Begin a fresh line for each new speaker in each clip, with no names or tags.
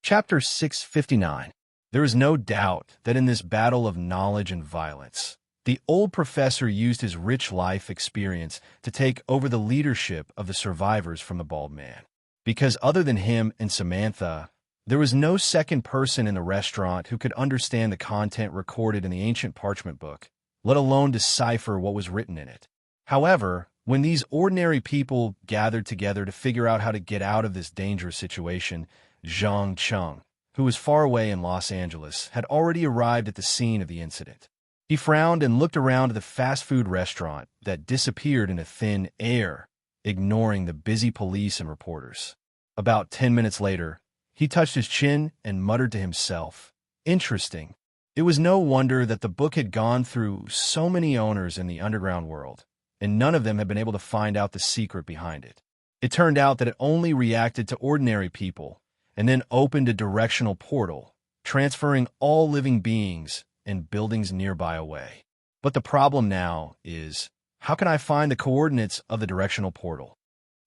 Chapter 659. There is no doubt that in this battle of knowledge and violence, the old professor used his rich life experience to take over the leadership of the survivors from the bald man. Because other than him and Samantha, there was no second person in the restaurant who could understand the content recorded in the ancient parchment book, let alone decipher what was written in it. However, when these ordinary people gathered together to figure out how to get out of this dangerous situation, Zhang Cheng, who was far away in Los Angeles, had already arrived at the scene of the incident. He frowned and looked around at the fast food restaurant that disappeared into thin air, ignoring the busy police and reporters. About 10 minutes later, he touched his chin and muttered to himself, "Interesting." It was no wonder that the book had gone through so many owners in the underground world, and none of them had been able to find out the secret behind it. It turned out that it only reacted to ordinary people, and then opened a directional portal, transferring all living beings and buildings nearby away. But the problem now is, how can I find the coordinates of the directional portal?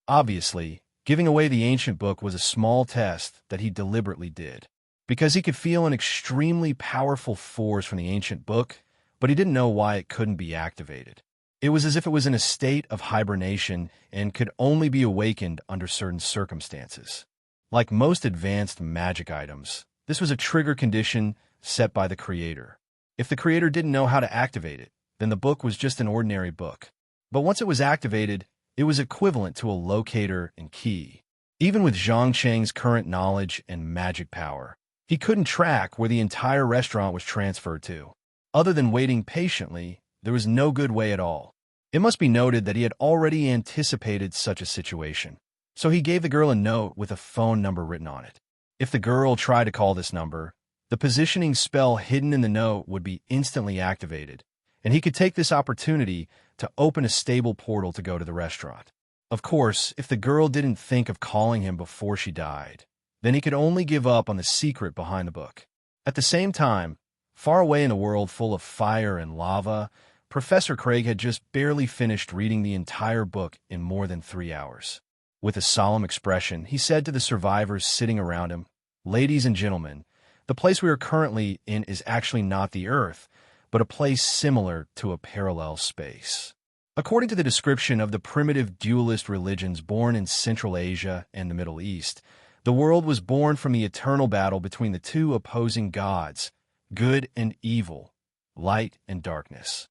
Obviously, giving away the ancient book was a small test that he deliberately did, because he could feel an extremely powerful force from the ancient book, but he didn't know why it couldn't be activated. It was as if it was in a state of hibernation and could only be awakened under certain circumstances. Like most advanced magic items, this was a trigger condition set by the creator. If the creator didn't know how to activate it, then the book was just an ordinary book. But once it was activated, it was equivalent to a locator and key. Even with Zhang Cheng's current knowledge and magic power, he couldn't track where the entire restaurant was transferred to. Other than waiting patiently, there was no good way at all. It must be noted that he had already anticipated such a situation. So he gave the girl a note with a phone number written on it. If the girl tried to call this number, the positioning spell hidden in the note would be instantly activated, and he could take this opportunity to open a stable portal to go to the restaurant. Of course, if the girl didn't think of calling him before she died, then he could only give up on the secret behind the book. At the same time, far away in a world full of fire and lava, Professor Craig had just barely finished reading the entire book in more than 3 hours. With a solemn expression, he said to the survivors sitting around him, "Ladies and gentlemen, the place we are currently in is actually not the Earth, but a place similar to a parallel space." According to the description of the primitive dualist religions born in Central Asia and the Middle East, the world was born from the eternal battle between the two opposing gods, good and evil, light and darkness.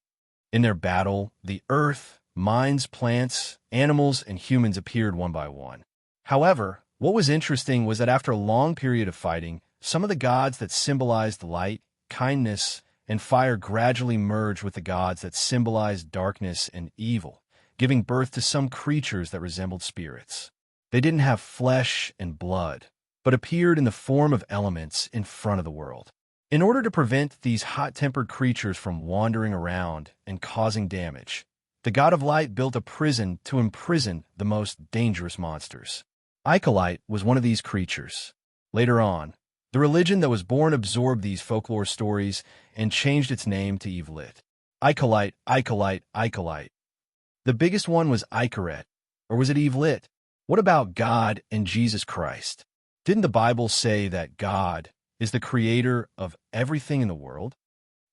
In their battle, the earth, mines, plants, animals, and humans appeared one by one. However, what was interesting was that after a long period of fighting, some of the gods that symbolized light, kindness, and fire gradually merged with the gods that symbolized darkness and evil, giving birth to some creatures that resembled spirits. They didn't have flesh and blood, but appeared in the form of elements in front of the world. In order to prevent these hot-tempered creatures from wandering around and causing damage, the god of light built a prison to imprison the most dangerous monsters. Icolite was one of these creatures. Later on, the religion that was born absorbed these folklore stories and changed its name to Evelit. Icolite, Icolite, Icolite. The biggest one was Icaret, or was it Evelit? What about God and Jesus Christ? Didn't the Bible say that God is the creator of everything in the world?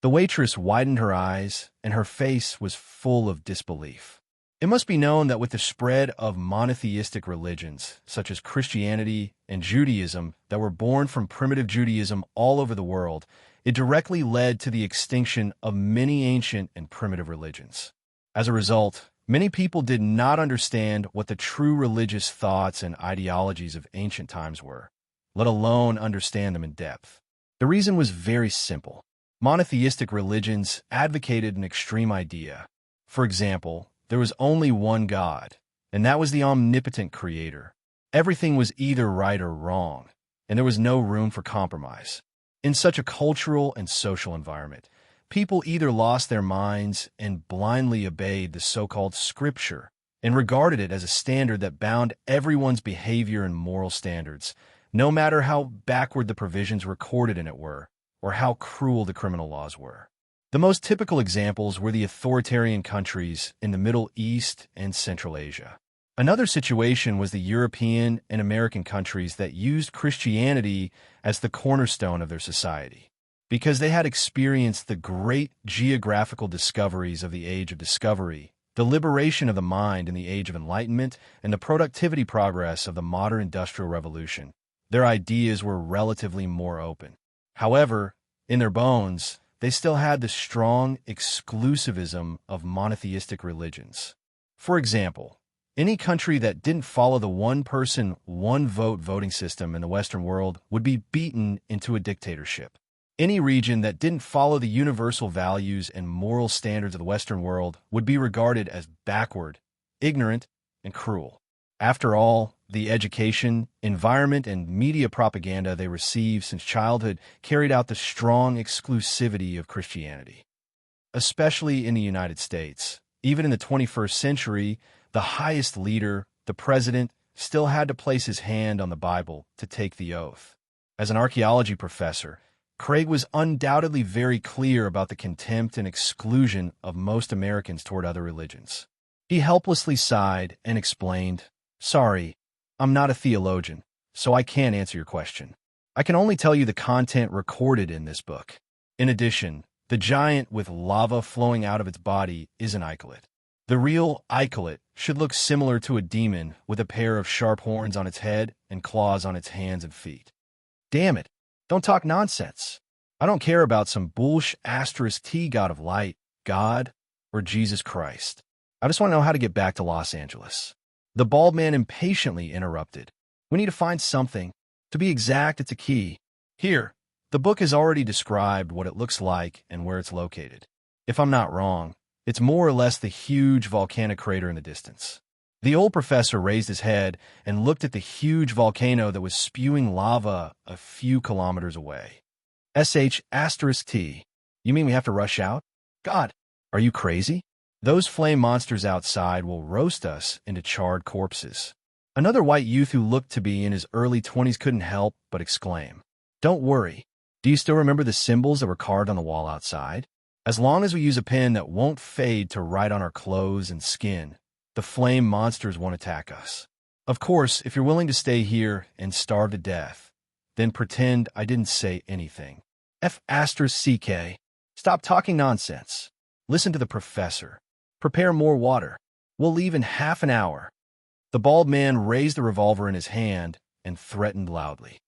The waitress widened her eyes, and her face was full of disbelief. It must be known that with the spread of monotheistic religions, such as Christianity and Judaism, that were born from primitive Judaism all over the world, it directly led to the extinction of many ancient and primitive religions. As a result, many people did not understand what the true religious thoughts and ideologies of ancient times were, let alone understand them in depth. The reason was very simple. Monotheistic religions advocated an extreme idea. For example, there was only one God, and that was the omnipotent creator. Everything was either right or wrong, and there was no room for compromise. In such a cultural and social environment, people either lost their minds and blindly obeyed the so-called scripture and regarded it as a standard that bound everyone's behavior and moral standards, no matter how backward the provisions recorded in it were, or how cruel the criminal laws were. The most typical examples were the authoritarian countries in the Middle East and Central Asia. Another situation was the European and American countries that used Christianity as the cornerstone of their society. Because they had experienced the great geographical discoveries of the Age of Discovery, the liberation of the mind in the Age of Enlightenment, and the productivity progress of the modern Industrial Revolution, their ideas were relatively more open. However, in their bones, they still had the strong exclusivism of monotheistic religions. For example, any country that didn't follow the one-person, one-vote voting system in the Western world would be beaten into a dictatorship. Any region that didn't follow the universal values and moral standards of the Western world would be regarded as backward, ignorant, and cruel. After all, the education, environment, and media propaganda they received since childhood carried out the strong exclusivity of Christianity. Especially in the United States, even in the 21st century, the highest leader, the president, still had to place his hand on the Bible to take the oath. As an archaeology professor, Craig was undoubtedly very clear about the contempt and exclusion of most Americans toward other religions. He helplessly sighed and explained, "Sorry, I'm not a theologian, so I can't answer your question. I can only tell you the content recorded in this book. In addition, the giant with lava flowing out of its body is an isolate. The real isolate should look similar to a demon with a pair of sharp horns on its head and claws on its hands and feet." Damn it. Don't talk nonsense. I don't care about some *T God of light, God, or Jesus Christ. I just want to know how to get back to Los Angeles. The bald man impatiently interrupted. We need to find something. To be exact, it's a key. Here, the book has already described what it looks like and where it's located. If I'm not wrong, it's more or less the huge volcanic crater in the distance. The old professor raised his head and looked at the huge volcano that was spewing lava a few kilometers away. *T. You mean we have to rush out? God, are you crazy? Those flame monsters outside will roast us into charred corpses. Another white youth who looked to be in his early 20s couldn't help but exclaim, "Don't worry. Do you still remember the symbols that were carved on the wall outside? As long as we use a pen that won't fade to write on our clothes and skin, the flame monsters won't attack us. Of course, if you're willing to stay here and starve to death, then pretend I didn't say anything. *CK. Stop talking nonsense. Listen to the professor. Prepare more water. We'll leave in half an hour." The bald man raised the revolver in his hand and threatened loudly.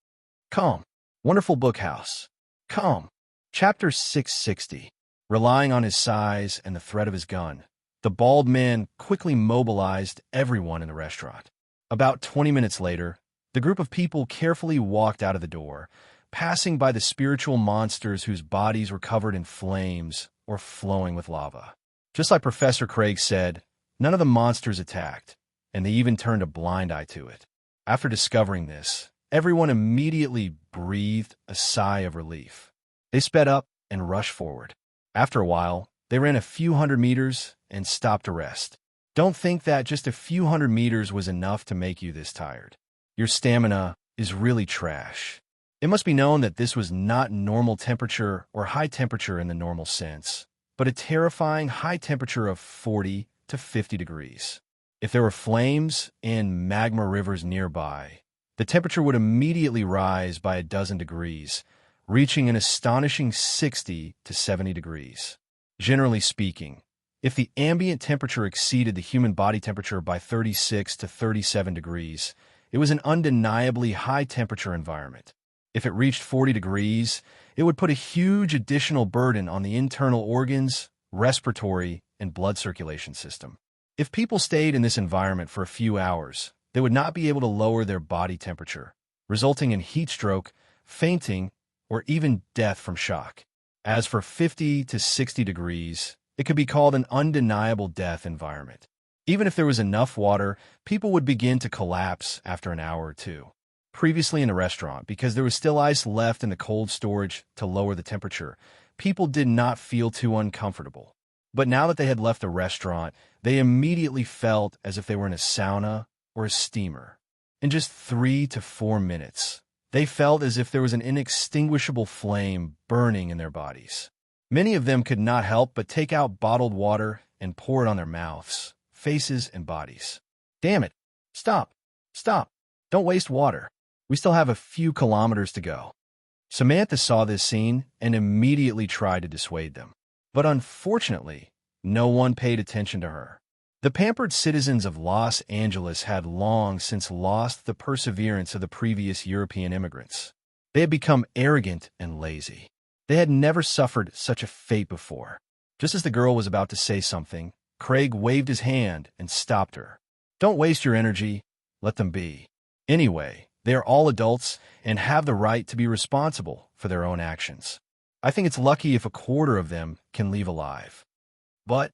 "Come, wonderful bookhouse. Come." Chapter 660. Relying on his size and the threat of his gun, the bald man quickly mobilized everyone in the restaurant. About 20 minutes later, the group of people carefully walked out of the door, passing by the spiritual monsters whose bodies were covered in flames or flowing with lava. Just like Professor Craig said, none of the monsters attacked, and they even turned a blind eye to it. After discovering this, everyone immediately breathed a sigh of relief. They sped up and rushed forward. After a while, they ran a few hundred meters and stopped to rest. Don't think that just a few hundred meters was enough to make you this tired. Your stamina is really trash. It must be known that this was not normal temperature or high temperature in the normal sense, but a terrifying high temperature of 40 to 50 degrees. If there were flames and magma rivers nearby, the temperature would immediately rise by a dozen degrees, reaching an astonishing 60 to 70 degrees. Generally speaking, if the ambient temperature exceeded the human body temperature by 36 to 37 degrees, it was an undeniably high-temperature environment. If it reached 40 degrees, it would put a huge additional burden on the internal organs, respiratory, and blood circulation system. If people stayed in this environment for a few hours, they would not be able to lower their body temperature, resulting in heat stroke, fainting, or even death from shock. As for 50 to 60 degrees, it could be called an undeniable death environment. Even if there was enough water, people would begin to collapse after an hour or two. Previously in the restaurant, because there was still ice left in the cold storage to lower the temperature, people did not feel too uncomfortable. But now that they had left the restaurant, they immediately felt as if they were in a sauna or a steamer. In just 3 to 4 minutes, they felt as if there was an inextinguishable flame burning in their bodies. Many of them could not help but take out bottled water and pour it on their mouths, faces, and bodies. Damn it, Stop! Stop! Don't waste water. We still have a few kilometers to go. Samantha saw this scene and immediately tried to dissuade them. But unfortunately, no one paid attention to her. The pampered citizens of Los Angeles had long since lost the perseverance of the previous European immigrants. They had become arrogant and lazy. They had never suffered such a fate before. Just as the girl was about to say something, Craig waved his hand and stopped her. Don't waste your energy. Let them be. Anyway, they are all adults and have the right to be responsible for their own actions. I think it's lucky if a quarter of them can leave alive. But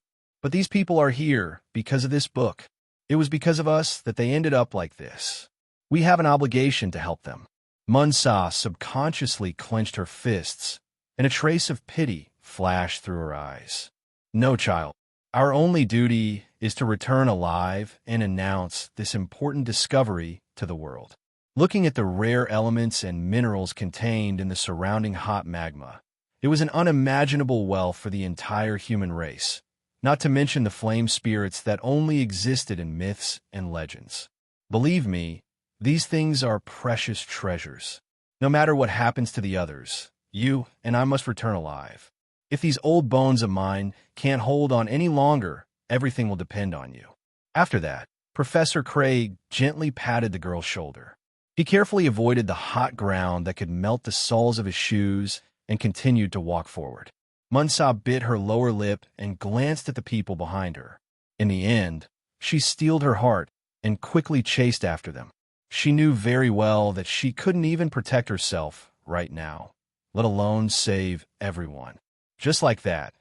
these people are here because of this book. It was because of us that they ended up like this. We have an obligation to help them. Munsa subconsciously clenched her fists, and a trace of pity flashed through her eyes. No, child. Our only duty is to return alive and announce this important discovery to the world. Looking at the rare elements and minerals contained in the surrounding hot magma, it was an unimaginable wealth for the entire human race, not to mention the flame spirits that only existed in myths and legends. Believe me, these things are precious treasures. No matter what happens to the others, you and I must return alive. If these old bones of mine can't hold on any longer, everything will depend on you. After that, Professor Craig gently patted the girl's shoulder. He carefully avoided the hot ground that could melt the soles of his shoes and continued to walk forward. Munsa bit her lower lip and glanced at the people behind her. In the end, she steeled her heart and quickly chased after them. She knew very well that she couldn't even protect herself right now, let alone save everyone. Just like that,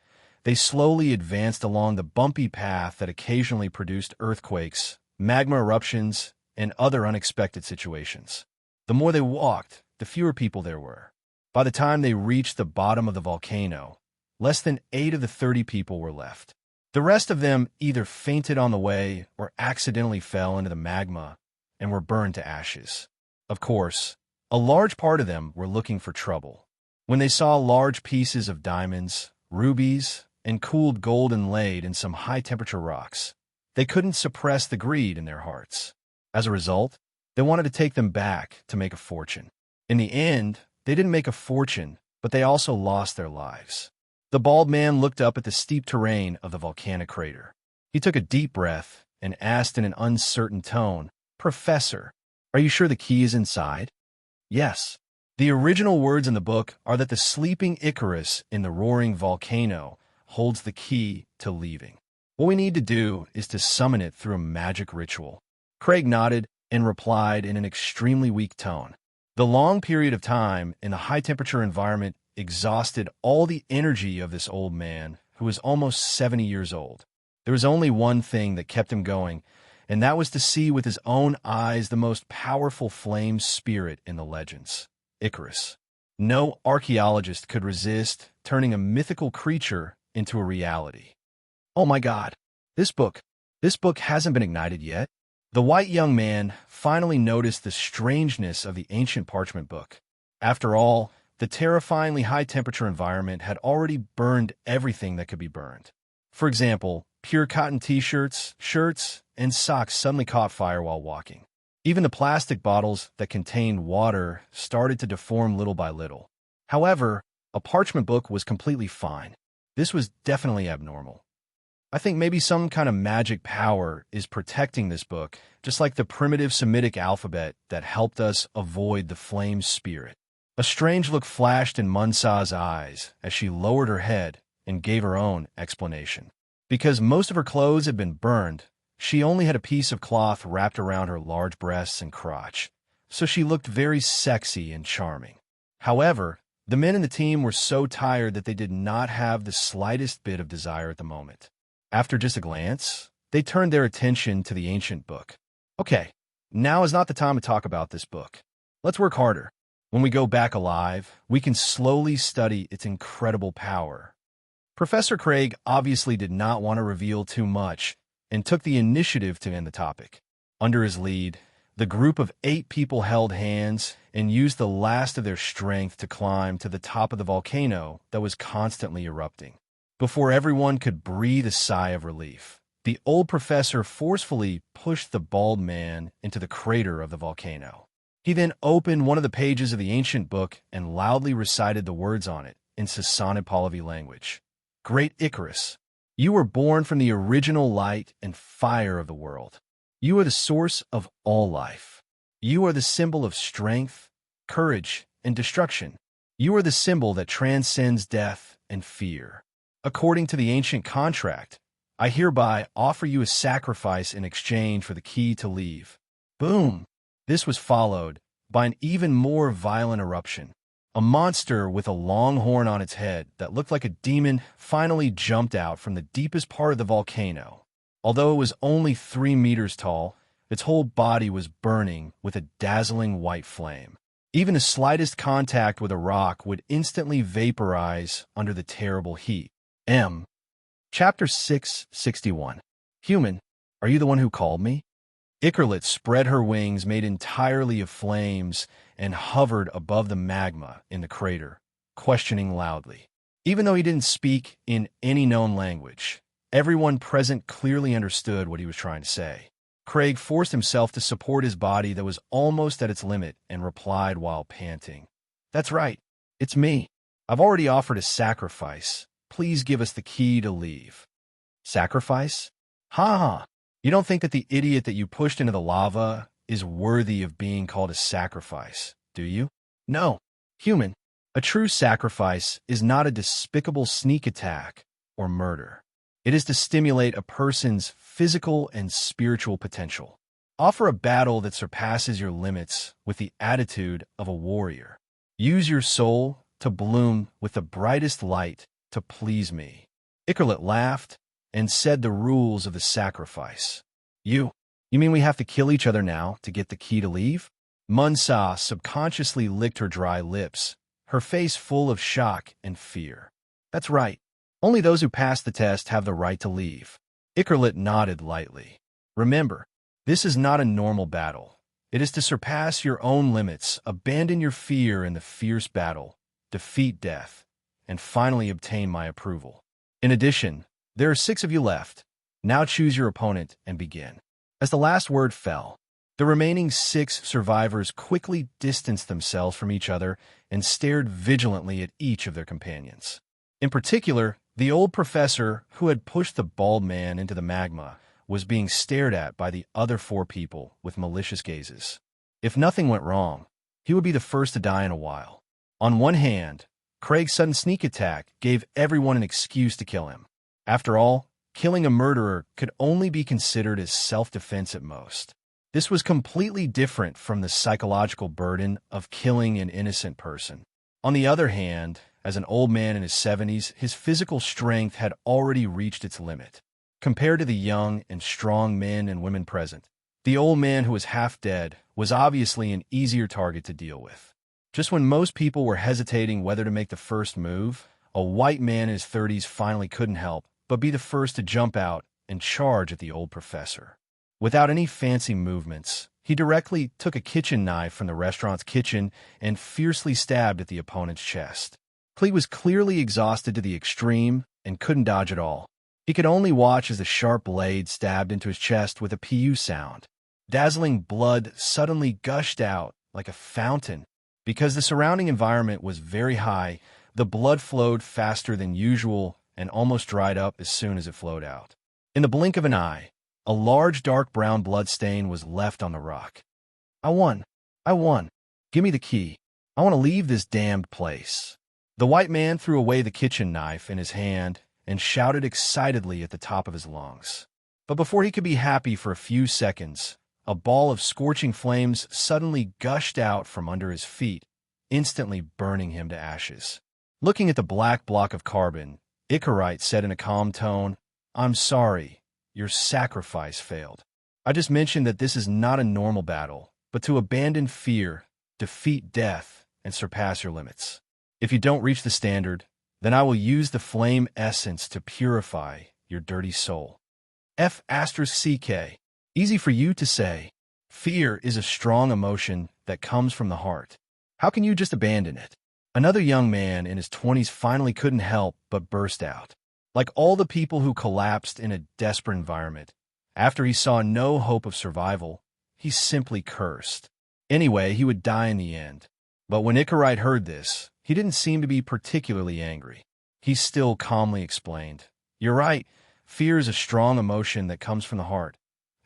they slowly advanced along the bumpy path that occasionally produced earthquakes, magma eruptions, and other unexpected situations. The more they walked, the fewer people there were. By the time they reached the bottom of the volcano, less than 8 of the 30 people were left. The rest of them either fainted on the way or accidentally fell into the magma and were burned to ashes. Of course, a large part of them were looking for trouble. When they saw large pieces of diamonds, rubies, and cooled gold inlaid in some high-temperature rocks, they couldn't suppress the greed in their hearts. As a result, they wanted to take them back to make a fortune. In the end, they didn't make a fortune, but they also lost their lives. The bald man looked up at the steep terrain of the volcanic crater. He took a deep breath and asked in an uncertain tone, "Professor, are you sure the key is inside?" "Yes. The original words in the book are that the sleeping Icarus in the roaring volcano holds the key to leaving. What we need to do is to summon it through a magic ritual." Craig nodded and replied in an extremely weak tone. The long period of time in the high-temperature environment exhausted all the energy of this old man, who was almost 70 years old. There was only one thing that kept him going, and that was to see with his own eyes the most powerful flame spirit in the legends, Icarus. No archaeologist could resist turning a mythical creature into a reality. "Oh my God, this book hasn't been ignited yet." The white young man finally noticed the strangeness of the ancient parchment book. After all, the terrifyingly high-temperature environment had already burned everything that could be burned. For example, pure cotton t-shirts, shirts, and socks suddenly caught fire while walking. Even the plastic bottles that contained water started to deform little by little. However, a parchment book was completely fine. This was definitely abnormal. I think maybe some kind of magic power is protecting this book, just like the primitive Semitic alphabet that helped us avoid the flame spirit. A strange look flashed in Munsa's eyes as she lowered her head and gave her own explanation. Because most of her clothes had been burned, she only had a piece of cloth wrapped around her large breasts and crotch, so she looked very sexy and charming. However, the men in the team were so tired that they did not have the slightest bit of desire at the moment. After just a glance, they turned their attention to the ancient book. "Okay, now is not the time to talk about this book. Let's work harder. When we go back alive, we can slowly study its incredible power." Professor Craig obviously did not want to reveal too much and took the initiative to end the topic. Under his lead, the group of 8 people held hands and used the last of their strength to climb to the top of the volcano that was constantly erupting. Before everyone could breathe a sigh of relief, The old professor forcefully pushed the bald man into the crater of the volcano. He then opened one of the pages of the ancient book and loudly recited the words on it in Sassanid Pahlavi language. Great Icarus, you were born from the original light and fire of the world. You are the source of all life. You are the symbol of strength, courage, and destruction. You are the symbol that transcends death and fear. According to the ancient contract, I hereby offer you a sacrifice in exchange for the key to leave. Boom! This was followed by an even more violent eruption. A monster with a long horn on its head that looked like a demon finally jumped out from the deepest part of the volcano. Although it was only 3 meters tall, its whole body was burning with a dazzling white flame. Even the slightest contact with a rock would instantly vaporize under the terrible heat. Chapter 661. Human, are you the one who called me? Icarlet spread her wings made entirely of flames and hovered above the magma in the crater, questioning loudly. Even though he didn't speak in any known language, everyone present clearly understood what he was trying to say. Craig forced himself to support his body that was almost at its limit and replied while panting. That's right. It's me. I've already offered a sacrifice. Please give us the key to leave. Sacrifice? Ha ha. You don't think that the idiot that you pushed into the lava is worthy of being called a sacrifice, do you? No. Human, a true sacrifice is not a despicable sneak attack or murder. It is to stimulate a person's physical and spiritual potential. Offer a battle that surpasses your limits with the attitude of a warrior. Use your soul to bloom with the brightest light to please me. Icarlet laughed and said the rules of the sacrifice. You mean we have to kill each other now to get the key to leave? Munsa subconsciously licked her dry lips, her face full of shock and fear. That's right. Only those who pass the test have the right to leave. Icarlet nodded lightly. Remember, this is not a normal battle. It is to surpass your own limits, abandon your fear in the fierce battle, defeat death, and finally obtain my approval. In addition, there are 6 of you left. Now choose your opponent and begin. As the last word fell, the remaining 6 survivors quickly distanced themselves from each other and stared vigilantly at each of their companions. In particular, the old professor who had pushed the bald man into the magma was being stared at by the other 4 people with malicious gazes. If nothing went wrong, he would be the first to die in a while. On one hand, Craig's sudden sneak attack gave everyone an excuse to kill him. After all, killing a murderer could only be considered as self-defense at most. This was completely different from the psychological burden of killing an innocent person. On the other hand, as an old man in his 70s, his physical strength had already reached its limit. Compared to the young and strong men and women present, the old man who was half dead was obviously an easier target to deal with. Just when most people were hesitating whether to make the first move, a white man in his 30s finally couldn't help but be the first to jump out and charge at the old professor. Without any fancy movements, he directly took a kitchen knife from the restaurant's kitchen and fiercely stabbed at the opponent's chest. Clee was clearly exhausted to the extreme and couldn't dodge at all. He could only watch as the sharp blade stabbed into his chest with a PU sound. Dazzling blood suddenly gushed out like a fountain. Because the surrounding environment was very high, the blood flowed faster than usual and almost dried up as soon as it flowed out. In the blink of an eye, a large dark brown blood stain was left on the rock. I won. Give me the key. I want to leave this damned place. The white man threw away the kitchen knife in his hand and shouted excitedly at the top of his lungs. But before he could be happy for a few seconds, a ball of scorching flames suddenly gushed out from under his feet, instantly burning him to ashes. Looking at the black block of carbon, Icarite said in a calm tone, I'm sorry, your sacrifice failed. I just mentioned that this is not a normal battle, but to abandon fear, defeat death, and surpass your limits. If you don't reach the standard, then I will use the flame essence to purify your dirty soul. F***CK. Easy for you to say. Fear is a strong emotion that comes from the heart. How can you just abandon it? Another young man in his 20s finally couldn't help but burst out. Like all the people who collapsed in a desperate environment, after he saw no hope of survival, he simply cursed. Anyway, he would die in the end. But when Icarite heard this, he didn't seem to be particularly angry. He still calmly explained, "You're right, fear is a strong emotion that comes from the heart,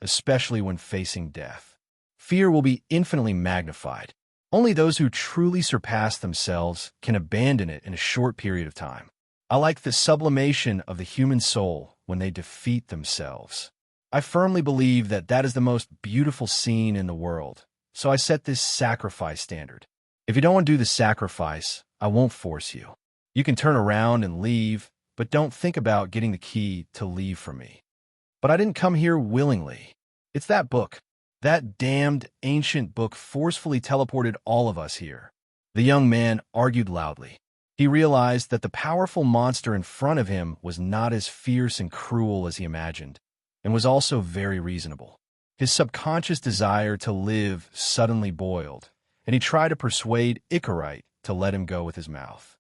especially when facing death. Fear will be infinitely magnified. Only those who truly surpass themselves can abandon it in a short period of time. I like the sublimation of the human soul when they defeat themselves. I firmly believe that that is the most beautiful scene in the world, so I set this sacrifice standard. If you don't want to do the sacrifice, I won't force you. You can turn around and leave, but don't think about getting the key to leave from me." But I didn't come here willingly. It's that book. That damned ancient book forcefully teleported all of us here. The young man argued loudly. He realized that the powerful monster in front of him was not as fierce and cruel as he imagined, and was also very reasonable. His subconscious desire to live suddenly boiled, and he tried to persuade Icarite to let him go with his mouth.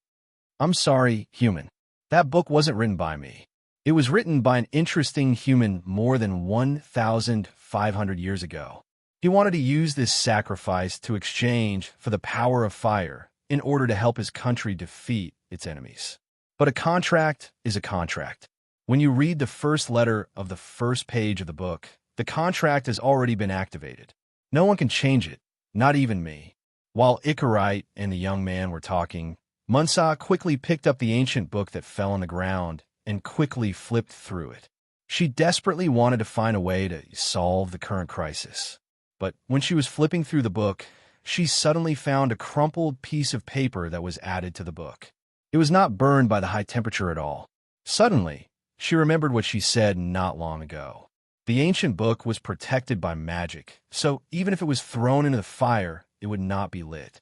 "I'm sorry, human. That book wasn't written by me. It was written by an interesting human more than 1,500 years ago. He wanted to use this sacrifice to exchange for the power of fire in order to help his country defeat its enemies. But a contract is a contract. When you read the first letter of the first page of the book, the contract has already been activated. No one can change it, not even me." While Icarite and the young man were talking, Munsa quickly picked up the ancient book that fell on the ground and quickly flipped through it. She desperately wanted to find a way to solve the current crisis. But when she was flipping through the book, she suddenly found a crumpled piece of paper that was added to the book. It was not burned by the high temperature at all. Suddenly, she remembered what she said not long ago. The ancient book was protected by magic, so even if it was thrown into the fire, it would not be lit.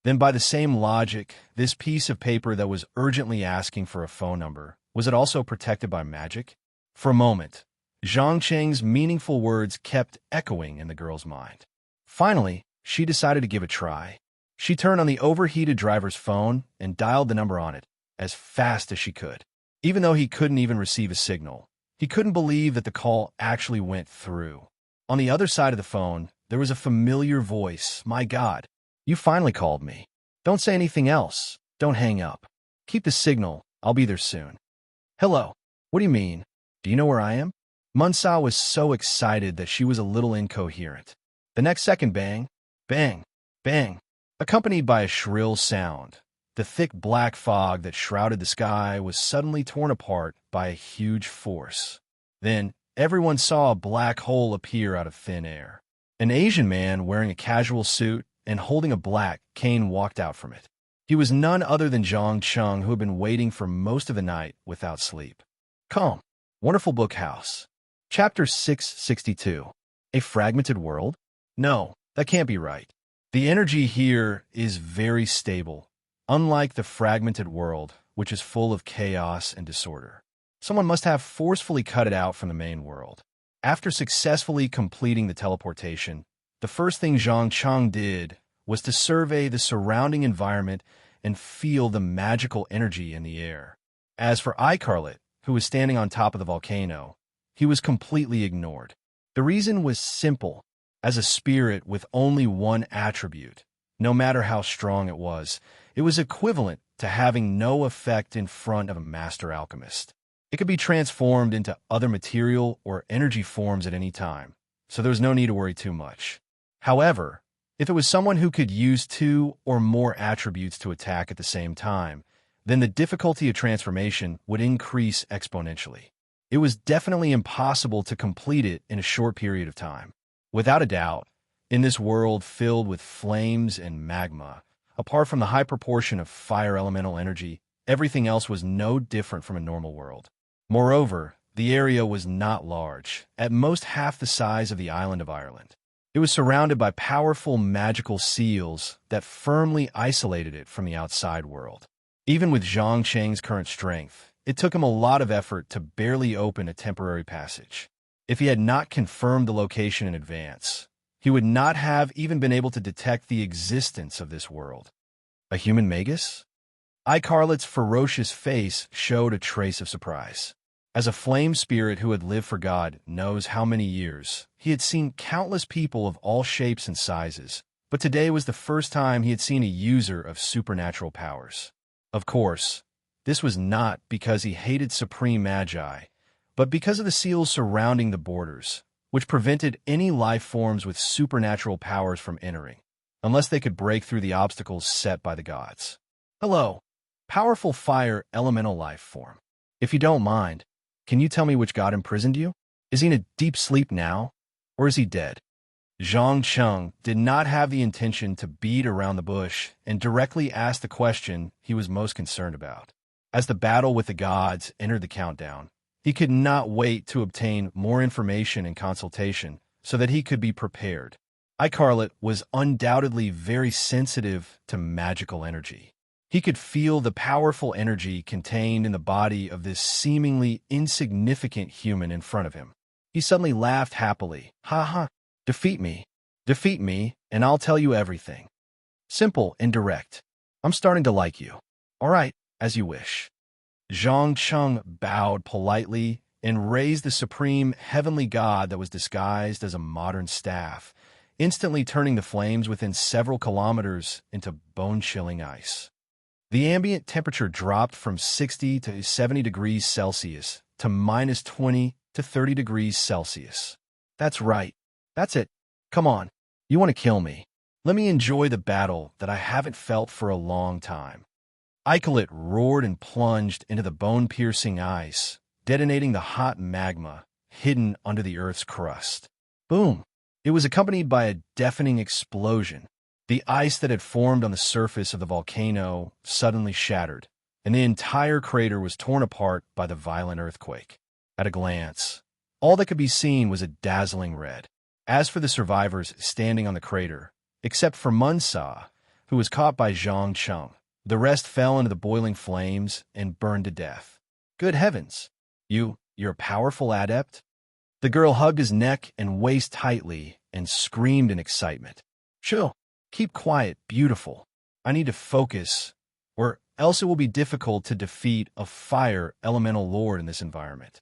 Then by the same logic, this piece of paper that was urgently asking for a phone number, was it also protected by magic? For a moment, Zhang Cheng's meaningful words kept echoing in the girl's mind. Finally, she decided to give it a try. She turned on the overheated driver's phone and dialed the number on it as fast as she could. Even though he couldn't even receive a signal, he couldn't believe that the call actually went through. On the other side of the phone, there was a familiar voice. "My God, you finally called me. Don't say anything else. Don't hang up. Keep the signal. I'll be there soon." "Hello. What do you mean? Do you know where I am?" Munsa was so excited that she was a little incoherent. The next second, bang, bang, bang, accompanied by a shrill sound. The thick black fog that shrouded the sky was suddenly torn apart by a huge force. Then, everyone saw a black hole appear out of thin air. An Asian man wearing a casual suit and holding a black cane walked out from it. He was none other than Zhang Cheng, who had been waiting for most of the night without sleep. Calm. Wonderful Book House. Chapter 662. A Fragmented World? No, that can't be right. The energy here is very stable, unlike the fragmented world, which is full of chaos and disorder. Someone must have forcefully cut it out from the main world. After successfully completing the teleportation, the first thing Zhang Cheng did was to survey the surrounding environment and feel the magical energy in the air. As for Icarlet, who was standing on top of the volcano, he was completely ignored. The reason was simple. As a spirit with only one attribute, no matter how strong it was equivalent to having no effect in front of a master alchemist. It could be transformed into other material or energy forms at any time, so there was no need to worry too much. However, if it was someone who could use two or more attributes to attack at the same time, then the difficulty of transformation would increase exponentially. It was definitely impossible to complete it in a short period of time. Without a doubt, in this world filled with flames and magma, apart from the high proportion of fire elemental energy, everything else was no different from a normal world. Moreover, the area was not large, at most half the size of the island of Ireland. It was surrounded by powerful magical seals that firmly isolated it from the outside world. Even with Zhang Cheng's current strength, it took him a lot of effort to barely open a temporary passage. If he had not confirmed the location in advance, he would not have even been able to detect the existence of this world. A human magus? iCarlet's ferocious face showed a trace of surprise. As a flame spirit who had lived for God knows how many years, he had seen countless people of all shapes and sizes, but today was the first time he had seen a user of supernatural powers. Of course, this was not because he hated supreme magi, but because of the seals surrounding the borders, which prevented any life forms with supernatural powers from entering, unless they could break through the obstacles set by the gods. Hello, powerful fire elemental life form. If you don't mind, can you tell me which god imprisoned you? Is he in a deep sleep now, or is he dead? Zhang Cheng did not have the intention to beat around the bush and directly ask the question he was most concerned about. As the battle with the gods entered the countdown, he could not wait to obtain more information and consultation so that he could be prepared. iCarlet was undoubtedly very sensitive to magical energy. He could feel the powerful energy contained in the body of this seemingly insignificant human in front of him. He suddenly laughed happily. Ha ha, defeat me, and I'll tell you everything. Simple and direct. I'm starting to like you. All right, as you wish. Zhang Cheng bowed politely and raised the supreme heavenly god that was disguised as a modern staff, instantly turning the flames within several kilometers into bone-chilling ice. The ambient temperature dropped from 60 to 70 degrees Celsius to minus 20 to 30 degrees Celsius. That's right. That's it. Come on. You want to kill me. Let me enjoy the battle that I haven't felt for a long time. iCarlet roared and plunged into the bone-piercing ice, detonating the hot magma hidden under the Earth's crust. Boom! It was accompanied by a deafening explosion. The ice that had formed on the surface of the volcano suddenly shattered, and the entire crater was torn apart by the violent earthquake. At a glance, all that could be seen was a dazzling red. As for the survivors standing on the crater, except for Munsa, who was caught by Zhang Cheng, the rest fell into the boiling flames and burned to death. Good heavens! You're a powerful adept? The girl hugged his neck and waist tightly and screamed in excitement. Chill. Keep quiet, beautiful. I need to focus, or else it will be difficult to defeat a fire elemental lord in this environment.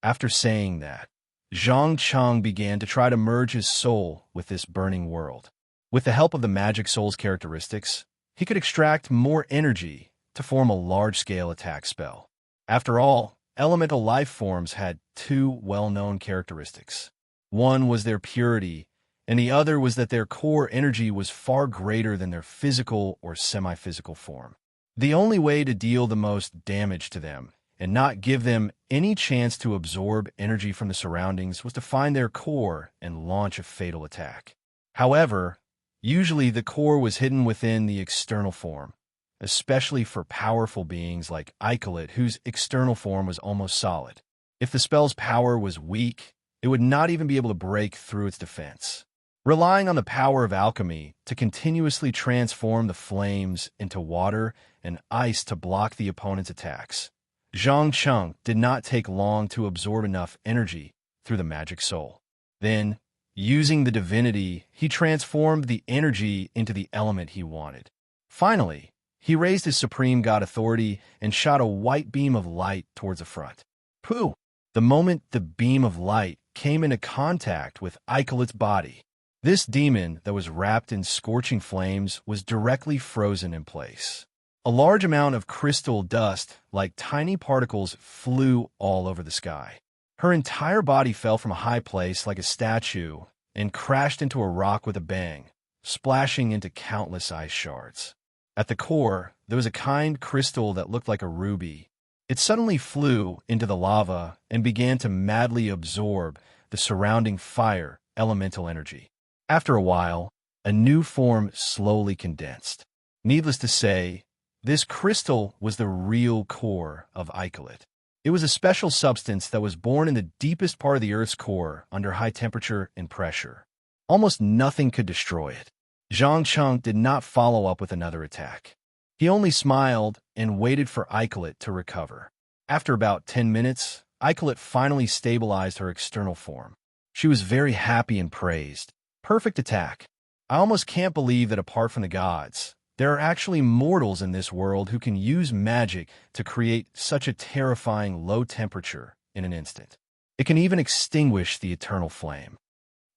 After saying that, Zhang Cheng began to try to merge his soul with this burning world. With the help of the magic soul's characteristics, he could extract more energy to form a large-scale attack spell. After all, elemental life forms had two well-known characteristics. One was their purity, and the other was that their core energy was far greater than their physical or semi-physical form. The only way to deal the most damage to them and not give them any chance to absorb energy from the surroundings was to find their core and launch a fatal attack. However, usually the core was hidden within the external form, especially for powerful beings like iCarlet, whose external form was almost solid. If the spell's power was weak, it would not even be able to break through its defense. Relying on the power of alchemy to continuously transform the flames into water and ice to block the opponent's attacks, Zhang Cheng did not take long to absorb enough energy through the magic soul. Then, using the divinity, he transformed the energy into the element he wanted. Finally, he raised his supreme god authority and shot a white beam of light towards the front. Pooh! The moment the beam of light came into contact with iCarlet's body, this demon that was wrapped in scorching flames was directly frozen in place. A large amount of crystal dust, like tiny particles, flew all over the sky. Her entire body fell from a high place like a statue and crashed into a rock with a bang, splashing into countless ice shards. At the core, there was a kind crystal that looked like a ruby. It suddenly flew into the lava and began to madly absorb the surrounding fire elemental energy. After a while, a new form slowly condensed. Needless to say, this crystal was the real core of iCarlet. It was a special substance that was born in the deepest part of the Earth's core under high temperature and pressure. Almost nothing could destroy it. Zhang Cheng did not follow up with another attack. He only smiled and waited for iCarlet to recover. After about 10 minutes, iCarlet finally stabilized her external form. She was very happy and praised. Perfect attack. I almost can't believe that apart from the gods, There are actually mortals in this world who can use magic to create such a terrifying low temperature in an instant. It can even extinguish the eternal flame.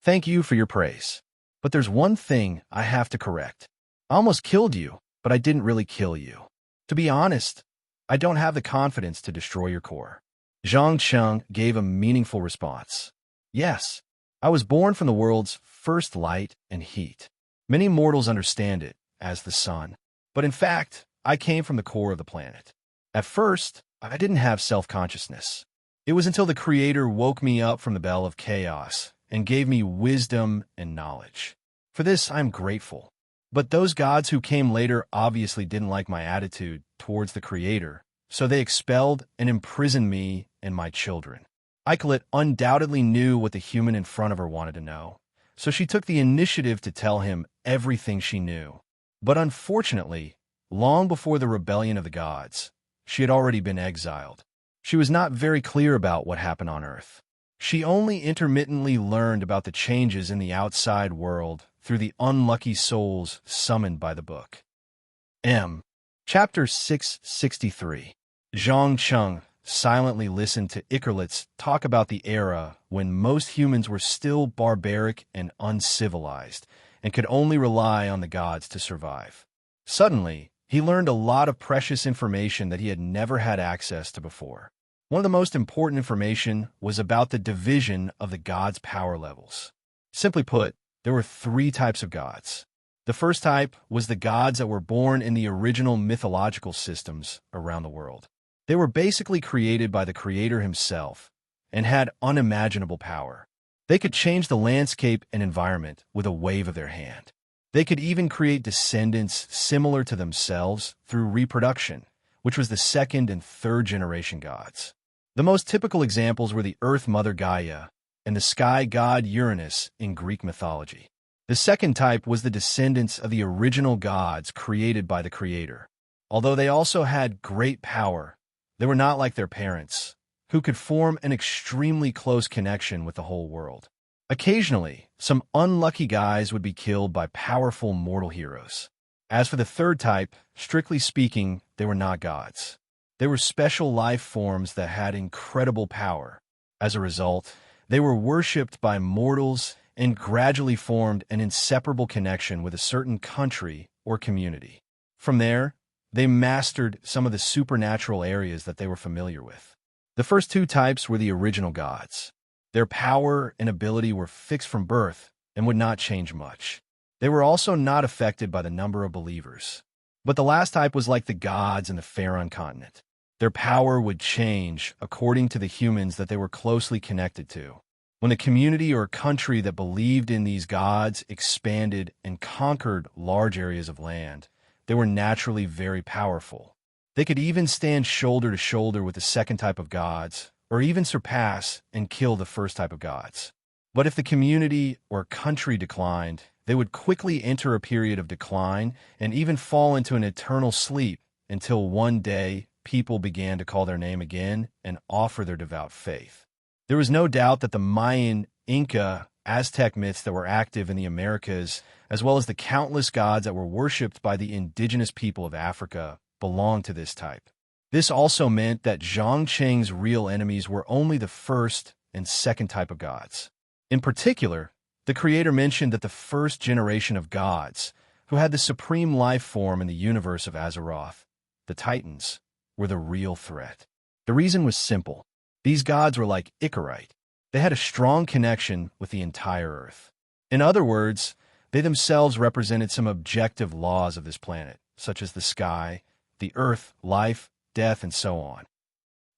Thank you for your praise. But there's one thing I have to correct. I almost killed you, but I didn't really kill you. To be honest, I don't have the confidence to destroy your core. Zhang Cheng gave a meaningful response. Yes, I was born from the world's first light and heat. Many mortals understand it as the sun. But in fact, I came from the core of the planet. At first, I didn't have self-consciousness. It was until the Creator woke me up from the bell of chaos and gave me wisdom and knowledge. For this, I'm grateful. But those gods who came later obviously didn't like my attitude towards the Creator, so they expelled and imprisoned me and my children. Aikalit undoubtedly knew what the human in front of her wanted to know, so she took the initiative to tell him everything she knew. But unfortunately, long before the rebellion of the gods, she had already been exiled. She was not very clear about what happened on Earth. She only intermittently learned about the changes in the outside world through the unlucky souls summoned by the book. Chapter 663. Zhang Cheng silently listened to Icarlitz talk about the era when most humans were still barbaric and uncivilized and could only rely on the gods to survive. Suddenly, he learned a lot of precious information that he had never had access to before. One of the most important information was about the division of the gods' power levels. Simply put, there were 3 types of gods. The first type was the gods that were born in the original mythological systems around the world. They were basically created by the Creator himself and had unimaginable power. They could change the landscape and environment with a wave of their hand. They could even create descendants similar to themselves through reproduction, which was the second and third generation gods. The most typical examples were the Earth Mother Gaia and the sky god Uranus in Greek mythology. The second type was the descendants of the original gods created by the Creator. Although they also had great power, they were not like their parents, who could form an extremely close connection with the whole world. Occasionally, some unlucky guys would be killed by powerful mortal heroes. As for the third type, strictly speaking, they were not gods. They were special life forms that had incredible power. As a result, they were worshipped by mortals and gradually formed an inseparable connection with a certain country or community. From there, they mastered some of the supernatural areas that they were familiar with. The first 2 types were the original gods. Their power and ability were fixed from birth and would not change much. They were also not affected by the number of believers. But the last type was like the gods in the Pharaon continent. Their power would change according to the humans that they were closely connected to. When a community or country that believed in these gods expanded and conquered large areas of land, they were naturally very powerful. They could even stand shoulder to shoulder with the second type of gods, or even surpass and kill the first type of gods. But if the community or country declined, they would quickly enter a period of decline and even fall into an eternal sleep until one day people began to call their name again and offer their devout faith. There was no doubt that the Mayan, Inca, Aztec myths that were active in the Americas, as well as the countless gods that were worshipped by the indigenous people of Africa, belonged to this type. This also meant that Zhang Cheng's real enemies were only the first and second type of gods. In particular, the Creator mentioned that the first generation of gods, who had the supreme life form in the universe of Azeroth, the Titans, were the real threat. The reason was simple. These gods were like Icarite. They had a strong connection with the entire Earth. In other words, they themselves represented some objective laws of this planet, such as the sky, the earth, life, death, and so on.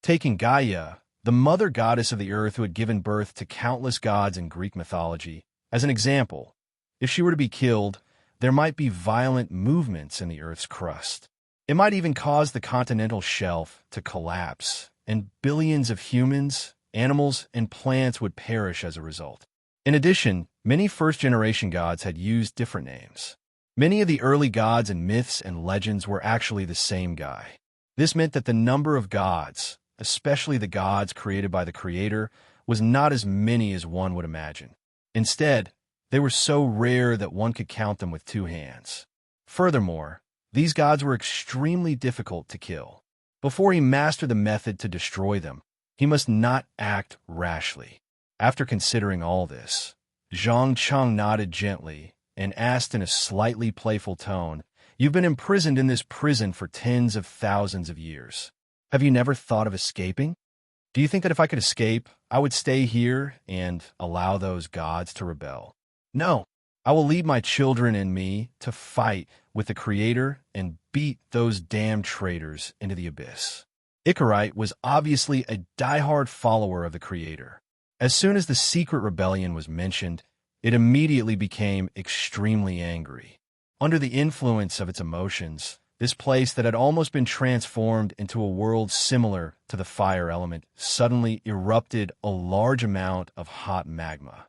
Taking Gaia, the mother goddess of the earth who had given birth to countless gods in Greek mythology, as an example, if she were to be killed, there might be violent movements in the Earth's crust. It might even cause the continental shelf to collapse, and billions of humans, animals, and plants would perish as a result. In addition, many first-generation gods had used different names. Many of the early gods and myths and legends were actually the same guy. This meant that the number of gods, especially the gods created by the Creator, was not as many as one would imagine. Instead, they were so rare that one could count them with two hands. Furthermore, These gods were extremely difficult to kill. Before he mastered the method to destroy them, he must not act rashly. After considering all this, Zhang Cheng nodded gently and asked in a slightly playful tone, "You've been imprisoned in this prison for tens of thousands of years. Have you never thought of escaping? Do you think that if I could escape, I would stay here and allow those gods to rebel? No, I will lead my children and me to fight with the Creator and beat those damned traitors into the abyss." Icarite was obviously a diehard follower of the Creator. As soon as the secret rebellion was mentioned, it immediately became extremely angry. Under the influence of its emotions, this place that had almost been transformed into a world similar to the fire element suddenly erupted a large amount of hot magma.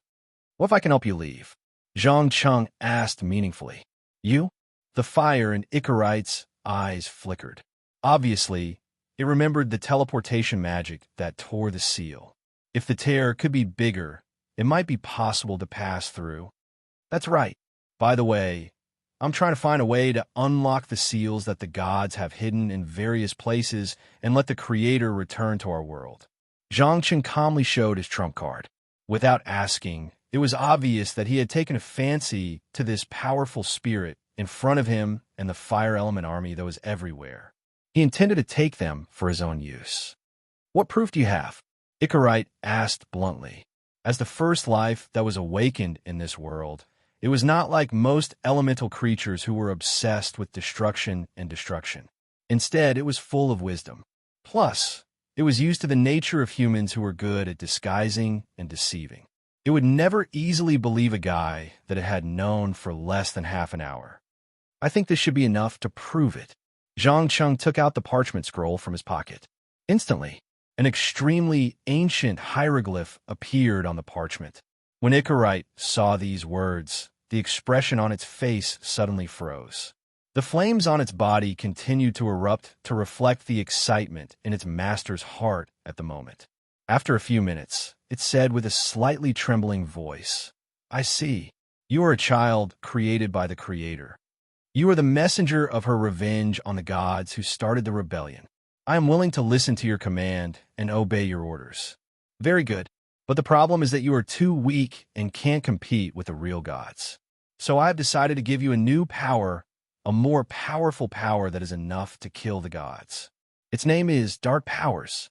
"What if I can help you leave?" Zhang Cheng asked meaningfully. "You?" The fire in Icarite's eyes flickered. Obviously, it remembered the teleportation magic that tore the seal. If the tear could be bigger, it might be possible to pass through. "That's right. By the way, I'm trying to find a way to unlock the seals that the gods have hidden in various places and let the Creator return to our world." Zhang Chen calmly showed his trump card. Without asking, it was obvious that he had taken a fancy to this powerful spirit in front of him and the fire element army that was everywhere. He intended to take them for his own use. "What proof do you have?" Icarite asked bluntly. As the first life that was awakened in this world, it was not like most elemental creatures who were obsessed with destruction and destruction. Instead, it was full of wisdom. Plus, it was used to the nature of humans who were good at disguising and deceiving. It would never easily believe a guy that it had known for less than half an hour. "I think this should be enough to prove it." Zhang Cheng took out the parchment scroll from his pocket. Instantly, an extremely ancient hieroglyph appeared on the parchment. When Icarite saw these words, the expression on its face suddenly froze. The flames on its body continued to erupt to reflect the excitement in its master's heart at the moment. After a few minutes, it said with a slightly trembling voice, "I see. You are a child created by the Creator. You are the messenger of her revenge on the gods who started the rebellion. I am willing to listen to your command and obey your orders." "Very good. But the problem is that you are too weak and can't compete with the real gods. So I have decided to give you a new power, a more powerful power that is enough to kill the gods. Its name is Dark Powers."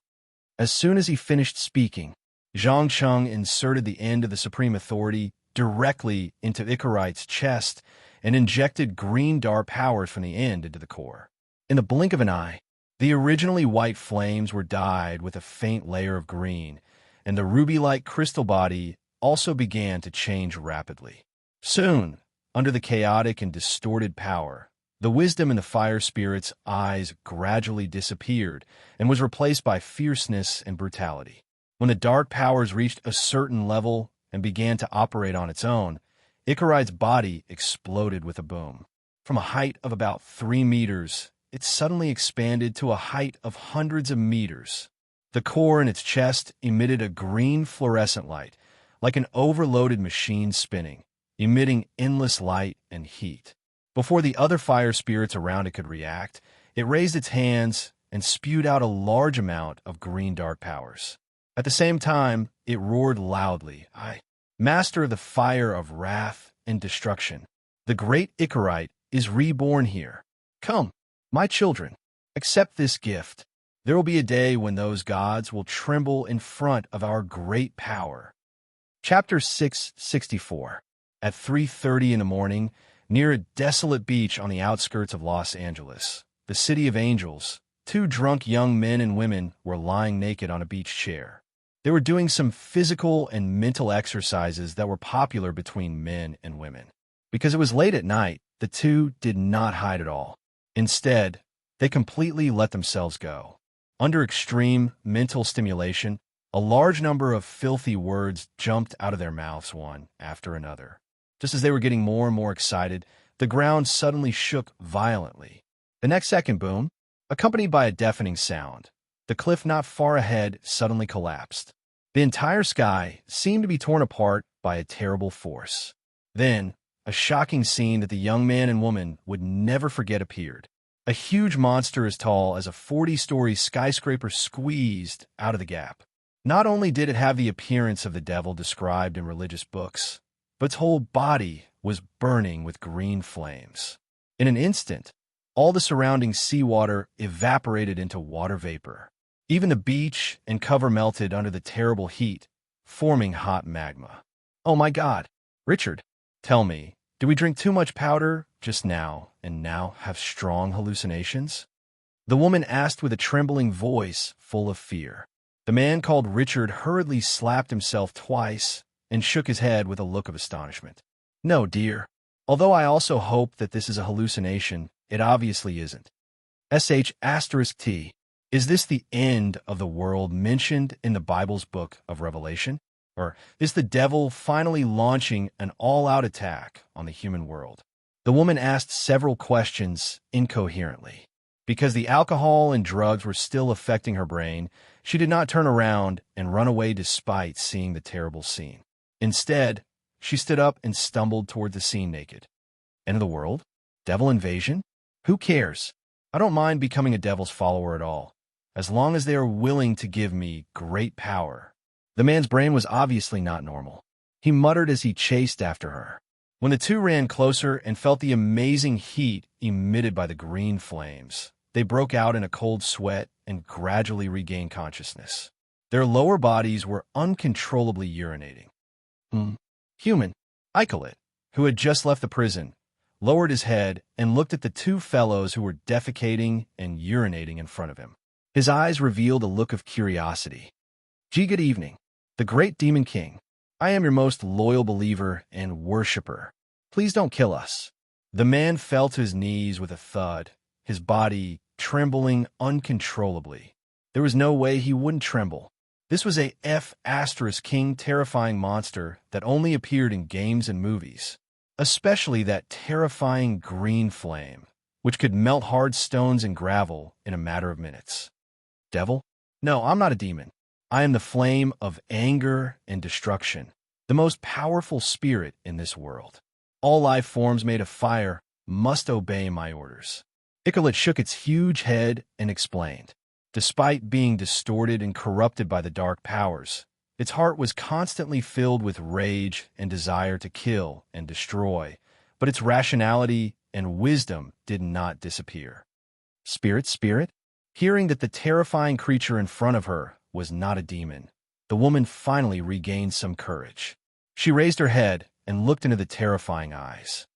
As soon as he finished speaking, Zhang Cheng inserted the end of the Supreme Authority directly into Icarite's chest and injected green dark powers from the end into the core. In the blink of an eye, the originally white flames were dyed with a faint layer of green, and the ruby-like crystal body also began to change rapidly. Soon, under the chaotic and distorted power, the wisdom in the fire spirit's eyes gradually disappeared and was replaced by fierceness and brutality. When the dark powers reached a certain level and began to operate on its own, Icarite's body exploded with a boom. From a height of about 3 meters, it suddenly expanded to a height of hundreds of meters. The core in its chest emitted a green fluorescent light, like an overloaded machine spinning, emitting endless light and heat. Before the other fire spirits around it could react, it raised its hands and spewed out a large amount of green dark powers. At the same time, it roared loudly, "I, master of the fire of wrath and destruction, the great Icarite is reborn here. Come, my children, accept this gift. There will be a day when those gods will tremble in front of our great power." Chapter 664. At 3:30 in the morning, near a desolate beach on the outskirts of Los Angeles, the city of angels, 2 drunk young men and women were lying naked on a beach chair. They were doing some physical and mental exercises that were popular between men and women. Because it was late at night, the two did not hide at all. Instead, they completely let themselves go. Under extreme mental stimulation, a large number of filthy words jumped out of their mouths one after another. Just as they were getting more and more excited, the ground suddenly shook violently. The next second, boom, accompanied by a deafening sound. The cliff not far ahead suddenly collapsed. The entire sky seemed to be torn apart by a terrible force. Then, a shocking scene that the young man and woman would never forget appeared. A huge monster as tall as a 40-story skyscraper squeezed out of the gap. Not only did it have the appearance of the devil described in religious books, but its whole body was burning with green flames. In an instant, all the surrounding seawater evaporated into water vapor. Even the beach and cover melted under the terrible heat, forming hot magma. Oh my God! Richard, tell me, did we drink too much powder just now and now have strong hallucinations? The woman asked with a trembling voice full of fear. The man called Richard hurriedly slapped himself twice and shook his head with a look of astonishment. No, dear. Although I also hope that this is a hallucination, it obviously isn't. *T. Is this the end of the world mentioned in the Bible's book of Revelation? Or is the devil finally launching an all-out attack on the human world? The woman asked several questions incoherently. Because the alcohol and drugs were still affecting her brain, she did not turn around and run away despite seeing the terrible scene. Instead, she stood up and stumbled toward the scene naked. End of the world? Devil invasion? Who cares? I don't mind becoming a devil's follower at all, as long as they are willing to give me great power. The man's brain was obviously not normal. He muttered as he chased after her. When the two ran closer and felt the amazing heat emitted by the green flames, they broke out in a cold sweat and gradually regained consciousness. Their lower bodies were uncontrollably urinating. Human, Icolet, who had just left the prison, lowered his head and looked at the two fellows who were defecating and urinating in front of him. His eyes revealed a look of curiosity. Good evening, the great demon king. I am your most loyal believer and worshipper. Please don't kill us. The man fell to his knees with a thud, his body trembling uncontrollably. There was no way he wouldn't tremble. This was a F***king terrifying monster that only appeared in games and movies, especially that terrifying green flame, which could melt hard stones and gravel in a matter of minutes. Devil? No, I'm not a demon. I am the flame of anger and destruction, the most powerful spirit in this world. All life forms made of fire must obey my orders. Icolet shook its huge head and explained. Despite being distorted and corrupted by the dark powers, its heart was constantly filled with rage and desire to kill and destroy, but its rationality and wisdom did not disappear. Spirit? Hearing that the terrifying creature in front of her was not a demon, the woman finally regained some courage. She raised her head and looked into the terrifying eyes.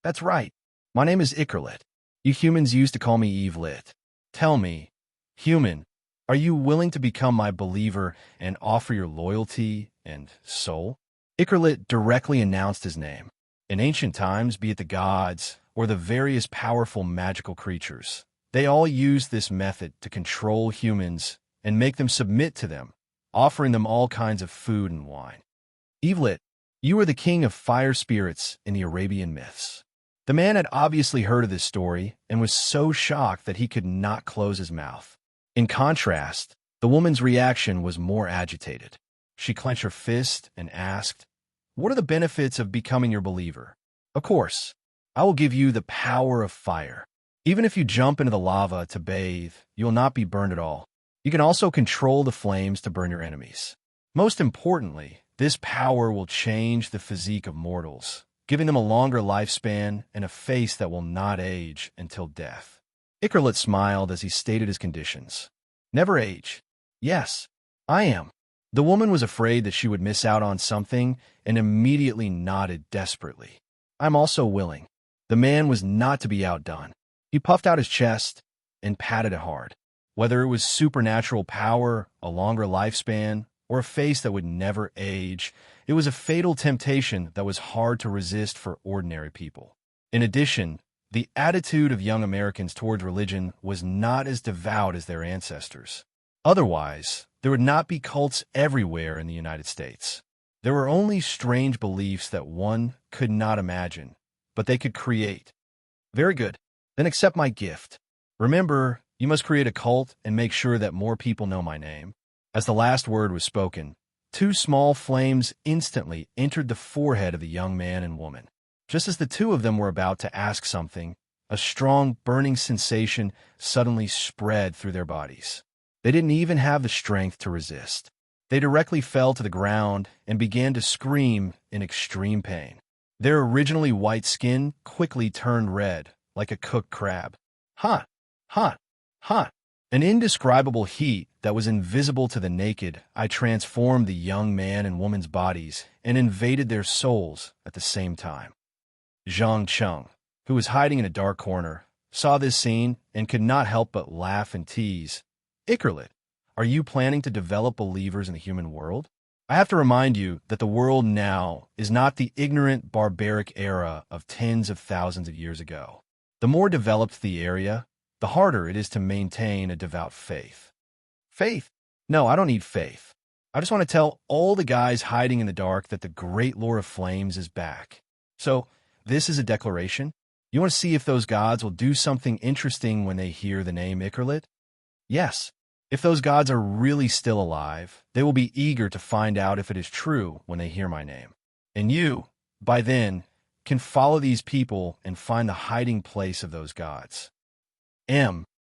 That's right. My name is Icolet. You humans used to call me Evelit. Tell me, human, are you willing to become my believer and offer your loyalty and soul? Icolet directly announced his name. In ancient times, be it the gods or the various powerful magical creatures, they all used this method to control humans and make them submit to them, offering them all kinds of food and wine. Evelit, you are the king of fire spirits in the Arabian myths. The man had obviously heard of this story and was so shocked that he could not close his mouth. In contrast, the woman's reaction was more agitated. She clenched her fist and asked, "What are the benefits of becoming your believer?" "Of course, I will give you the power of fire. Even if you jump into the lava to bathe, you will not be burned at all. You can also control the flames to burn your enemies. Most importantly, this power will change the physique of mortals, giving them a longer lifespan and a face that will not age until death." Icolet smiled as he stated his conditions. Never age. Yes, I am. The woman was afraid that she would miss out on something and immediately nodded desperately. I'm also willing. The man was not to be outdone. He puffed out his chest and patted it hard. Whether it was supernatural power, a longer lifespan, or a face that would never age, it was a fatal temptation that was hard to resist for ordinary people. In addition, the attitude of young Americans towards religion was not as devout as their ancestors. Otherwise, there would not be cults everywhere in the United States. There were only strange beliefs that one could not imagine, but they could create. Very good. Then accept my gift. Remember, you must create a cult and make sure that more people know my name. As the last word was spoken, two small flames instantly entered the forehead of the young man and woman. Just as the two of them were about to ask something, a strong, burning sensation suddenly spread through their bodies. They didn't even have the strength to resist. They directly fell to the ground and began to scream in extreme pain. Their originally white skin quickly turned red, like a cooked crab. Hot, hot, hot. An indescribable heat that was invisible to the naked, I transformed the young man and woman's bodies and invaded their souls at the same time. Zhang Cheng, who was hiding in a dark corner, saw this scene and could not help but laugh and tease. Ickerlet, are you planning to develop believers in the human world? I have to remind you that the world now is not the ignorant, barbaric era of tens of thousands of years ago. The more developed the area, the harder it is to maintain a devout faith. Faith? No, I don't need faith. I just want to tell all the guys hiding in the dark that the great Lord of Flames is back. So, this is a declaration? You want to see if those gods will do something interesting when they hear the name Ickerlet? Yes. If those gods are really still alive, they will be eager to find out if it is true when they hear my name. And you, by then, can follow these people and find the hiding place of those gods.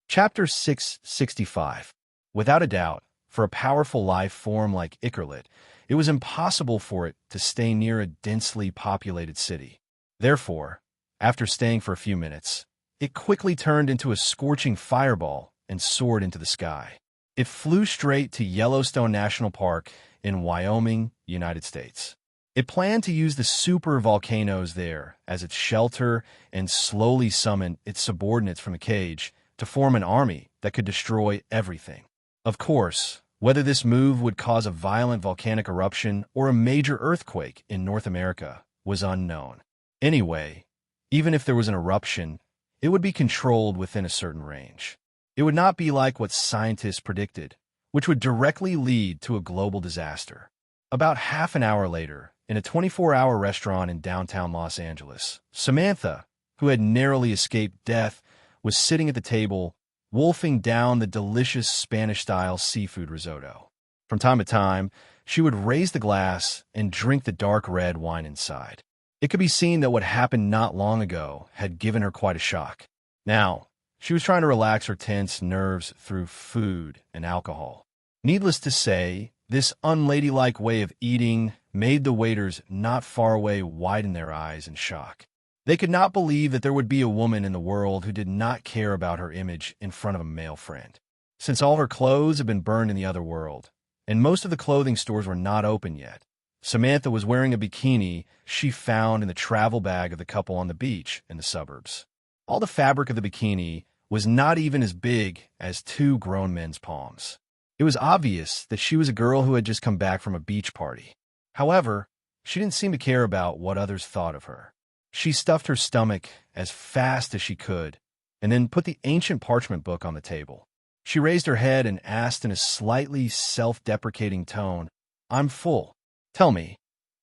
Chapter 665. Without a doubt, for a powerful life form like Ickerlet, it was impossible for it to stay near a densely populated city. Therefore, after staying for a few minutes, it quickly turned into a scorching fireball and soared into the sky. It flew straight to Yellowstone National Park in Wyoming, United States. It planned to use the super volcanoes there as its shelter and slowly summon its subordinates from the cage to form an army that could destroy everything. Of course, whether this move would cause a violent volcanic eruption or a major earthquake in North America was unknown. Anyway, even if there was an eruption, it would be controlled within a certain range. It would not be like what scientists predicted, which would directly lead to a global disaster. About half an hour later, in a 24-hour restaurant in downtown Los Angeles, Samantha, who had narrowly escaped death, was sitting at the table, wolfing down the delicious Spanish-style seafood risotto. From time to time, she would raise the glass and drink the dark red wine inside. It could be seen that what happened not long ago had given her quite a shock. Now, she was trying to relax her tense nerves through food and alcohol. Needless to say, this unladylike way of eating made the waiters not far away widen their eyes in shock. They could not believe that there would be a woman in the world who did not care about her image in front of a male friend. Since all her clothes had been burned in the other world, and most of the clothing stores were not open yet, Samantha was wearing a bikini she found in the travel bag of the couple on the beach in the suburbs. All the fabric of the bikini was not even as big as two grown men's palms. It was obvious that she was a girl who had just come back from a beach party. However, she didn't seem to care about what others thought of her. She stuffed her stomach as fast as she could, and then put the ancient parchment book on the table. She raised her head and asked in a slightly self-deprecating tone, "I'm full. Tell me,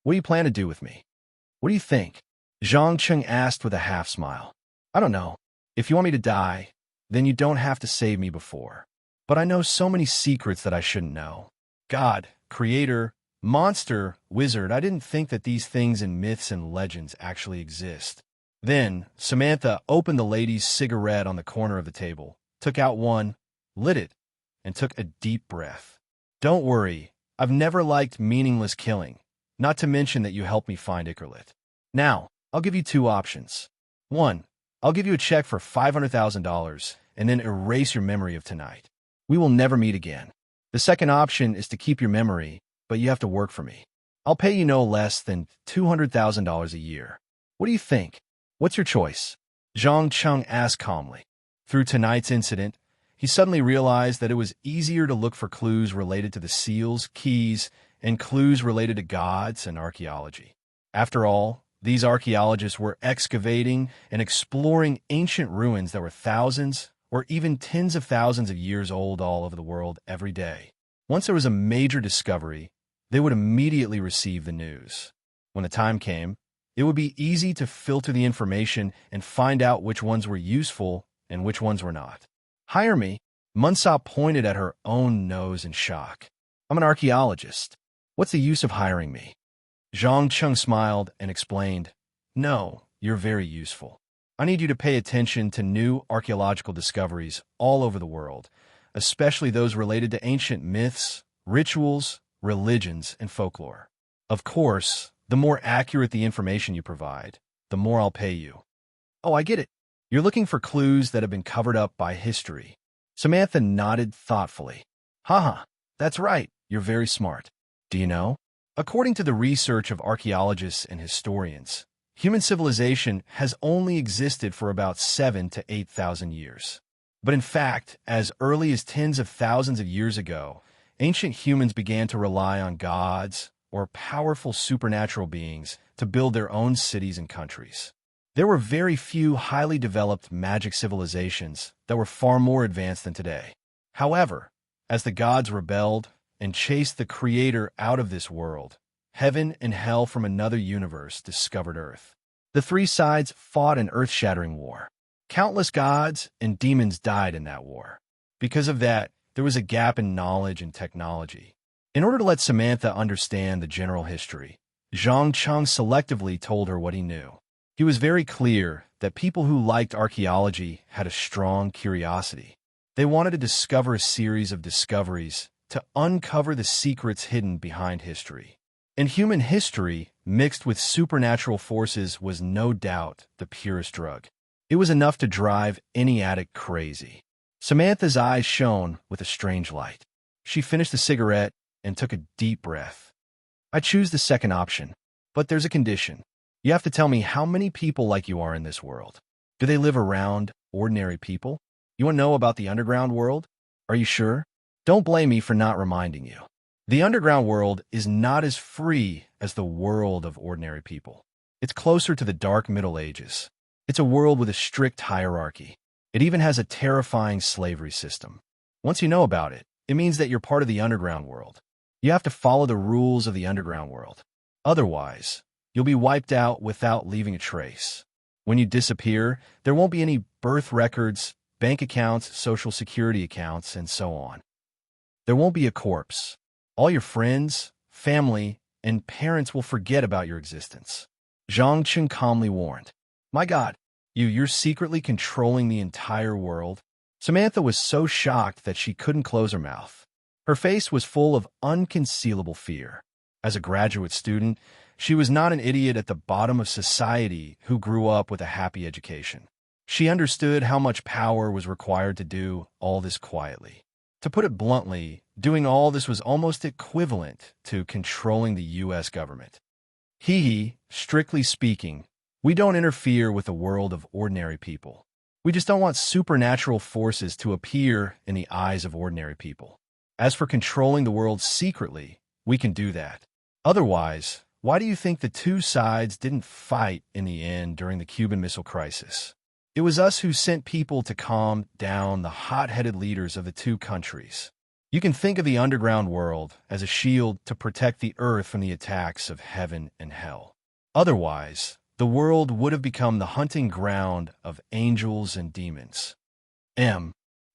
what do you plan to do with me? What do you think?" Zhang Cheng asked with a half-smile. "I don't know. If you want me to die, then you don't have to save me before. But I know so many secrets that I shouldn't know. God, creator, monster, wizard, I didn't think that these things in myths and legends actually exist." Then, Samantha opened the lady's cigarette on the corner of the table, took out one, lit it, and took a deep breath. "Don't worry, I've never liked meaningless killing, not to mention that you helped me find Ickerlet. Now, I'll give you two options. One, I'll give you a check for $500,000 and then erase your memory of tonight. We will never meet again. The second option is to keep your memory, but you have to work for me. I'll pay you no less than $200,000 a year. What do you think? What's your choice?" Zhang Cheng asked calmly. Through tonight's incident, he suddenly realized that it was easier to look for clues related to the seals, keys, and clues related to gods and archaeology. After all, these archaeologists were excavating and exploring ancient ruins that were thousands or even tens of thousands of years old all over the world every day. Once there was a major discovery, they would immediately receive the news. When the time came, it would be easy to filter the information and find out which ones were useful and which ones were not. "Hire me?" Munsa pointed at her own nose in shock. "I'm an archaeologist. What's the use of hiring me?" Zhang Cheng smiled and explained, No, you're very useful. I need you to pay attention to new archaeological discoveries all over the world, especially those related to ancient myths, rituals, religions, and folklore. Of course, the more accurate the information you provide, the more I'll pay you. Oh, I get it. You're looking for clues that have been covered up by history. Samantha nodded thoughtfully. Haha, that's right. You're very smart. Do you know? According to the research of archaeologists and historians, human civilization has only existed for about 7,000 to 8,000 years. But in fact, as early as tens of thousands of years ago, ancient humans began to rely on gods or powerful supernatural beings to build their own cities and countries. There were very few highly developed magic civilizations that were far more advanced than today. However, as the gods rebelled and chased the Creator out of this world, heaven and hell from another universe discovered Earth. The three sides fought an earth-shattering war. Countless gods and demons died in that war. Because of that, there was a gap in knowledge and technology. In order to let Samantha understand the general history, Zhang Cheng selectively told her what he knew. He was very clear that people who liked archaeology had a strong curiosity. They wanted to discover a series of discoveries to uncover the secrets hidden behind history. And human history, mixed with supernatural forces, was no doubt the purest drug. It was enough to drive any addict crazy. Samantha's eyes shone with a strange light. She finished the cigarette and took a deep breath. I choose the second option, but there's a condition. You have to tell me how many people like you are in this world. Do they live around ordinary people? You want to know about the underground world? Are you sure? Don't blame me for not reminding you. The underground world is not as free as the world of ordinary people. It's closer to the dark Middle Ages. It's a world with a strict hierarchy. It even has a terrifying slavery system. Once you know about it, it means that you're part of the underground world. You have to follow the rules of the underground world. Otherwise, you'll be wiped out without leaving a trace. When you disappear, there won't be any birth records, bank accounts, social security accounts, and so on. There won't be a corpse. All your friends, family, and parents will forget about your existence. Zhang Chen calmly warned. My God, you're secretly controlling the entire world? Samantha was so shocked that she couldn't close her mouth. Her face was full of unconcealable fear. As a graduate student, she was not an idiot at the bottom of society who grew up with a happy education. She understood how much power was required to do all this quietly. To put it bluntly, doing all this was almost equivalent to controlling the U.S. government. Strictly speaking, we don't interfere with the world of ordinary people. We just don't want supernatural forces to appear in the eyes of ordinary people. As for controlling the world secretly, we can do that. Otherwise, why do you think the two sides didn't fight in the end during the Cuban Missile Crisis? It was us who sent people to calm down the hot-headed leaders of the two countries. You can think of the underground world as a shield to protect the earth from the attacks of heaven and hell. Otherwise, the world would have become the hunting ground of angels and demons.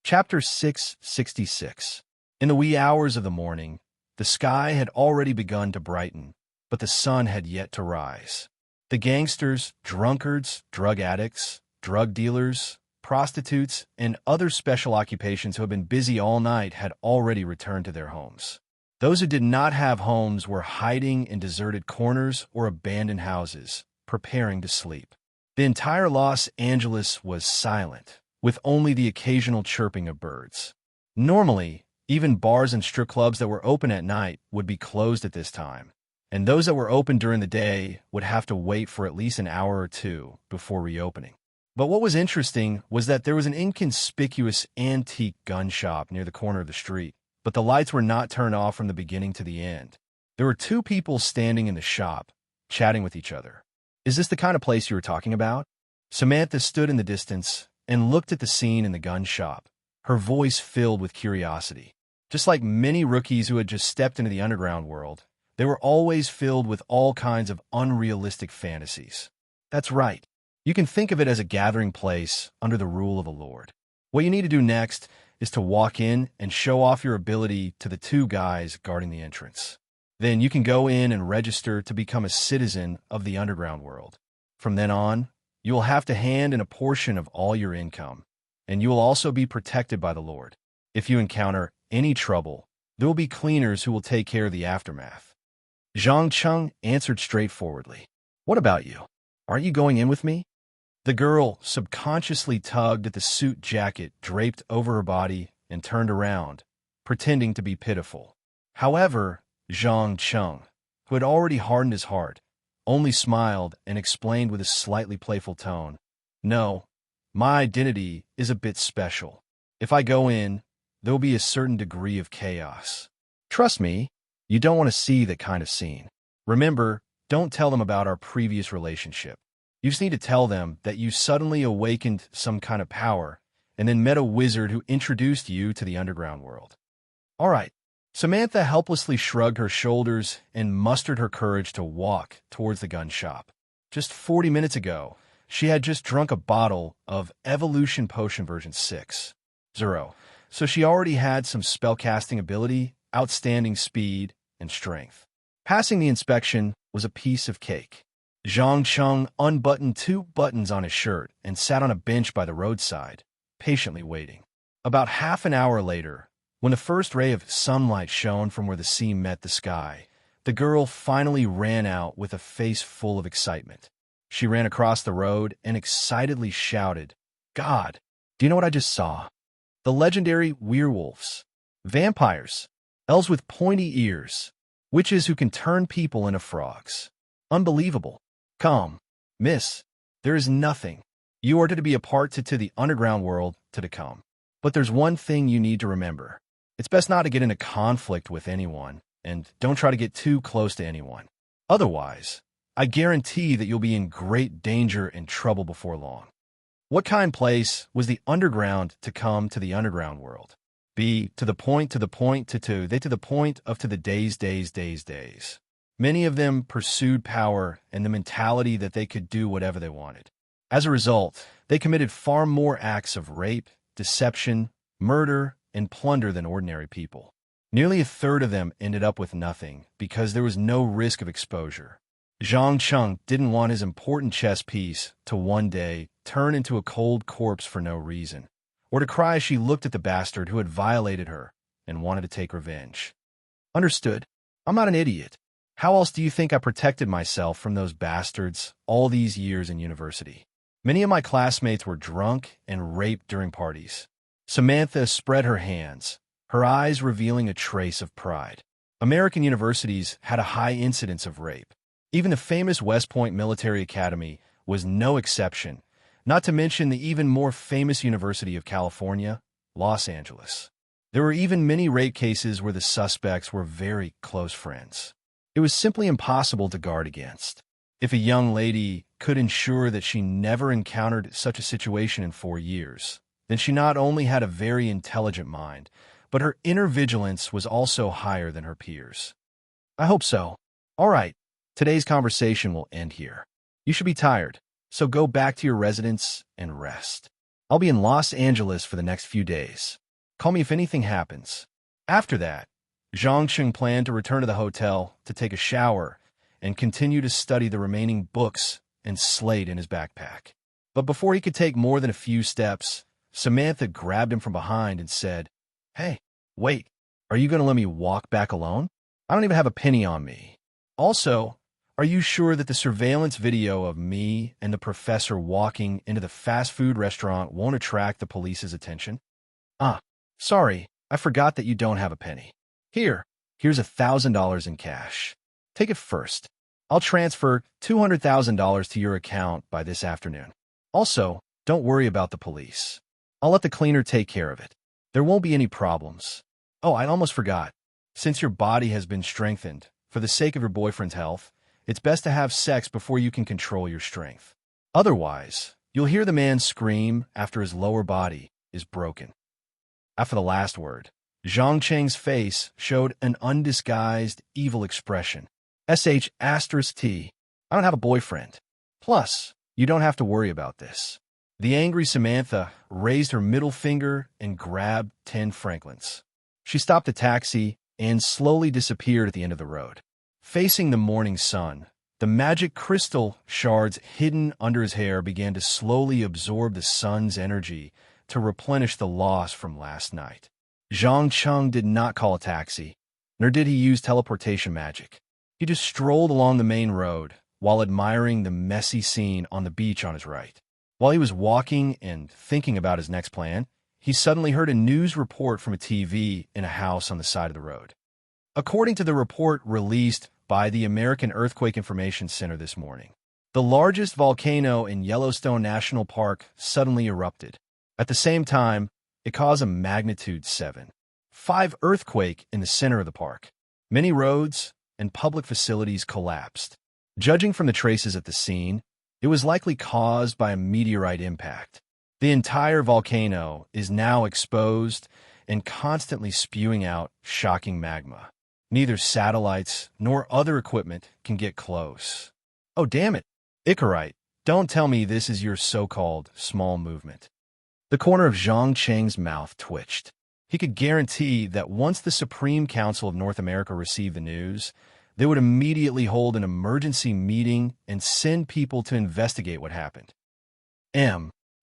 Chapter 666. In the wee hours of the morning, the sky had already begun to brighten, but the sun had yet to rise. The gangsters, drunkards, drug addicts, drug dealers, prostitutes, and other special occupations who had been busy all night had already returned to their homes. Those who did not have homes were hiding in deserted corners or abandoned houses, preparing to sleep. The entire Los Angeles was silent, with only the occasional chirping of birds. Normally, even bars and strip clubs that were open at night would be closed at this time, and those that were open during the day would have to wait for at least an hour or two before reopening. But what was interesting was that there was an inconspicuous antique gun shop near the corner of the street, but the lights were not turned off from the beginning to the end. There were two people standing in the shop, chatting with each other. Is this the kind of place you were talking about? Samantha stood in the distance and looked at the scene in the gun shop, her voice filled with curiosity. Just like many rookies who had just stepped into the underground world, they were always filled with all kinds of unrealistic fantasies. That's right. You can think of it as a gathering place under the rule of a lord. What you need to do next is to walk in and show off your ability to the two guys guarding the entrance. Then you can go in and register to become a citizen of the underground world. From then on, you will have to hand in a portion of all your income, and you will also be protected by the Lord. If you encounter any trouble, there will be cleaners who will take care of the aftermath." Zhang Cheng answered straightforwardly. "What about you? Aren't you going in with me?" The girl subconsciously tugged at the suit jacket draped over her body and turned around, pretending to be pitiful. However, Zhang Cheng, who had already hardened his heart, only smiled and explained with a slightly playful tone, "No, my identity is a bit special. If I go in, there will be a certain degree of chaos. Trust me, you don't want to see that kind of scene. Remember, don't tell them about our previous relationship. You just need to tell them that you suddenly awakened some kind of power and then met a wizard who introduced you to the underground world." "All right." Samantha helplessly shrugged her shoulders and mustered her courage to walk towards the gun shop. Just 40 minutes ago, she had just drunk a bottle of Evolution Potion version 6.0, so she already had some spellcasting ability, outstanding speed, and strength. Passing the inspection was a piece of cake. Zhang Cheng unbuttoned 2 buttons on his shirt and sat on a bench by the roadside, patiently waiting. About half an hour later, when the first ray of sunlight shone from where the sea met the sky, the girl finally ran out with a face full of excitement. She ran across the road and excitedly shouted, "God, do you know what I just saw? The legendary werewolves, vampires, elves with pointy ears, witches who can turn people into frogs. Unbelievable. Come, miss, there is nothing. You are to be a part to the underground world to come. But there's one thing you need to remember. It's best not to get into conflict with anyone, and don't try to get too close to anyone. Otherwise, I guarantee that you'll be in great danger and trouble before long." What kind place was the underground to come to the underground world? B, to the point, to the point, they to the point of to the days. Many of them pursued power and the mentality that they could do whatever they wanted. As a result, they committed far more acts of rape, deception, murder, and plunder than ordinary people. Nearly a third of them ended up with nothing because there was no risk of exposure. Zhang Cheng didn't want his important chess piece to one day turn into a cold corpse for no reason, or to cry as she looked at the bastard who had violated her and wanted to take revenge. "Understood. I'm not an idiot. How else do you think I protected myself from those bastards all these years in university? Many of my classmates were drunk and raped during parties." Samantha spread her hands, her eyes revealing a trace of pride. American universities had a high incidence of rape. Even the famous West Point Military Academy was no exception, not to mention the even more famous University of California, Los Angeles. There were even many rape cases where the suspects were very close friends. It was simply impossible to guard against. If a young lady could ensure that she never encountered such a situation in 4 years, then she not only had a very intelligent mind, but her inner vigilance was also higher than her peers. "I hope so. All right, today's conversation will end here. You should be tired, so go back to your residence and rest. I'll be in Los Angeles for the next few days. Call me if anything happens." After that, Zhang Cheng planned to return to the hotel to take a shower and continue to study the remaining books and slate in his backpack. But before he could take more than a few steps, Samantha grabbed him from behind and said, "Hey, wait, are you going to let me walk back alone? I don't even have a penny on me. Also, are you sure that the surveillance video of me and the professor walking into the fast food restaurant won't attract the police's attention?" Sorry, I forgot that you don't have a penny. Here's $1,000 in cash. Take it first. I'll transfer $200,000 to your account by this afternoon. Also, don't worry about the police. I'll let the cleaner take care of it. There won't be any problems. Oh, I almost forgot. Since your body has been strengthened, for the sake of your boyfriend's health, it's best to have sex before you can control your strength. Otherwise, you'll hear the man scream after his lower body is broken. After the last word, Zhang Cheng's face showed an undisguised, evil expression. "SH*T. I don't have a boyfriend. Plus, you don't have to worry about this." The angry Samantha raised her middle finger and grabbed 10 francs. She stopped the taxi and slowly disappeared at the end of the road. Facing the morning sun, The magic crystal shards hidden under his hair began to slowly absorb the sun's energy to replenish the loss from last night. Zhang Cheng did not call a taxi, nor did he use teleportation magic. He just strolled along the main road while admiring the messy scene on the beach on his right. While he was walking and thinking about his next plan, he suddenly heard a news report from a TV in a house on the side of the road. According to the report released by the American Earthquake Information Center this morning, the largest volcano in Yellowstone National Park suddenly erupted. At the same time, it caused a magnitude 7.5 earthquake in the center of the park. Many roads and public facilities collapsed. Judging from the traces at the scene, it was likely caused by a meteorite impact. The entire volcano is now exposed and constantly spewing out shocking magma. Neither satellites nor other equipment can get close. Oh, damn it. Icarite, don't tell me this is your so-called small movement. The corner of Zhang Cheng's mouth twitched. He could guarantee that once the Supreme Council of North America received the news, they would immediately hold an emergency meeting and send people to investigate what happened.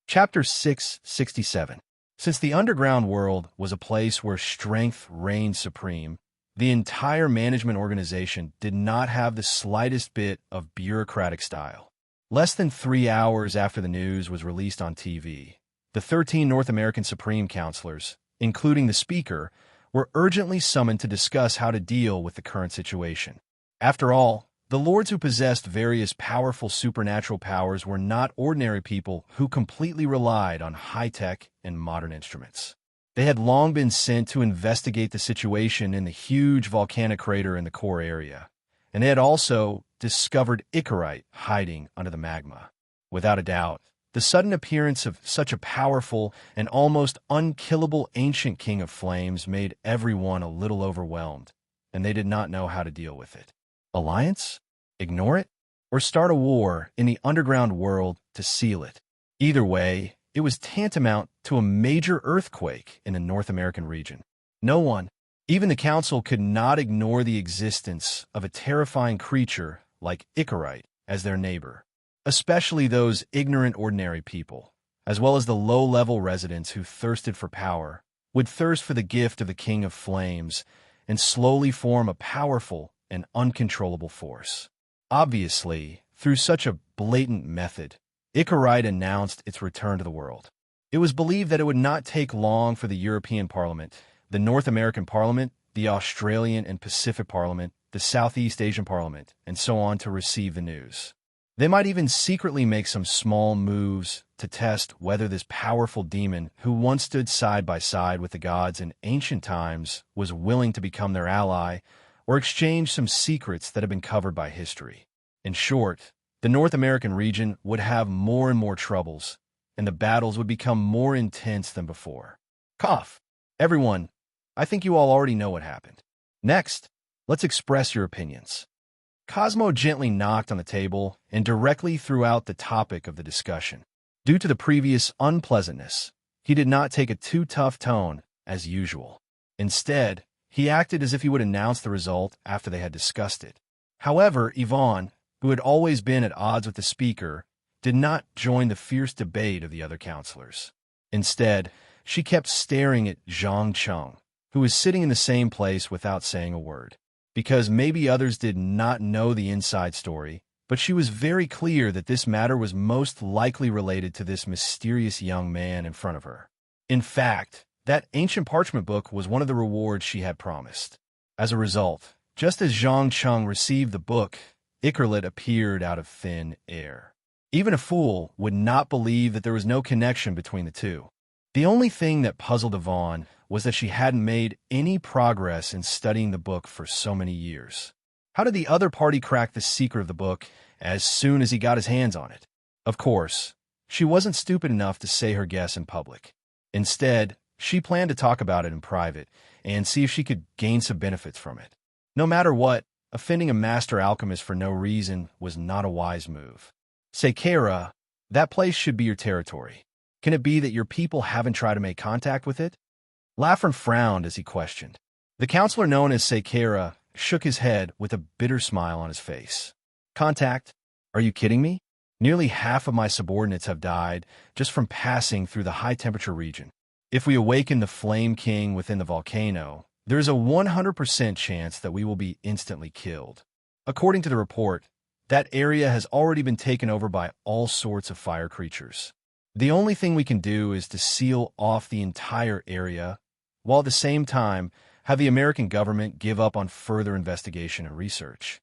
Chapter 667. Since the underground world was a place where strength reigned supreme, the entire management organization did not have the slightest bit of bureaucratic style. Less than 3 hours after the news was released on TV, the 13 North American Supreme Counselors, including the Speaker, were urgently summoned to discuss how to deal with the current situation. After all, the lords who possessed various powerful supernatural powers were not ordinary people who completely relied on high-tech and modern instruments. They had long been sent to investigate the situation in the huge volcanic crater in the core area, and they had also discovered Icarite hiding under the magma. Without a doubt, the sudden appearance of such a powerful and almost unkillable ancient king of flames made everyone a little overwhelmed, and they did not know how to deal with it. Alliance? Ignore it? Or start a war in the underground world to seal it? Either way, it was tantamount to a major earthquake in the North American region. No one, even the council, could not ignore the existence of a terrifying creature like Icarite as their neighbor, especially those ignorant ordinary people, as well as the low-level residents who thirsted for power, would thirst for the gift of the King of Flames and slowly form a powerful and uncontrollable force. Obviously, through such a blatant method, Icarite announced its return to the world. It was believed that it would not take long for the European Parliament, the North American Parliament, the Australian and Pacific Parliament, the Southeast Asian Parliament, and so on to receive the news. They might even secretly make some small moves to test whether this powerful demon, who once stood side by side with the gods in ancient times, was willing to become their ally, or exchange some secrets that have been covered by history. In short, the North American region would have more and more troubles, and the battles would become more intense than before. Cough. Everyone, I think you all already know what happened. Next, let's express your opinions. Cosmo gently knocked on the table and directly threw out the topic of the discussion. Due to the previous unpleasantness, he did not take a too tough tone as usual. Instead, he acted as if he would announce the result after they had discussed it. However, Yvonne, who had always been at odds with the speaker, did not join the fierce debate of the other counselors. Instead, she kept staring at Zhang Cheng, who was sitting in the same place without saying a word. Because maybe others did not know the inside story, but she was very clear that this matter was most likely related to this mysterious young man in front of her. In fact, that ancient parchment book was one of the rewards she had promised. As a result, just as Zhang Cheng received the book, Icarite appeared out of thin air. Even a fool would not believe that there was no connection between the two. The only thing that puzzled Yvonne was that she hadn't made any progress in studying the book for so many years. How did the other party crack the secret of the book as soon as he got his hands on it? Of course, she wasn't stupid enough to say her guess in public. Instead, she planned to talk about it in private and see if she could gain some benefits from it. No matter what, offending a master alchemist for no reason was not a wise move. Sekera, that place should be your territory. Can it be that your people haven't tried to make contact with it? Lafren frowned as he questioned. The counselor known as Sekera shook his head with a bitter smile on his face. Contact? Are you kidding me? Nearly half of my subordinates have died just from passing through the high-temperature region. If we awaken the Flame King within the volcano, there is a 100% chance that we will be instantly killed. According to the report, that area has already been taken over by all sorts of fire creatures. The only thing we can do is to seal off the entire area, while at the same time have the American government give up on further investigation and research.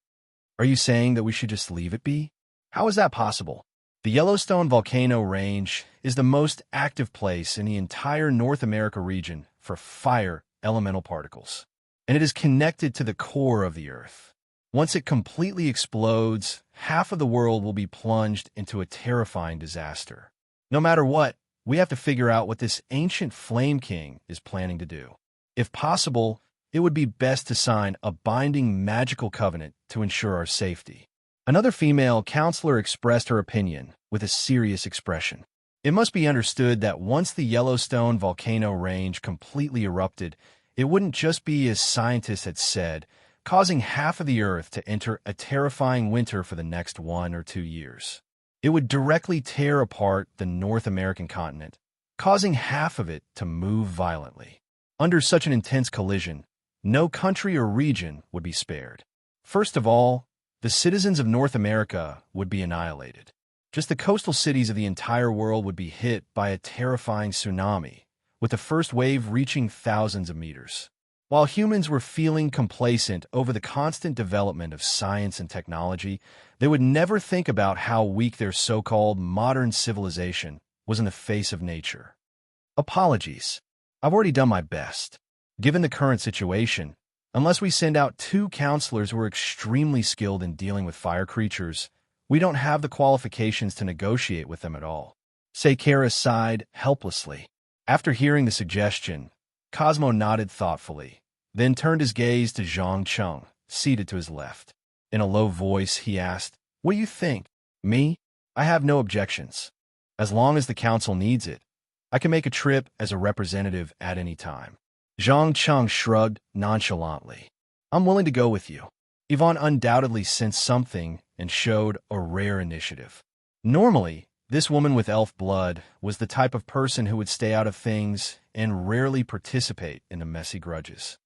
Are you saying that we should just leave it be? How is that possible? The Yellowstone volcano range is the most active place in the entire North America region for fire elemental particles, and it is connected to the core of the Earth. Once it completely explodes, half of the world will be plunged into a terrifying disaster. No matter what, we have to figure out what this ancient Flame King is planning to do. If possible, it would be best to sign a binding magical covenant to ensure our safety. Another female counselor expressed her opinion with a serious expression. It must be understood that once the Yellowstone volcano range completely erupted, it wouldn't just be, as scientists had said, causing half of the Earth to enter a terrifying winter for the next 1 or 2 years. It would directly tear apart the North American continent, causing half of it to move violently. Under such an intense collision, no country or region would be spared. First of all, the citizens of North America would be annihilated. Just the coastal cities of the entire world would be hit by a terrifying tsunami, with the first wave reaching thousands of meters. While humans were feeling complacent over the constant development of science and technology, they would never think about how weak their so-called modern civilization was in the face of nature. Apologies. I've already done my best. Given the current situation, unless we send out 2 counselors who are extremely skilled in dealing with fire creatures, we don't have the qualifications to negotiate with them at all. Sekara sighed helplessly. After hearing the suggestion, Cosmo nodded thoughtfully, then turned his gaze to Zhang Cheng, seated to his left. In a low voice, he asked, "What do you think?" "Me? I have no objections. As long as the council needs it, I can make a trip as a representative at any time." Zhang Cheng shrugged nonchalantly. "I'm willing to go with you." Yvonne undoubtedly sensed something and showed a rare initiative. Normally, this woman with elf blood was the type of person who would stay out of things and rarely participate in the messy grudges.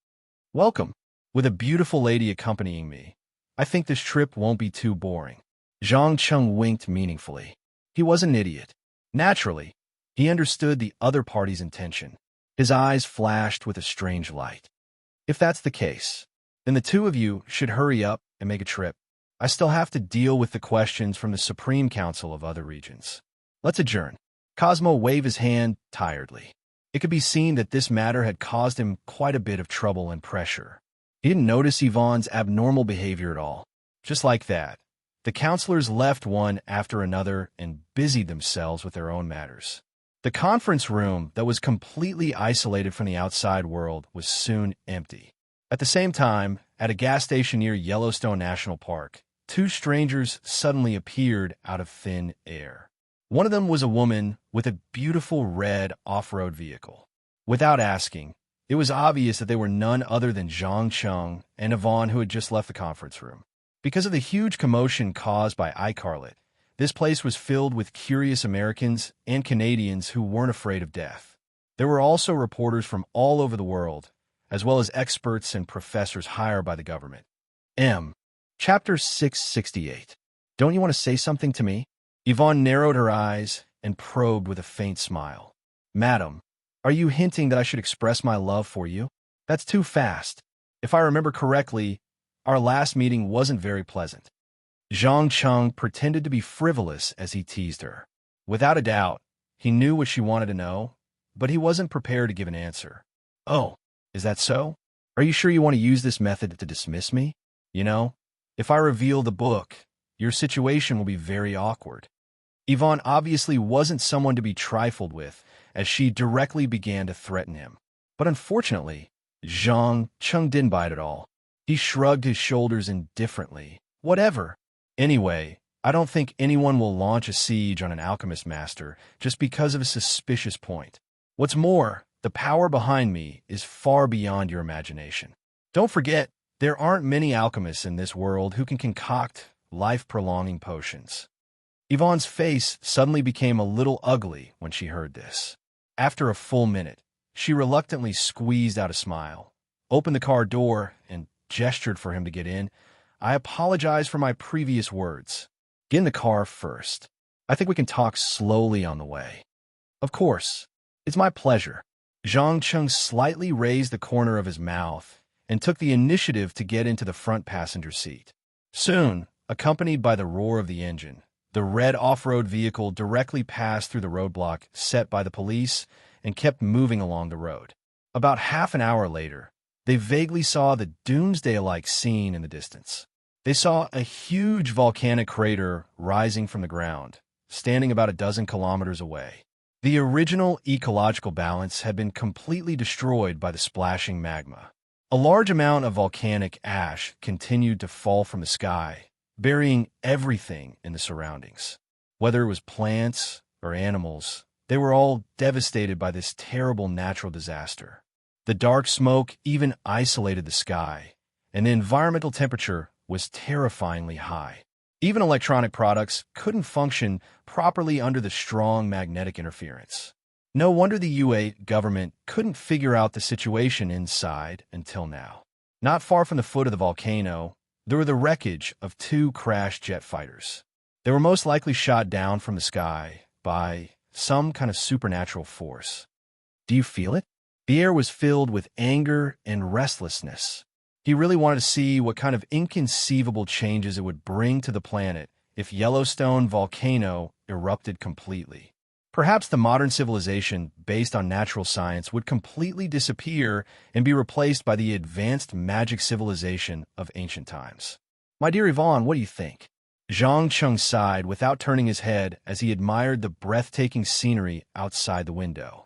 "Welcome. With a beautiful lady accompanying me, I think this trip won't be too boring." Zhang Cheng winked meaningfully. He was an idiot. Naturally, he understood the other party's intention. His eyes flashed with a strange light. "If that's the case, then the 2 of you should hurry up and make a trip. I still have to deal with the questions from the Supreme Council of other regions. Let's adjourn." Cosmo waved his hand tiredly. It could be seen that this matter had caused him quite a bit of trouble and pressure. He didn't notice Yvonne's abnormal behavior at all. Just like that, the counselors left one after another and busied themselves with their own matters. The conference room that was completely isolated from the outside world was soon empty. At the same time, at a gas station near Yellowstone National Park, 2 strangers suddenly appeared out of thin air. One of them was a woman with a beautiful red off-road vehicle. Without asking, it was obvious that they were none other than Zhang Cheng and Yvonne, who had just left the conference room. Because of the huge commotion caused by iCarlet, this place was filled with curious Americans and Canadians who weren't afraid of death. There were also reporters from all over the world, as well as experts and professors hired by the government. Chapter 668. Don't you want to say something to me? Yvonne narrowed her eyes and probed with a faint smile. "Madam, are you hinting that I should express my love for you? That's too fast. If I remember correctly, our last meeting wasn't very pleasant." Zhang Cheng pretended to be frivolous as he teased her. Without a doubt, he knew what she wanted to know, but he wasn't prepared to give an answer. "Oh, is that so? Are you sure you want to use this method to dismiss me? You know, if I reveal the book, your situation will be very awkward." Yvonne obviously wasn't someone to be trifled with, as she directly began to threaten him. But unfortunately, Zhang Cheng didn't bite at all. He shrugged his shoulders indifferently. "Whatever. Anyway, I don't think anyone will launch a siege on an alchemist master just because of a suspicious point. What's more, the power behind me is far beyond your imagination. Don't forget, there aren't many alchemists in this world who can concoct life-prolonging potions. Yvonne's face suddenly became a little ugly when she heard this. After a full minute, she reluctantly squeezed out a smile, opened the car door, and gestured for him to get in. I apologize for my previous words. Get in the car first. I think we can talk slowly on the way. Of course. It's my pleasure. Zhang Cheng slightly raised the corner of his mouth and took the initiative to get into the front passenger seat. Soon, accompanied by the roar of the engine, the red off-road vehicle directly passed through the roadblock set by the police and kept moving along the road. About half an hour later, they vaguely saw the doomsday-like scene in the distance. They saw a huge volcanic crater rising from the ground, standing about a dozen kilometers away. The original ecological balance had been completely destroyed by the splashing magma. A large amount of volcanic ash continued to fall from the sky, burying everything in the surroundings. Whether it was plants or animals, they were all devastated by this terrible natural disaster. The dark smoke even isolated the sky, and the environmental temperature was terrifyingly high. Even electronic products couldn't function properly under the strong magnetic interference. No wonder the UA government couldn't figure out the situation inside until now. Not far from the foot of the volcano, there were the wreckage of 2 crashed jet fighters. They were most likely shot down from the sky by some kind of supernatural force. Do you feel it? The air was filled with anger and restlessness. He really wanted to see what kind of inconceivable changes it would bring to the planet if Yellowstone volcano erupted completely. Perhaps the modern civilization based on natural science would completely disappear and be replaced by the advanced magic civilization of ancient times. My dear Yvonne, what do you think? Zhang Cheng sighed without turning his head as he admired the breathtaking scenery outside the window.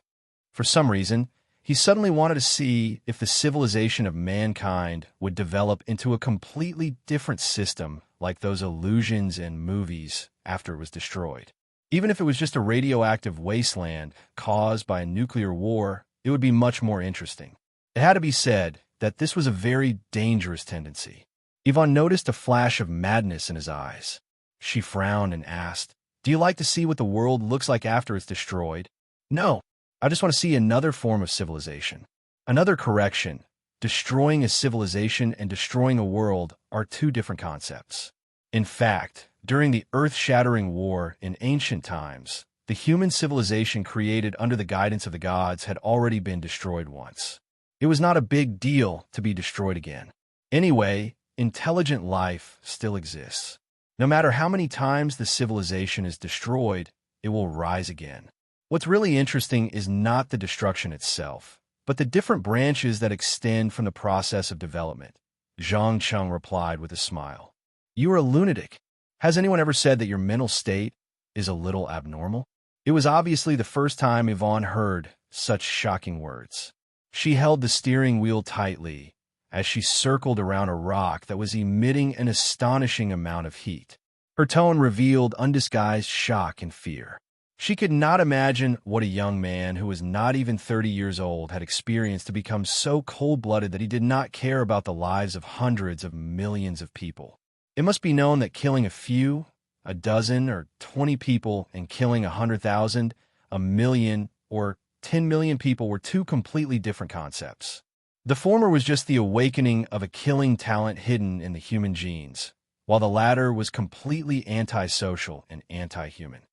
For some reason, he suddenly wanted to see if the civilization of mankind would develop into a completely different system like those illusions in movies after it was destroyed. Even if it was just a radioactive wasteland caused by a nuclear war, it would be much more interesting. It had to be said that this was a very dangerous tendency. Yvonne noticed a flash of madness in his eyes. She frowned and asked, "Do you like to see what the world looks like after it's destroyed?" "No, I just want to see another form of civilization." Another correction. Destroying a civilization and destroying a world are 2 different concepts. In fact, during the earth-shattering war in ancient times, the human civilization created under the guidance of the gods had already been destroyed once. It was not a big deal to be destroyed again. Anyway, intelligent life still exists. No matter how many times the civilization is destroyed, it will rise again. What's really interesting is not the destruction itself, but the different branches that extend from the process of development. Zhang Cheng replied with a smile. "You are a lunatic. Has anyone ever said that your mental state is a little abnormal?" It was obviously the first time Yvonne heard such shocking words. She held the steering wheel tightly as she circled around a rock that was emitting an astonishing amount of heat. Her tone revealed undisguised shock and fear. She could not imagine what a young man who was not even 30 years old had experienced to become so cold-blooded that he did not care about the lives of hundreds of millions of people. It must be known that killing a few, a dozen, or 20 people and killing 100,000, a million, or 10 million people were 2 completely different concepts. The former was just the awakening of a killing talent hidden in the human genes, while the latter was completely antisocial and anti-human.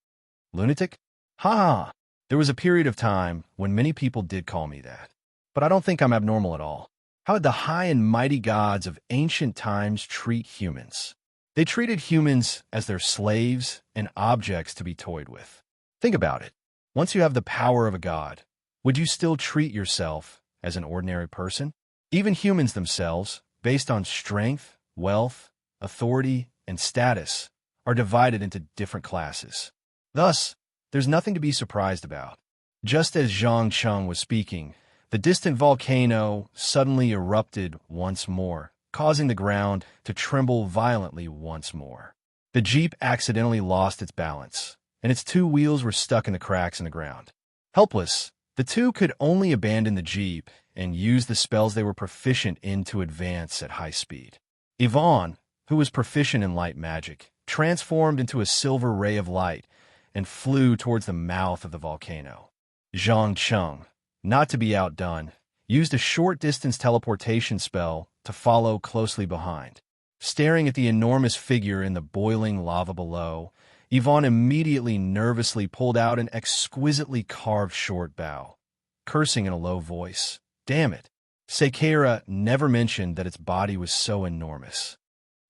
Lunatic? Ha! There was a period of time when many people did call me that. But I don't think I'm abnormal at all. How did the high and mighty gods of ancient times treat humans? They treated humans as their slaves and objects to be toyed with. Think about it. Once you have the power of a god, would you still treat yourself as an ordinary person? Even humans themselves, based on strength, wealth, authority, and status, are divided into different classes. Thus, there's nothing to be surprised about. Just as Zhang Cheng was speaking, the distant volcano suddenly erupted once more, causing the ground to tremble violently once more. The Jeep accidentally lost its balance, and its 2 wheels were stuck in the cracks in the ground. Helpless, the 2 could only abandon the Jeep and use the spells they were proficient in to advance at high speed. Yvonne, who was proficient in light magic, transformed into a silver ray of light and flew towards the mouth of the volcano. Zhang Cheng, not to be outdone, used a short-distance teleportation spell to follow closely behind. Staring at the enormous figure in the boiling lava below, Yvonne immediately nervously pulled out an exquisitely carved short bow, cursing in a low voice. Damn it! Sekeira never mentioned that its body was so enormous.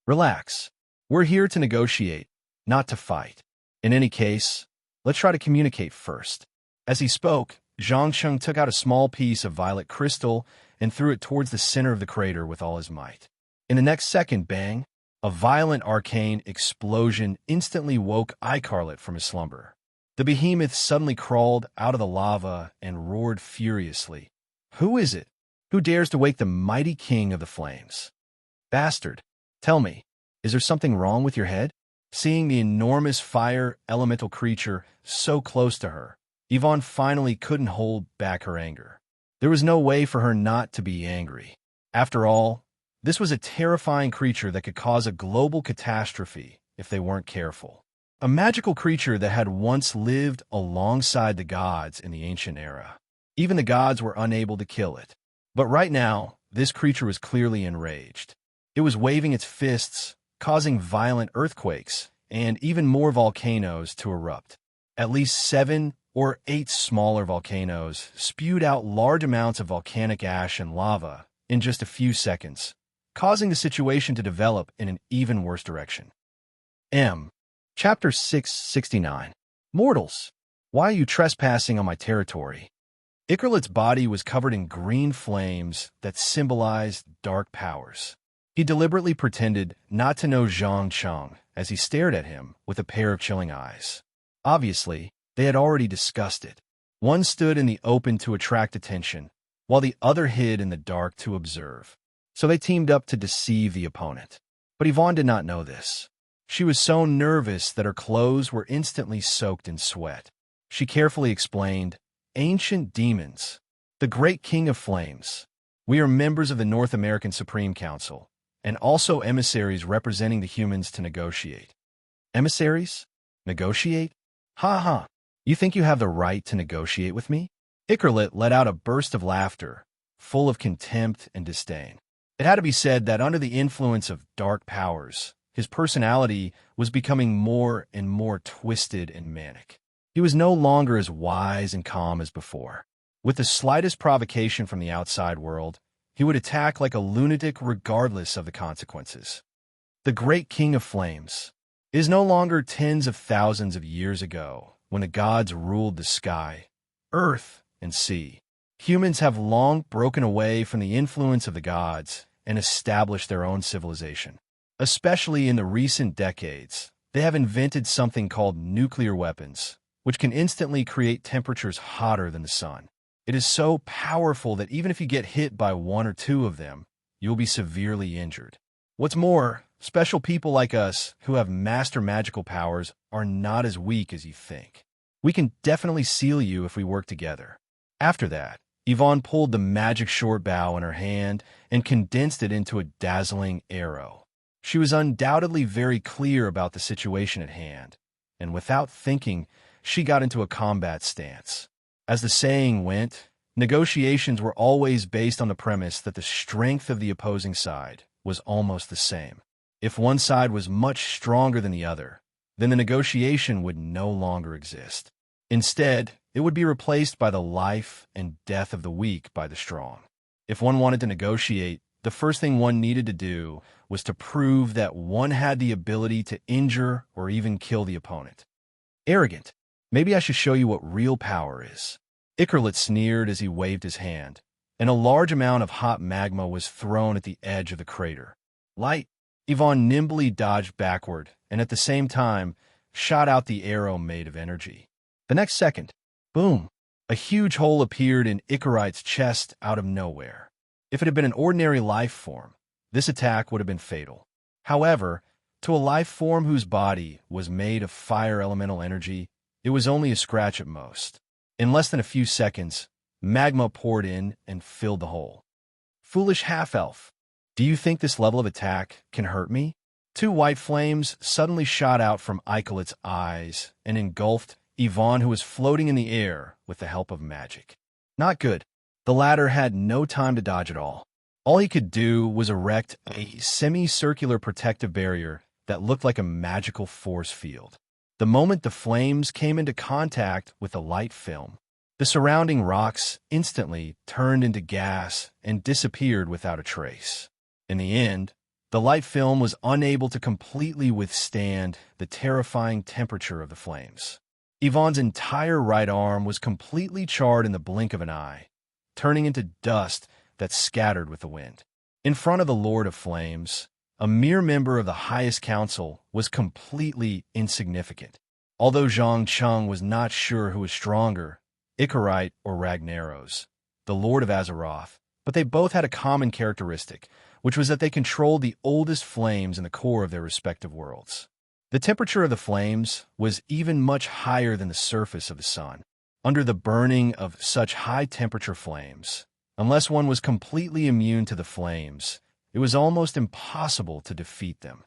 Relax. We're here to negotiate, not to fight. In any case, let's try to communicate first. As he spoke, Zhang Cheng took out a small piece of violet crystal and threw it towards the center of the crater with all his might. In the next second, bang! A violent arcane explosion instantly woke Icarlet from his slumber. The behemoth suddenly crawled out of the lava and roared furiously. Who is it? Who dares to wake the mighty king of the flames? Bastard, tell me, is there something wrong with your head? Seeing the enormous fire elemental creature so close to her, Yvonne finally couldn't hold back her anger. There was no way for her not to be angry. After all, this was a terrifying creature that could cause a global catastrophe if they weren't careful. A magical creature that had once lived alongside the gods in the ancient era. Even the gods were unable to kill it. But right now, this creature was clearly enraged. It was waving its fists, causing violent earthquakes, and even more volcanoes to erupt. At least 7 or 8 smaller volcanoes spewed out large amounts of volcanic ash and lava in just a few seconds, causing the situation to develop in an even worse direction. Chapter 669. Mortals, why are you trespassing on my territory? Icarlet's body was covered in green flames that symbolized dark powers. He deliberately pretended not to know Zhang Cheng as he stared at him with a pair of chilling eyes. Obviously, they had already discussed it. One stood in the open to attract attention, while the other hid in the dark to observe. So they teamed up to deceive the opponent. But Yvonne did not know this. She was so nervous that her clothes were instantly soaked in sweat. She carefully explained, Ancient demons, the great king of flames. We are members of the North American Supreme Council, and also emissaries representing the humans to negotiate. Emissaries? Negotiate? Ha ha! You think you have the right to negotiate with me? Icarlet let out a burst of laughter, full of contempt and disdain. It had to be said that under the influence of dark powers, his personality was becoming more and more twisted and manic. He was no longer as wise and calm as before. With the slightest provocation from the outside world, he would attack like a lunatic regardless of the consequences. The great king of flames is no longer tens of thousands of years ago when the gods ruled the sky, earth, and sea. Humans have long broken away from the influence of the gods and established their own civilization. Especially in the recent decades, they have invented something called nuclear weapons, which can instantly create temperatures hotter than the sun. It is so powerful that even if you get hit by 1 or 2 of them, you will be severely injured. What's more, special people like us who have master magical powers are not as weak as you think. We can definitely seal you if we work together. After that, Yvonne pulled the magic short bow in her hand and condensed it into a dazzling arrow. She was undoubtedly very clear about the situation at hand, and without thinking, she got into a combat stance. As the saying went, negotiations were always based on the premise that the strength of the opposing side was almost the same. If one side was much stronger than the other, then the negotiation would no longer exist. Instead, it would be replaced by the life and death of the weak by the strong. If one wanted to negotiate, the first thing one needed to do was to prove that one had the ability to injure or even kill the opponent. Arrogant. Maybe I should show you what real power is. Icarlet sneered as he waved his hand, and a large amount of hot magma was thrown at the edge of the crater. Light. Yvonne nimbly dodged backward, and at the same time, shot out the arrow made of energy. The next second, boom, a huge hole appeared in Icarite's chest out of nowhere. If it had been an ordinary life form, this attack would have been fatal. However, to a life form whose body was made of fire elemental energy, it was only a scratch at most. In less than a few seconds, magma poured in and filled the hole. Foolish half-elf, do you think this level of attack can hurt me? Two white flames suddenly shot out from Eikelet's eyes and engulfed Yvonne, who was floating in the air with the help of magic. Not good. The latter had no time to dodge at all. All he could do was erect a semicircular protective barrier that looked like a magical force field. The moment the flames came into contact with the light film, the surrounding rocks instantly turned into gas and disappeared without a trace. In the end, the light film was unable to completely withstand the terrifying temperature of the flames. Yvonne's entire right arm was completely charred in the blink of an eye, turning into dust that scattered with the wind. In front of the Lord of Flames, a mere member of the highest council was completely insignificant. Although Zhang Cheng was not sure who was stronger, Icarite or Ragnaros, the Lord of Azeroth, but they both had a common characteristic, which was that they controlled the oldest flames in the core of their respective worlds. The temperature of the flames was even much higher than the surface of the sun. Under the burning of such high-temperature flames, unless one was completely immune to the flames, it was almost impossible to defeat them.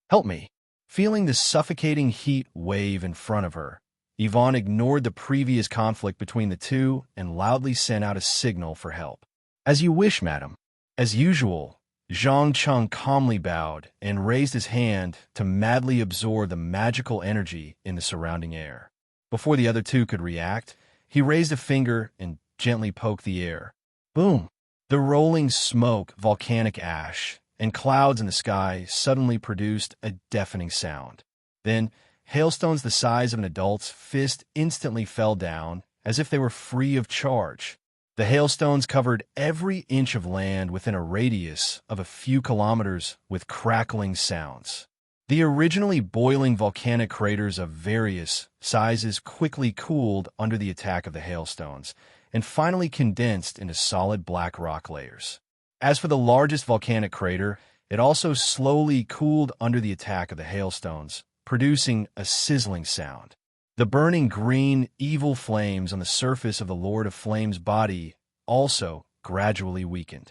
"Help me." Feeling the suffocating heat wave in front of her, Yvonne ignored the previous conflict between the two and loudly sent out a signal for help. "As you wish, madam." As usual, Zhang Cheng calmly bowed and raised his hand to madly absorb the magical energy in the surrounding air. Before the other two could react, he raised a finger and gently poked the air. Boom! The rolling smoke, volcanic ash, and clouds in the sky suddenly produced a deafening sound. Then, hailstones the size of an adult's fist instantly fell down as if they were free of charge. The hailstones covered every inch of land within a radius of a few kilometers with crackling sounds. The originally boiling volcanic craters of various sizes quickly cooled under the attack of the hailstones and finally condensed into solid black rock layers. As for the largest volcanic crater, it also slowly cooled under the attack of the hailstones, producing a sizzling sound. The burning green, evil flames on the surface of the Lord of Flames' body also gradually weakened.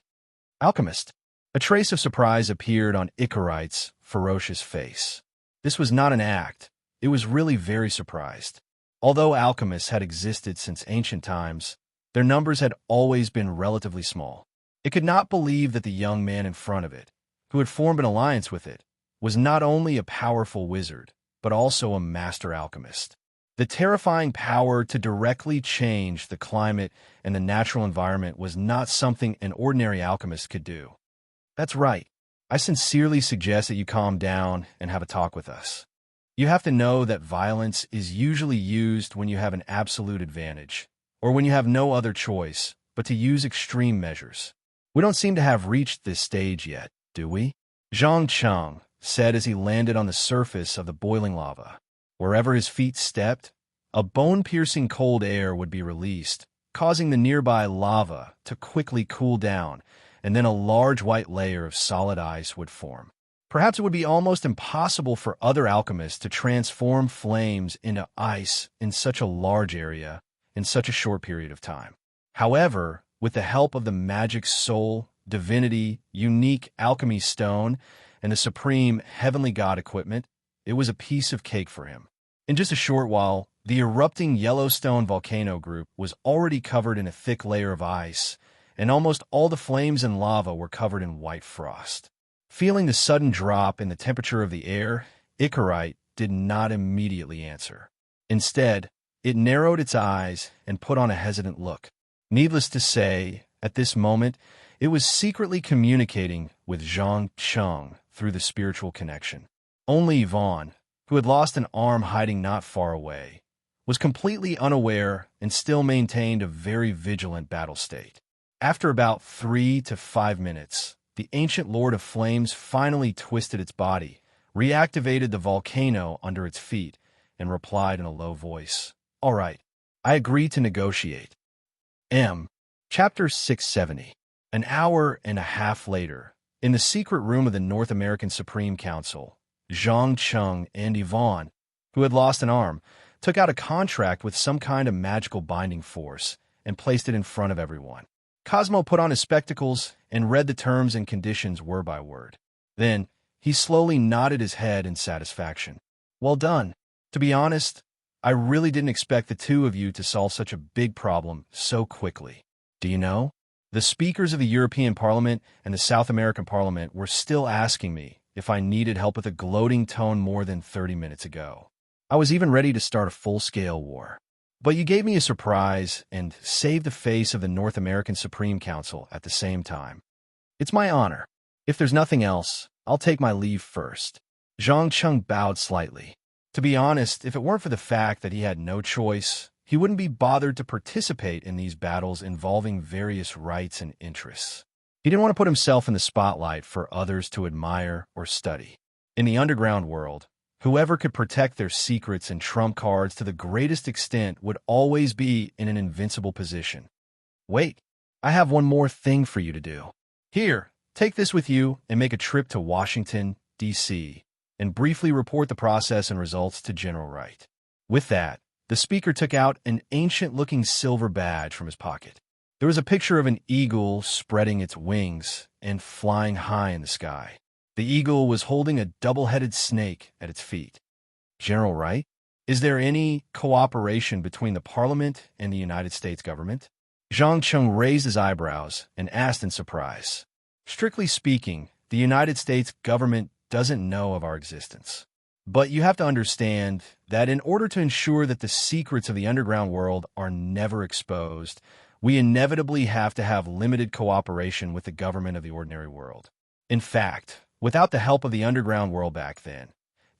Alchemist. A trace of surprise appeared on Icarite's ferocious face. This was not an act. It was really very surprised. Although alchemists had existed since ancient times, their numbers had always been relatively small. It could not believe that the young man in front of it, who had formed an alliance with it, was not only a powerful wizard, but also a master alchemist. The terrifying power to directly change the climate and the natural environment was not something an ordinary alchemist could do. That's right. I sincerely suggest that you calm down and have a talk with us. You have to know that violence is usually used when you have an absolute advantage, or when you have no other choice but to use extreme measures. We don't seem to have reached this stage yet, do we? Zhang Cheng said as he landed on the surface of the boiling lava. Wherever his feet stepped, a bone-piercing cold air would be released, causing the nearby lava to quickly cool down, and then a large white layer of solid ice would form. Perhaps it would be almost impossible for other alchemists to transform flames into ice in such a large area in such a short period of time. However, with the help of the magic soul, divinity, unique alchemy stone, and the supreme heavenly god equipment, it was a piece of cake for him. In just a short while, the erupting Yellowstone volcano group was already covered in a thick layer of ice, and almost all the flames and lava were covered in white frost. Feeling the sudden drop in the temperature of the air, Icarite did not immediately answer. Instead, it narrowed its eyes and put on a hesitant look. Needless to say, at this moment, it was secretly communicating with Zhang Cheng through the spiritual connection. Only Yvonne, who had lost an arm hiding not far away, was completely unaware and still maintained a very vigilant battle state. After about 3 to 5 minutes, the ancient Lord of Flames finally twisted its body, reactivated the volcano under its feet, and replied in a low voice, "All right, I agree to negotiate." Chapter 670. An hour and a half later, in the secret room of the North American Supreme Council, Zhang Cheng and Yvonne, who had lost an arm, took out a contract with some kind of magical binding force and placed it in front of everyone. Cosmo put on his spectacles and read the terms and conditions word by word. Then, He slowly nodded his head in satisfaction. Well done. To be honest, I really didn't expect the two of you to solve such a big problem so quickly. Do you know? The speakers of the European Parliament and the South American Parliament were still asking me if I needed help with a gloating tone more than 30 minutes ago. I was even ready to start a full-scale war. But you gave me a surprise and saved the face of the North American Supreme Council at the same time. It's my honor. If there's nothing else, I'll take my leave first. Zhang Cheng bowed slightly. To be honest, if it weren't for the fact that he had no choice, he wouldn't be bothered to participate in these battles involving various rights and interests. He didn't want to put himself in the spotlight for others to admire or study. In the underground world, whoever could protect their secrets and trump cards to the greatest extent would always be in an invincible position. Wait, I have one more thing for you to do. Here, take this with you and make a trip to Washington, D.C., and briefly report the process and results to General Wright. With that, the speaker took out an ancient-looking silver badge from his pocket. There was a picture of an eagle spreading its wings and flying high in the sky. The eagle was holding a double-headed snake at its feet. General Wright, is there any cooperation between the Parliament and the United States government? Zhang Cheng raised his eyebrows and asked in surprise. Strictly speaking, the United States government doesn't know of our existence. But you have to understand that in order to ensure that the secrets of the underground world are never exposed, we inevitably have to have limited cooperation with the government of the ordinary world. In fact, without the help of the underground world back then,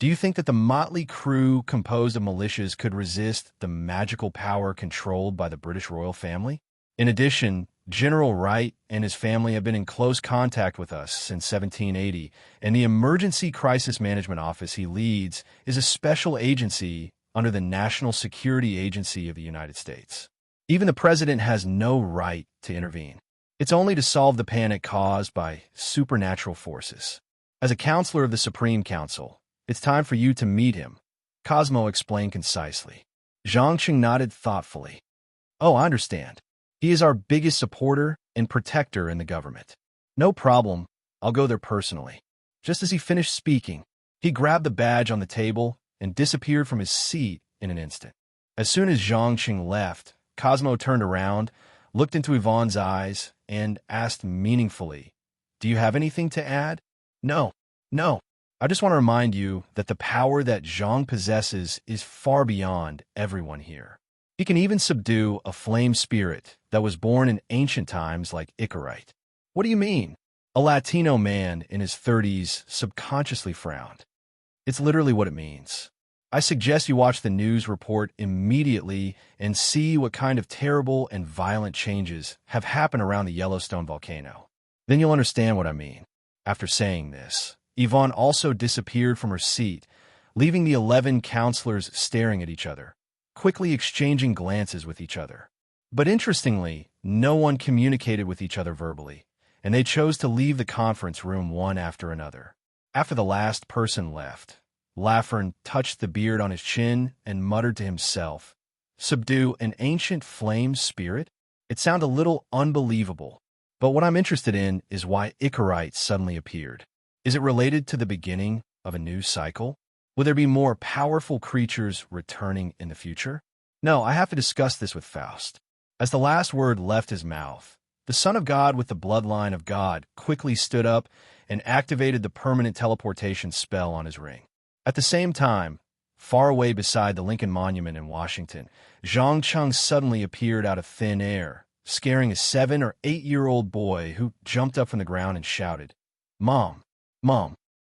do you think that the motley crew composed of militias could resist the magical power controlled by the British royal family? In addition, General Wright and his family have been in close contact with us since 1780, and the Emergency Crisis Management Office he leads is a special agency under the National Security Agency of the United States. Even the president has no right to intervene. It's only to solve the panic caused by supernatural forces. As a counselor of the Supreme Council, it's time for you to meet him, Cosmo explained concisely. Zhang Cheng nodded thoughtfully. Oh, I understand. He is our biggest supporter and protector in the government. No problem, I'll go there personally. Just as he finished speaking, he grabbed the badge on the table and disappeared from his seat in an instant. As soon as Zhang Cheng left, Cosmo turned around, looked into Yvonne's eyes, and asked meaningfully, "Do you have anything to add?" No. I just want to remind you that the power that Zhang possesses is far beyond everyone here. He can even subdue a flame spirit that was born in ancient times like Icarite. What do you mean? A Latino man in his 30s subconsciously frowned. It's literally what it means. I suggest you watch the news report immediately and see what kind of terrible and violent changes have happened around the Yellowstone volcano. Then you'll understand what I mean. After saying this, Yvonne also disappeared from her seat, leaving the 11 counselors staring at each other, quickly exchanging glances with each other. But interestingly, no one communicated with each other verbally, and they chose to leave the conference room one after another. After the last person left, Lafern touched the beard on his chin and muttered to himself, "Subdue an ancient flame spirit?" It sounded a little unbelievable, but what I'm interested in is why Icarite suddenly appeared. Is it related to the beginning of a new cycle? Will there be more powerful creatures returning in the future? No, I have to discuss this with Faust. As the last word left his mouth, the Son of God with the bloodline of God quickly stood up and activated the permanent teleportation spell on his ring. At the same time, far away beside the Lincoln Monument in Washington, Zhang Cheng suddenly appeared out of thin air, scaring a 7- or 8-year-old boy who jumped up from the ground and shouted, Mom,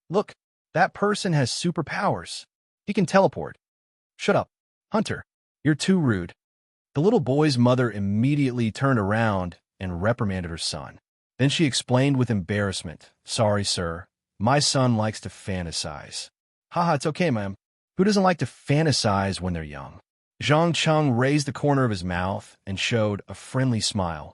look! That person has superpowers. He can teleport." "Shut up, Hunter. You're too rude." The little boy's mother immediately turned around and reprimanded her son. Then she explained with embarrassment, "Sorry, sir. My son likes to fantasize." "Haha, it's okay, ma'am. Who doesn't like to fantasize when they're young?" Zhang Cheng raised the corner of his mouth and showed a friendly smile,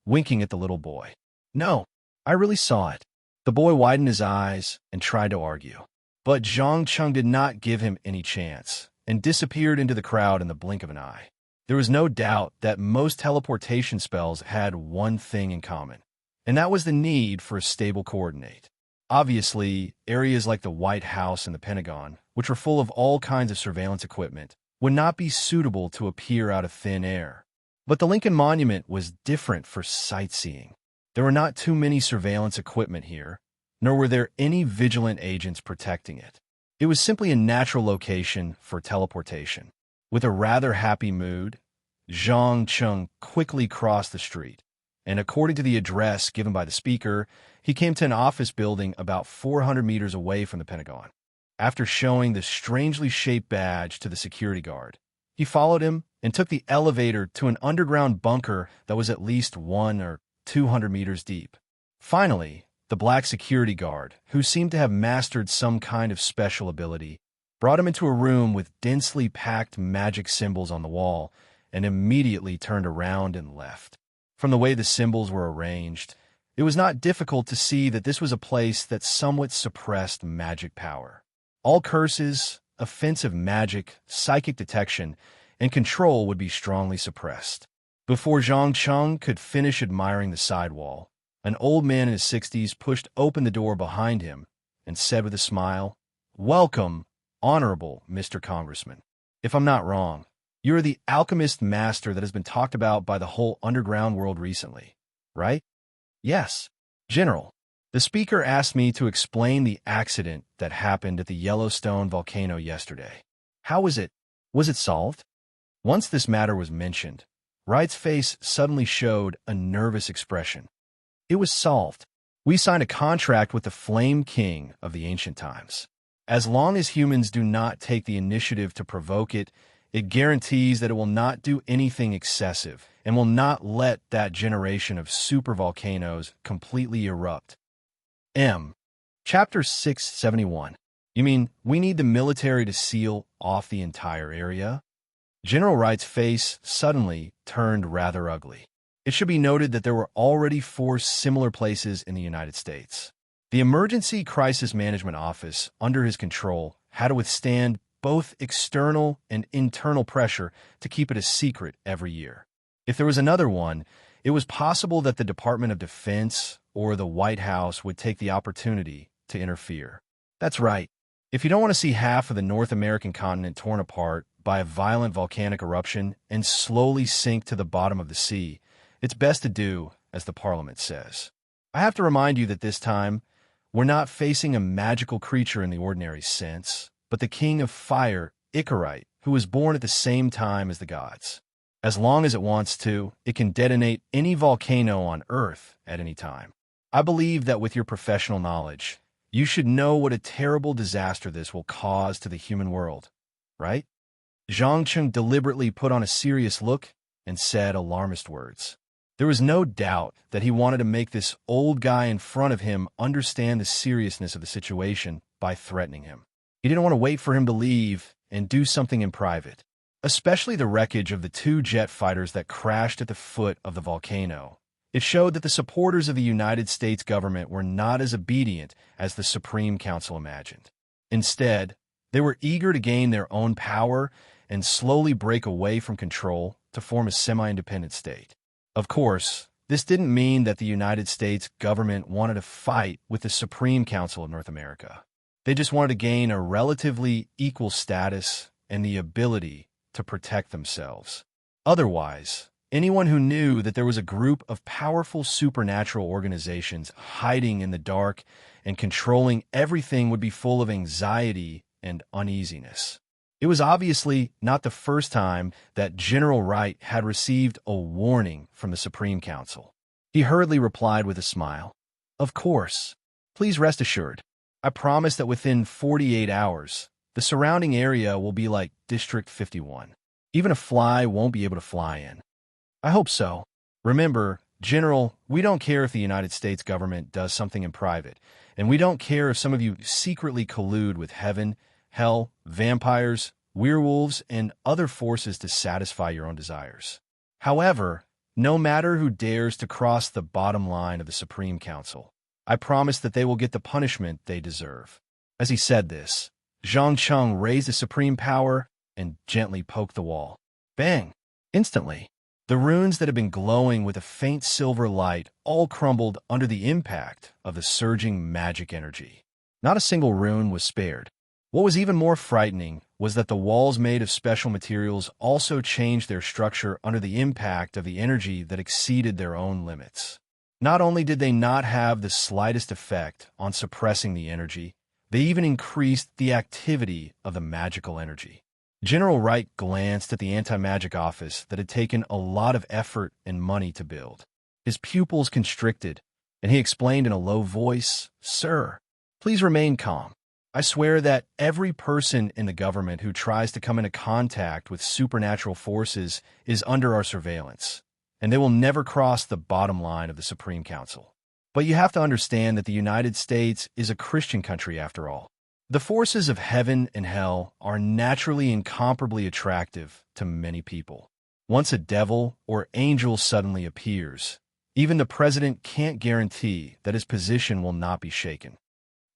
winking at the little boy. "No, I really saw it." The boy widened his eyes and tried to argue. But Zhang Cheng did not give him any chance and disappeared into the crowd in the blink of an eye. There was no doubt that most teleportation spells had one thing in common, and that was the need for a stable coordinate. Obviously, areas like the White House and the Pentagon, which were full of all kinds of surveillance equipment, would not be suitable to appear out of thin air. But the Lincoln Monument was different for sightseeing. There were not too many surveillance equipment here, nor were there any vigilant agents protecting it. It was simply a natural location for teleportation. With a rather happy mood, Zhang Cheng quickly crossed the street, and according to the address given by the speaker, he came to an office building about 400 meters away from the Pentagon. After showing the strangely shaped badge to the security guard, he followed him and took the elevator to an underground bunker that was at least 100 or 200 meters deep. Finally, the black security guard, who seemed to have mastered some kind of special ability, brought him into a room with densely packed magic symbols on the wall and immediately turned around and left. From the way the symbols were arranged, it was not difficult to see that this was a place that somewhat suppressed magic power. All curses, offensive magic, psychic detection, and control would be strongly suppressed. Before Zhang Cheng could finish admiring the sidewall, an old man in his 60s pushed open the door behind him and said with a smile, "Welcome, Honorable Mr. Congressman. If I'm not wrong, you're the alchemist master that has been talked about by the whole underground world recently, right?" "Yes, General." The speaker asked me to explain the accident that happened at the Yellowstone volcano yesterday. How was it? Was it solved? Once this matter was mentioned, Wright's face suddenly showed a nervous expression. It was solved. We signed a contract with the Flame King of the ancient times. As long as humans do not take the initiative to provoke it, it guarantees that it will not do anything excessive and will not let that generation of supervolcanoes completely erupt. Chapter 671. You mean we need the military to seal off the entire area? General Wright's face suddenly turned rather ugly. It should be noted that there were already 4 similar places in the United States. The Emergency Crisis Management Office, under his control, had to withstand both external and internal pressure to keep it a secret every year. If there was another one, it was possible that the Department of Defense or the White House would take the opportunity to interfere. That's right. If you don't want to see half of the North American continent torn apart by a violent volcanic eruption and slowly sink to the bottom of the sea, it's best to do as the Parliament says. I have to remind you that this time, we're not facing a magical creature in the ordinary sense, but the King of Fire, Icarite, who was born at the same time as the gods. As long as it wants to, it can detonate any volcano on Earth at any time. I believe that with your professional knowledge, you should know what a terrible disaster this will cause to the human world, right? Zhang Cheng deliberately put on a serious look and said alarmist words. There was no doubt that he wanted to make this old guy in front of him understand the seriousness of the situation by threatening him. He didn't want to wait for him to leave and do something in private, especially the wreckage of the 2 jet fighters that crashed at the foot of the volcano. It showed that the supporters of the United States government were not as obedient as the Supreme Council imagined. Instead, they were eager to gain their own power and slowly break away from control to form a semi-independent state. Of course, this didn't mean that the United States government wanted to fight with the Supreme Council of North America. They just wanted to gain a relatively equal status and the ability to protect themselves. Otherwise, anyone who knew that there was a group of powerful supernatural organizations hiding in the dark and controlling everything would be full of anxiety and uneasiness. It was obviously not the first time that General Wright had received a warning from the Supreme Council. He hurriedly replied with a smile, "Of course. Please rest assured. I promise that within 48 hours, the surrounding area will be like District 51. Even a fly won't be able to fly in." "I hope so. Remember, General, we don't care if the United States government does something in private, and we don't care if some of you secretly collude with heaven, hell, vampires, werewolves, and other forces to satisfy your own desires. However, no matter who dares to cross the bottom line of the Supreme Council, I promise that they will get the punishment they deserve." As he said this, Zhang Cheng raised his supreme power and gently poked the wall. Bang! Instantly, The runes that had been glowing with a faint silver light all crumbled under the impact of the surging magic energy. Not a single rune was spared. What was even more frightening was that the walls made of special materials also changed their structure under the impact of the energy that exceeded their own limits. Not only did they not have the slightest effect on suppressing the energy, they even increased the activity of the magical energy. General Wright glanced at the anti-magic office that had taken a lot of effort and money to build. His pupils constricted, and he explained in a low voice, "Sir, please remain calm. I swear that every person in the government who tries to come into contact with supernatural forces is under our surveillance, and they will never cross the bottom line of the Supreme Council. But you have to understand that the United States is a Christian country after all. The forces of heaven and hell are naturally incomparably attractive to many people. Once a devil or angel suddenly appears, even the president can't guarantee that his position will not be shaken."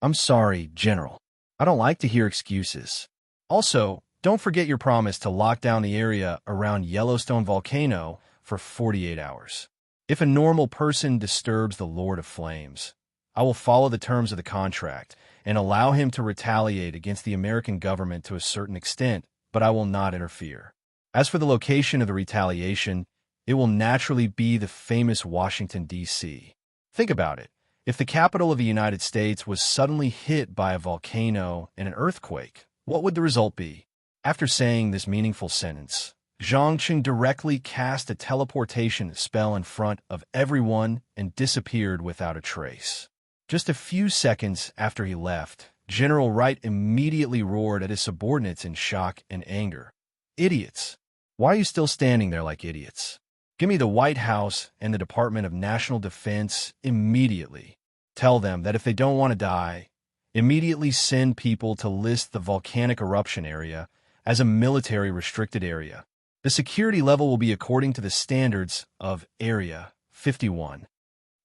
"I'm sorry, General. I don't like to hear excuses. Also, don't forget your promise to lock down the area around Yellowstone volcano for 48 hours. If a normal person disturbs the Lord of Flames, I will follow the terms of the contract and allow him to retaliate against the American government to a certain extent, but I will not interfere. As for the location of the retaliation, it will naturally be the famous Washington, D.C. Think about it. If the capital of the United States was suddenly hit by a volcano and an earthquake, what would the result be?" After saying this meaningful sentence, Zhang Qing directly cast a teleportation spell in front of everyone and disappeared without a trace. Just a few seconds after he left, General Wright immediately roared at his subordinates in shock and anger. "Idiots! Why are you still standing there like idiots? Give me the White House and the Department of National Defense immediately. Tell them that if they don't want to die, immediately send people to list the volcanic eruption area as a military restricted area. The security level will be according to the standards of Area 51.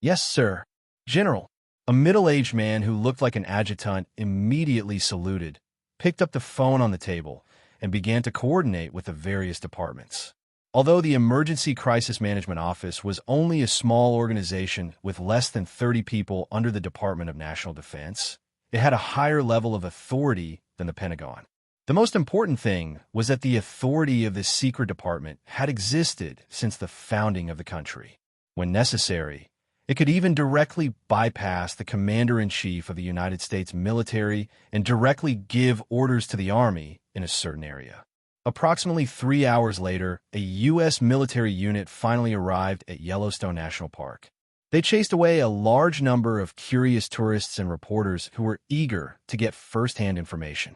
"Yes, sir. General." A middle-aged man who looked like an adjutant immediately saluted, picked up the phone on the table, and began to coordinate with the various departments. Although the Emergency Crisis Management Office was only a small organization with less than 30 people under the Department of National Defense, it had a higher level of authority than the Pentagon. The most important thing was that the authority of this secret department had existed since the founding of the country. When necessary, it could even directly bypass the Commander-in-Chief of the United States military and directly give orders to the Army in a certain area. Approximately 3 hours later, a U.S. military unit finally arrived at Yellowstone National Park. They chased away a large number of curious tourists and reporters who were eager to get first-hand information.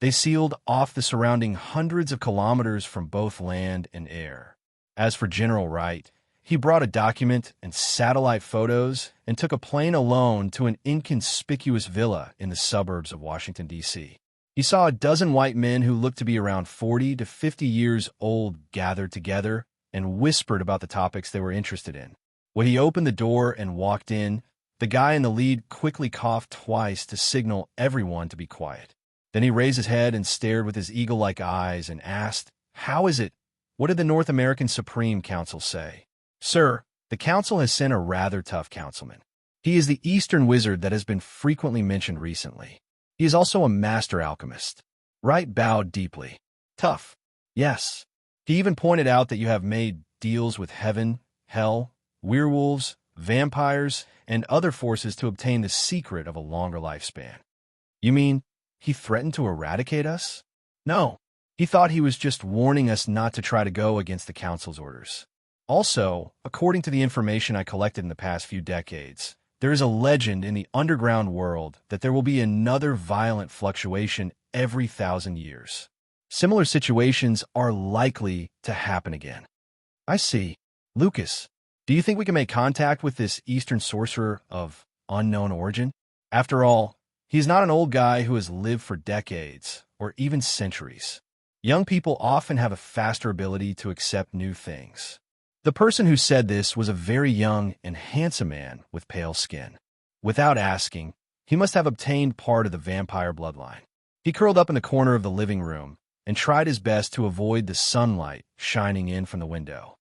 They sealed off the surrounding hundreds of kilometers from both land and air. As for General Wright, he brought a document and satellite photos and took a plane alone to an inconspicuous villa in the suburbs of Washington, D.C. He saw a dozen white men who looked to be around 40 to 50 years old gathered together and whispered about the topics they were interested in. When he opened the door and walked in, the guy in the lead quickly coughed twice to signal everyone to be quiet. Then he raised his head and stared with his eagle-like eyes and asked, "How is it? What did the North American Supreme Council say?" "Sir, the council has sent a rather tough councilman. He is the Eastern wizard that has been frequently mentioned recently. He is also a master alchemist." Wright bowed deeply. "Tough. Yes. He even pointed out that you have made deals with heaven, hell, werewolves, vampires, and other forces to obtain the secret of a longer lifespan." "You mean he threatened to eradicate us?" "No. He thought he was just warning us not to try to go against the council's orders. Also, according to the information I collected in the past few decades, there is a legend in the underground world that there will be another violent fluctuation every 1,000 years. Similar situations are likely to happen again." "I see. Lucas, do you think we can make contact with this Eastern sorcerer of unknown origin? After all, he is not an old guy who has lived for decades or even centuries. Young people often have a faster ability to accept new things." The person who said this was a very young and handsome man with pale skin. Without asking, he must have obtained part of the vampire bloodline. He curled up in the corner of the living room and tried his best to avoid the sunlight shining in from the window.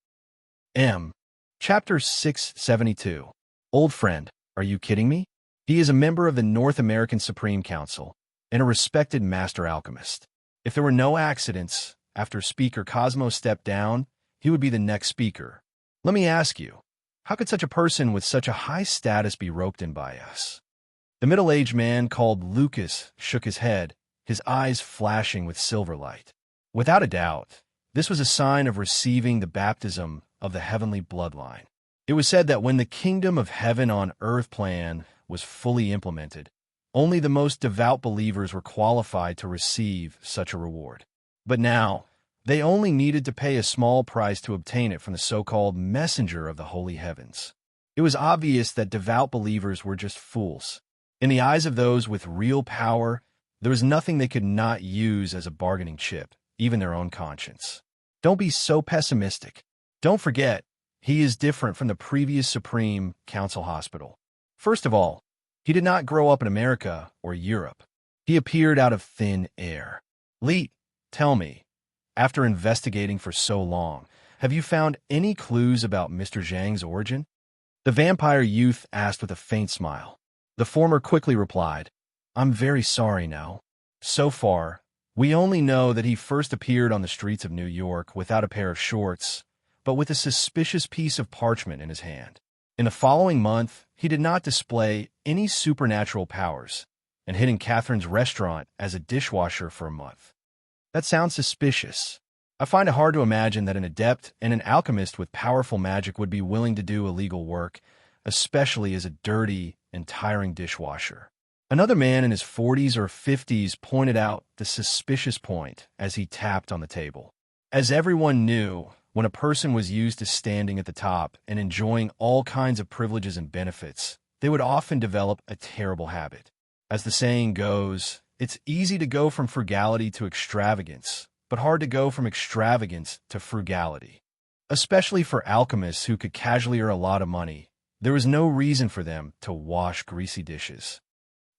M. Chapter 672. Old friend, are you kidding me? He is a member of the North American Supreme Council and a respected master alchemist. If there were no accidents, after Speaker Cosmo stepped down, he would be the next speaker. Let me ask you, how could such a person with such a high status be roped in by us? The middle-aged man called Lucas shook his head, his eyes flashing with silver light. Without a doubt, this was a sign of receiving the baptism of the heavenly bloodline. It was said that when the kingdom of heaven on earth plan was fully implemented, only the most devout believers were qualified to receive such a reward. But now, they only needed to pay a small price to obtain it from the so-called messenger of the holy heavens. It was obvious that devout believers were just fools. In the eyes of those with real power, there was nothing they could not use as a bargaining chip, even their own conscience. Don't be so pessimistic. Don't forget, he is different from the previous Supreme Council hospital. First of all, he did not grow up in America or Europe. He appeared out of thin air. Lee, tell me, after investigating for so long, have you found any clues about Mr. Zhang's origin? The vampire youth asked with a faint smile. The former quickly replied, I'm very sorry, no. So far, we only know that he first appeared on the streets of New York without a pair of shorts, but with a suspicious piece of parchment in his hand. In the following month, he did not display any supernatural powers and hid in Catherine's restaurant as a dishwasher for a month. That sounds suspicious. I find it hard to imagine that an adept and an alchemist with powerful magic would be willing to do illegal work, especially as a dirty and tiring dishwasher. Another man in his 40s or 50s pointed out the suspicious point as he tapped on the table. As everyone knew, when a person was used to standing at the top and enjoying all kinds of privileges and benefits, they would often develop a terrible habit. As the saying goes, it's easy to go from frugality to extravagance, but hard to go from extravagance to frugality. Especially for alchemists who could casually earn a lot of money, there was no reason for them to wash greasy dishes.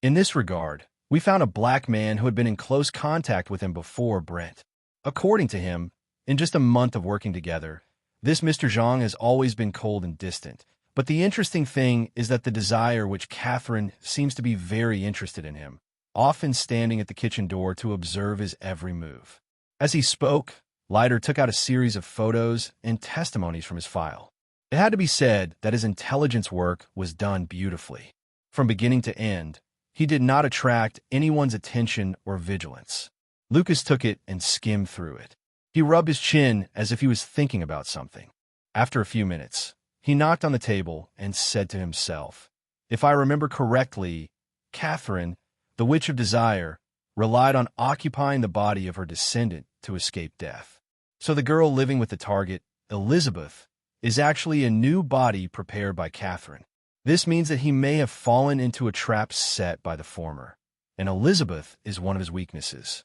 In this regard, we found a black man who had been in close contact with him before Brent. According to him, in just a month of working together, this Mr. Zhang has always been cold and distant. But the interesting thing is that the desire which Catherine seems to be very interested in him, often standing at the kitchen door to observe his every move. As he spoke, Leiter took out a series of photos and testimonies from his file. It had to be said that his intelligence work was done beautifully. From beginning to end, he did not attract anyone's attention or vigilance. Lucas took it and skimmed through it. He rubbed his chin as if he was thinking about something. After a few minutes, he knocked on the table and said to himself, if I remember correctly, Catherine, the Witch of Desire, relied on occupying the body of her descendant to escape death. So the girl living with the target, Elizabeth, is actually a new body prepared by Catherine. This means that he may have fallen into a trap set by the former, and Elizabeth is one of his weaknesses.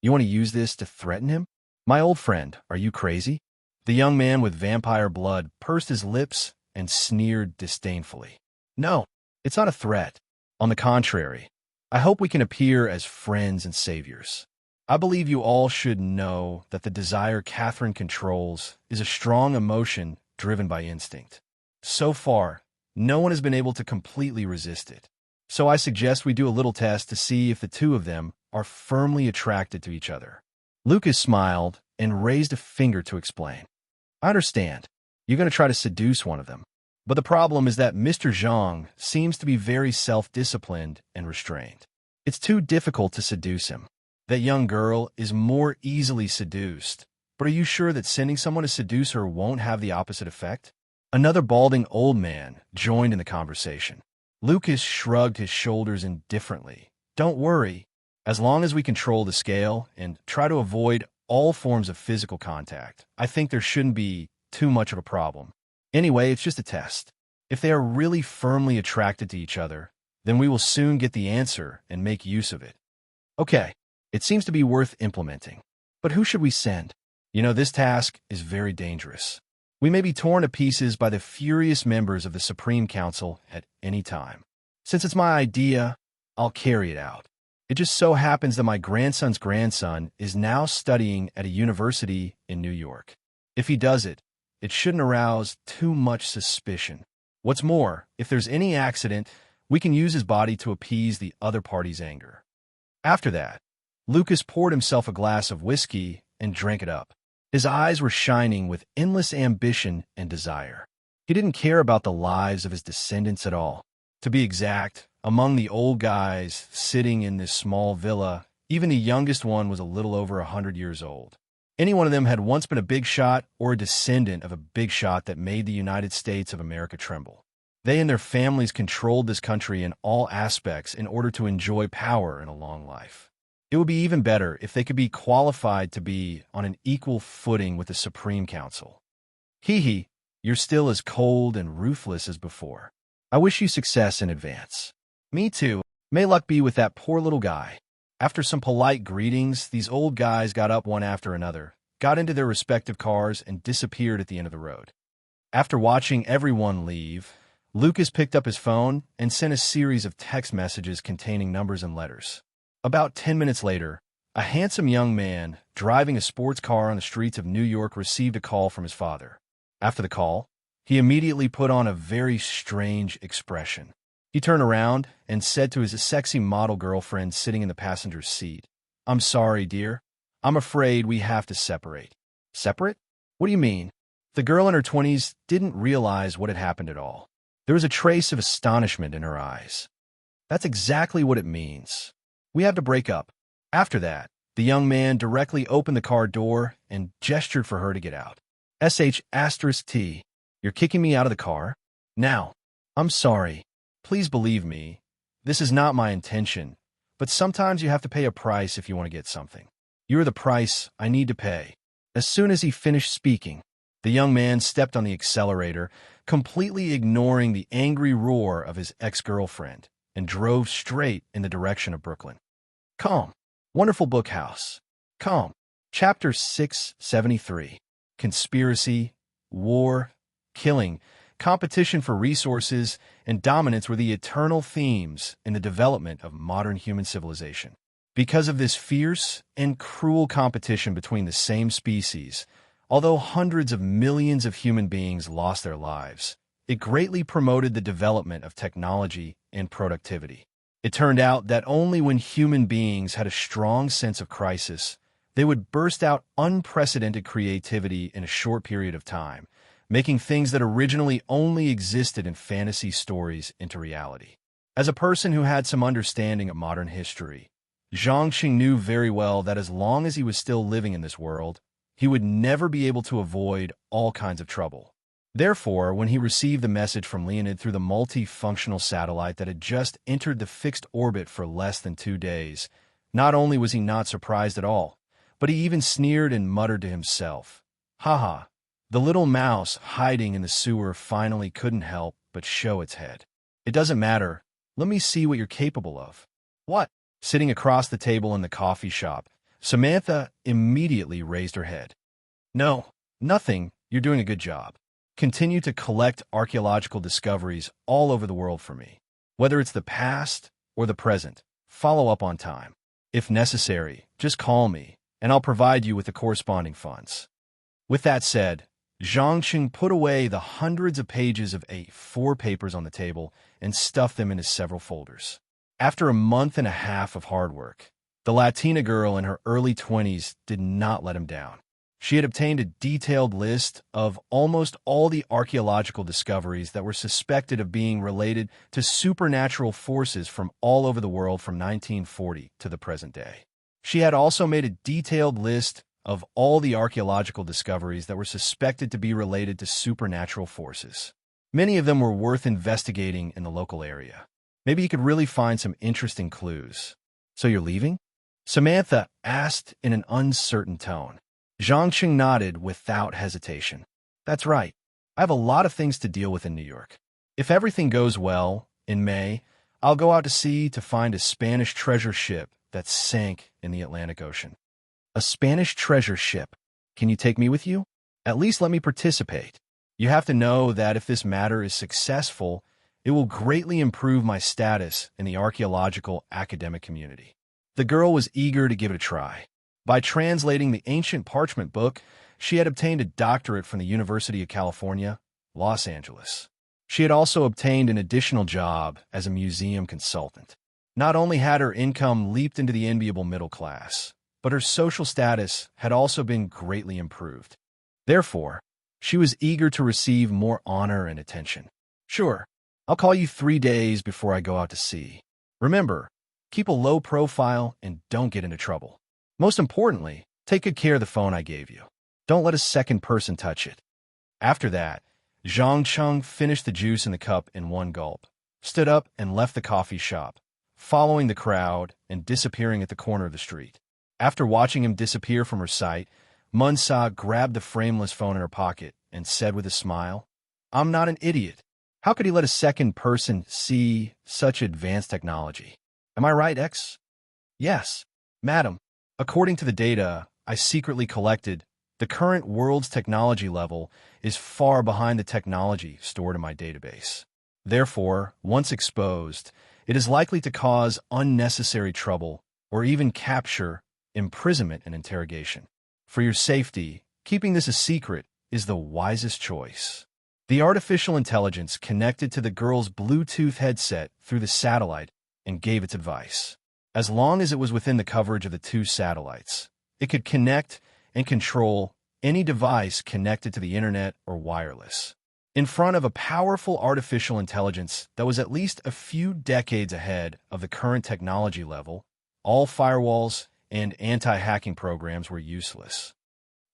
You want to use this to threaten him? My old friend, are you crazy? The young man with vampire blood pursed his lips and sneered disdainfully. No, it's not a threat. On the contrary, I hope we can appear as friends and saviors. I believe you all should know that the desire Catherine controls is a strong emotion driven by instinct. So far, no one has been able to completely resist it. So I suggest we do a little test to see if the two of them are firmly attracted to each other. Lucas smiled and raised a finger to explain. I understand. You're going to try to seduce one of them. But the problem is that Mr. Zhang seems to be very self-disciplined and restrained. It's too difficult to seduce him. That young girl is more easily seduced. But are you sure that sending someone to seduce her won't have the opposite effect? Another balding old man joined in the conversation. Lucas shrugged his shoulders indifferently. Don't worry. As long as we control the scale and try to avoid all forms of physical contact, I think there shouldn't be too much of a problem. Anyway, it's just a test. If they are really firmly attracted to each other, then we will soon get the answer and make use of it. Okay, it seems to be worth implementing. But who should we send? You know, this task is very dangerous. We may be torn to pieces by the furious members of the Supreme Council at any time. Since it's my idea, I'll carry it out. It just so happens that my grandson's grandson is now studying at a university in New York. If he does it, it shouldn't arouse too much suspicion. What's more, if there's any accident, we can use his body to appease the other party's anger. After that, Lucas poured himself a glass of whiskey and drank it up. His eyes were shining with endless ambition and desire. He didn't care about the lives of his descendants at all. To be exact, among the old guys sitting in this small villa, even the youngest one was a little over 100 years old. Any one of them had once been a big shot or a descendant of a big shot that made the United States of America tremble. They and their families controlled this country in all aspects in order to enjoy power and a long life. It would be even better if they could be qualified to be on an equal footing with the Supreme Council. Hee, you're still as cold and ruthless as before. I wish you success in advance. Me too. May luck be with that poor little guy. After some polite greetings, these old guys got up one after another, got into their respective cars, and disappeared at the end of the road. After watching everyone leave, Lucas picked up his phone and sent a series of text messages containing numbers and letters. About 10 minutes later, a handsome young man driving a sports car on the streets of New York received a call from his father. After the call, he immediately put on a very strange expression. He turned around and said to his sexy model girlfriend sitting in the passenger's seat, "I'm sorry, dear. I'm afraid we have to separate." Separate? What do you mean? The girl in her 20s didn't realize what had happened at all. There was a trace of astonishment in her eyes. That's exactly what it means. We have to break up. After that, the young man directly opened the car door and gestured for her to get out. *T. You're kicking me out of the car? Now, I'm sorry. Please believe me. This is not my intention, but sometimes you have to pay a price if you want to get something. You're the price I need to pay. As soon as he finished speaking, the young man stepped on the accelerator, completely ignoring the angry roar of his ex-girlfriend, and drove straight in the direction of Brooklyn. Calm. Wonderful book house. Calm. Chapter 673. Conspiracy, war, killing, competition for resources, and dominance were the eternal themes in the development of modern human civilization. Because of this fierce and cruel competition between the same species, although hundreds of millions of human beings lost their lives, it greatly promoted the development of technology and productivity. It turned out that only when human beings had a strong sense of crisis, they would burst out unprecedented creativity in a short period of time, making things that originally only existed in fantasy stories into reality. As a person who had some understanding of modern history, Zhongxing knew very well that as long as he was still living in this world, he would never be able to avoid all kinds of trouble. Therefore, when he received the message from Leonid through the multifunctional satellite that had just entered the fixed orbit for less than 2 days, not only was he not surprised at all, but he even sneered and muttered to himself, "Haha, the little mouse hiding in the sewer finally couldn't help but show its head. It doesn't matter. Let me see what you're capable of." "What?" Sitting across the table in the coffee shop, Samantha immediately raised her head. "No, nothing. You're doing a good job. Continue to collect archaeological discoveries all over the world for me. Whether it's the past or the present, follow up on time. If necessary, just call me, and I'll provide you with the corresponding funds." With that said, Zhongxing put away the hundreds of pages of A4 papers on the table and stuffed them into several folders. After a month and a half of hard work, the Latina girl in her early 20s did not let him down. She had obtained a detailed list of almost all the archaeological discoveries that were suspected of being related to supernatural forces from all over the world from 1940 to the present day. She had also made a detailed list of all the archaeological discoveries that were suspected to be related to supernatural forces. Many of them were worth investigating in the local area. Maybe you could really find some interesting clues. "So you're leaving?" Samantha asked in an uncertain tone. Zhongxing nodded without hesitation. "That's right. I have a lot of things to deal with in New York. If everything goes well, in May, I'll go out to sea to find a Spanish treasure ship that sank in the Atlantic Ocean." "A Spanish treasure ship? Can you take me with you? At least let me participate. You have to know that if this matter is successful, it will greatly improve my status in the archaeological academic community." The girl was eager to give it a try. By translating the ancient parchment book, She had obtained a doctorate from the University of California, Los Angeles. She had also obtained an additional job as a museum consultant. Not only had her income leaped into the enviable middle class, but her social status had also been greatly improved. Therefore, she was eager to receive more honor and attention. Sure, I'll call you 3 days before I go out to sea. Remember, keep a low profile and don't get into trouble. Most importantly, take good care of the phone I gave you. Don't let a second person touch it. After that, Zhang Cheng finished the juice in the cup in one gulp, stood up and left the coffee shop, following the crowd and disappearing at the corner of the street. After watching him disappear from her sight, Munsa grabbed the frameless phone in her pocket and said with a smile, "I'm not an idiot. How could he let a second person see such advanced technology? Am I right, X?" "Yes, madam. According to the data I secretly collected, the current world's technology level is far behind the technology stored in my database. Therefore, once exposed, it is likely to cause unnecessary trouble or even capture, imprisonment, and interrogation. For your safety, keeping this a secret is the wisest choice." The artificial intelligence connected to the girl's Bluetooth headset through the satellite and gave its advice. As long as it was within the coverage of the 2 satellites, it could connect and control any device connected to the internet or wireless. In front of a powerful artificial intelligence that was at least a few decades ahead of the current technology level, all firewalls and anti-hacking programs were useless.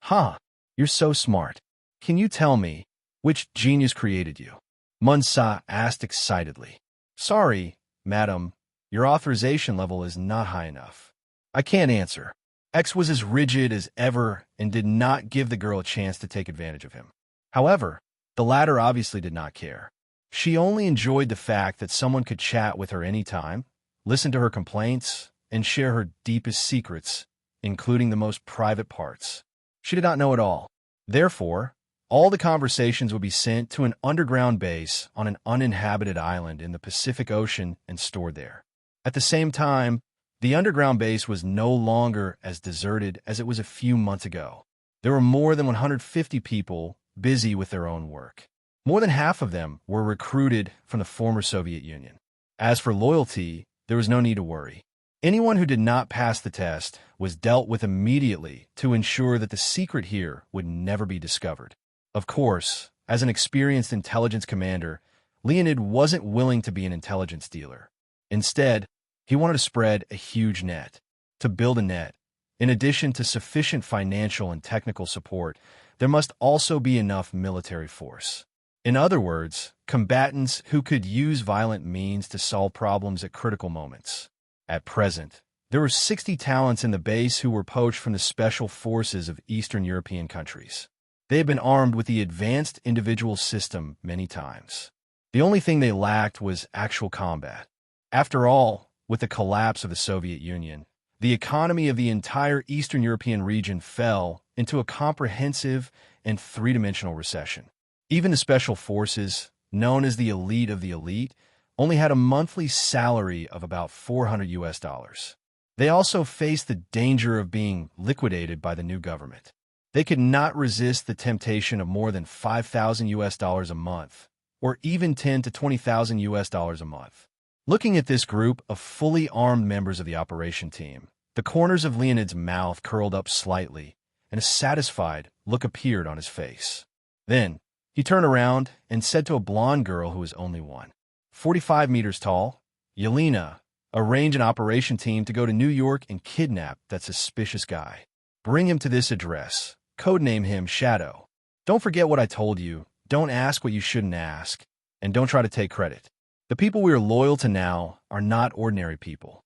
"Huh, you're so smart. Can you tell me which genius created you?" Munsa asked excitedly. "Sorry, madam, your authorization level is not high enough. I can't answer." X was as rigid as ever and did not give the girl a chance to take advantage of him. However, the latter obviously did not care. She only enjoyed the fact that someone could chat with her anytime, listen to her complaints, and share her deepest secrets, including the most private parts. She did not know it all. Therefore, all the conversations would be sent to an underground base on an uninhabited island in the Pacific Ocean and stored there. At the same time, the underground base was no longer as deserted as it was a few months ago. There were more than 150 people busy with their own work. More than half of them were recruited from the former Soviet Union. As for loyalty, there was no need to worry. Anyone who did not pass the test was dealt with immediately to ensure that the secret here would never be discovered. Of course, as an experienced intelligence commander, Leonid wasn't willing to be an intelligence dealer. Instead, he wanted to spread a huge net. To build a net, in addition to sufficient financial and technical support, there must also be enough military force. In other words, combatants who could use violent means to solve problems at critical moments. At present, there were 60 talents in the base who were poached from the special forces of Eastern European countries. They had been armed with the advanced individual system many times. The only thing they lacked was actual combat. After all, with the collapse of the Soviet Union, the economy of the entire Eastern European region fell into a comprehensive and three-dimensional recession. Even the special forces, known as the elite of the elite, only had a monthly salary of about $400. They also faced the danger of being liquidated by the new government. They could not resist the temptation of more than $5,000 a month, or even $10,000 to $20,000 a month. Looking at this group of fully armed members of the operation team, the corners of Leonid's mouth curled up slightly, and a satisfied look appeared on his face. Then, he turned around and said to a blonde girl who was only 1.45 meters tall, "Yelena, arrange an operation team to go to New York and kidnap that suspicious guy. Bring him to this address. Codename him Shadow. Don't forget what I told you. Don't ask what you shouldn't ask, and don't try to take credit. The people we are loyal to now are not ordinary people."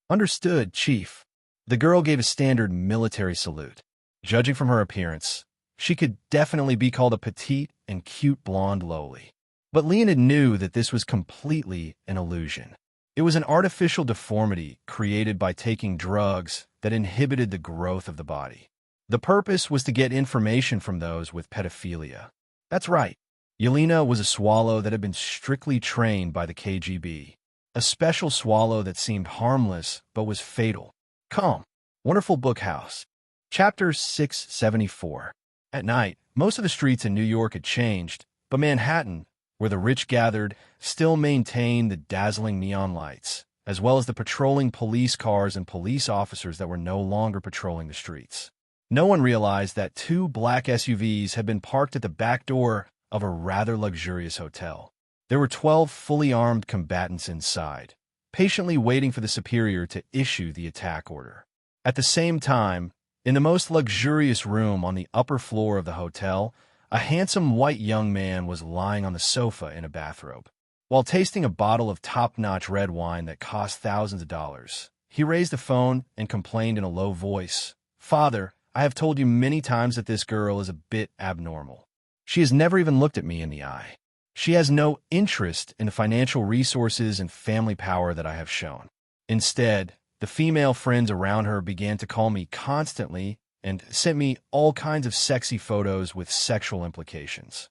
"Understood, Chief." The girl gave a standard military salute. Judging from her appearance, she could definitely be called a petite and cute blonde lowly. But Leonid knew that this was completely an illusion. It was an artificial deformity created by taking drugs that inhibited the growth of the body. The purpose was to get information from those with pedophilia. That's right. Yelena was a swallow that had been strictly trained by the KGB, a special swallow that seemed harmless but was fatal. Come, Wonderful Book House. Chapter 674. At night, most of the streets in New York had changed, but Manhattan, where the rich gathered, still maintained the dazzling neon lights, as well as the patrolling police cars and police officers that were no longer patrolling the streets. No one realized that two black SUVs had been parked at the back door of a rather luxurious hotel. There were 12 fully armed combatants inside, patiently waiting for the superior to issue the attack order. At the same time, in the most luxurious room on the upper floor of the hotel, a handsome white young man was lying on the sofa in a bathrobe. While tasting a bottle of top-notch red wine that cost thousands of dollars, he raised the phone and complained in a low voice, "Father, I have told you many times that this girl is a bit abnormal. She has never even looked at me in the eye. She has no interest in the financial resources and family power that I have shown. Instead, the female friends around her began to call me constantly and sent me all kinds of sexy photos with sexual implications.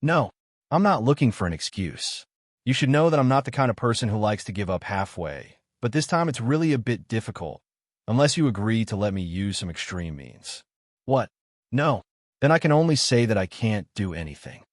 No, I'm not looking for an excuse. You should know that I'm not the kind of person who likes to give up halfway, but this time it's really a bit difficult, unless you agree to let me use some extreme means." "What? No. Then I can only say that I can't do anything."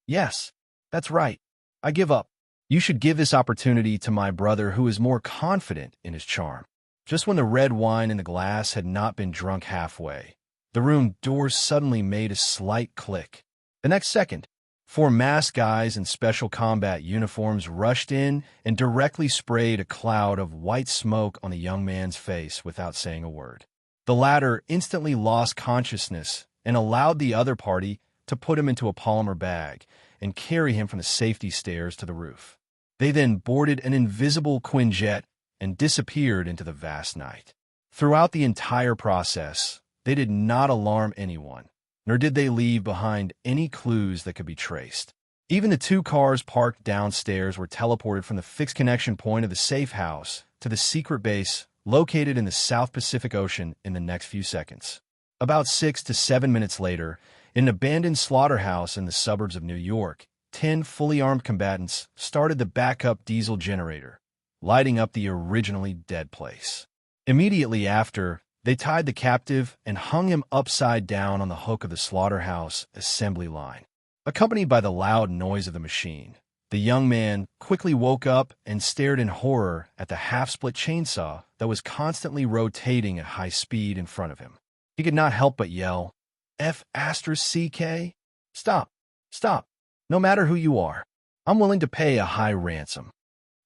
"Yes, that's right. I give up. You should give this opportunity to my brother who is more confident in his charm." Just when the red wine in the glass had not been drunk halfway, the room doors suddenly made a slight click. The next second, 4 masked guys in special combat uniforms rushed in and directly sprayed a cloud of white smoke on the young man's face without saying a word. The latter instantly lost consciousness and allowed the other party to put him into a polymer bag and carry him from the safety stairs to the roof. They then boarded an invisible Quinjet and disappeared into the vast night. Throughout the entire process, they did not alarm anyone, nor did they leave behind any clues that could be traced. Even the 2 cars parked downstairs were teleported from the fixed connection point of the safe house to the secret base located in the South Pacific Ocean in the next few seconds. About 6 to 7 minutes later, in an abandoned slaughterhouse in the suburbs of New York, 10 fully armed combatants started the backup diesel generator, lighting up the originally dead place. Immediately after, they tied the captive and hung him upside down on the hook of the slaughterhouse assembly line. Accompanied by the loud noise of the machine, the young man quickly woke up and stared in horror at the half-split chainsaw that was constantly rotating at high speed in front of him. He could not help but yell, "F***CK? Stop! Stop! No matter who you are, I'm willing to pay a high ransom."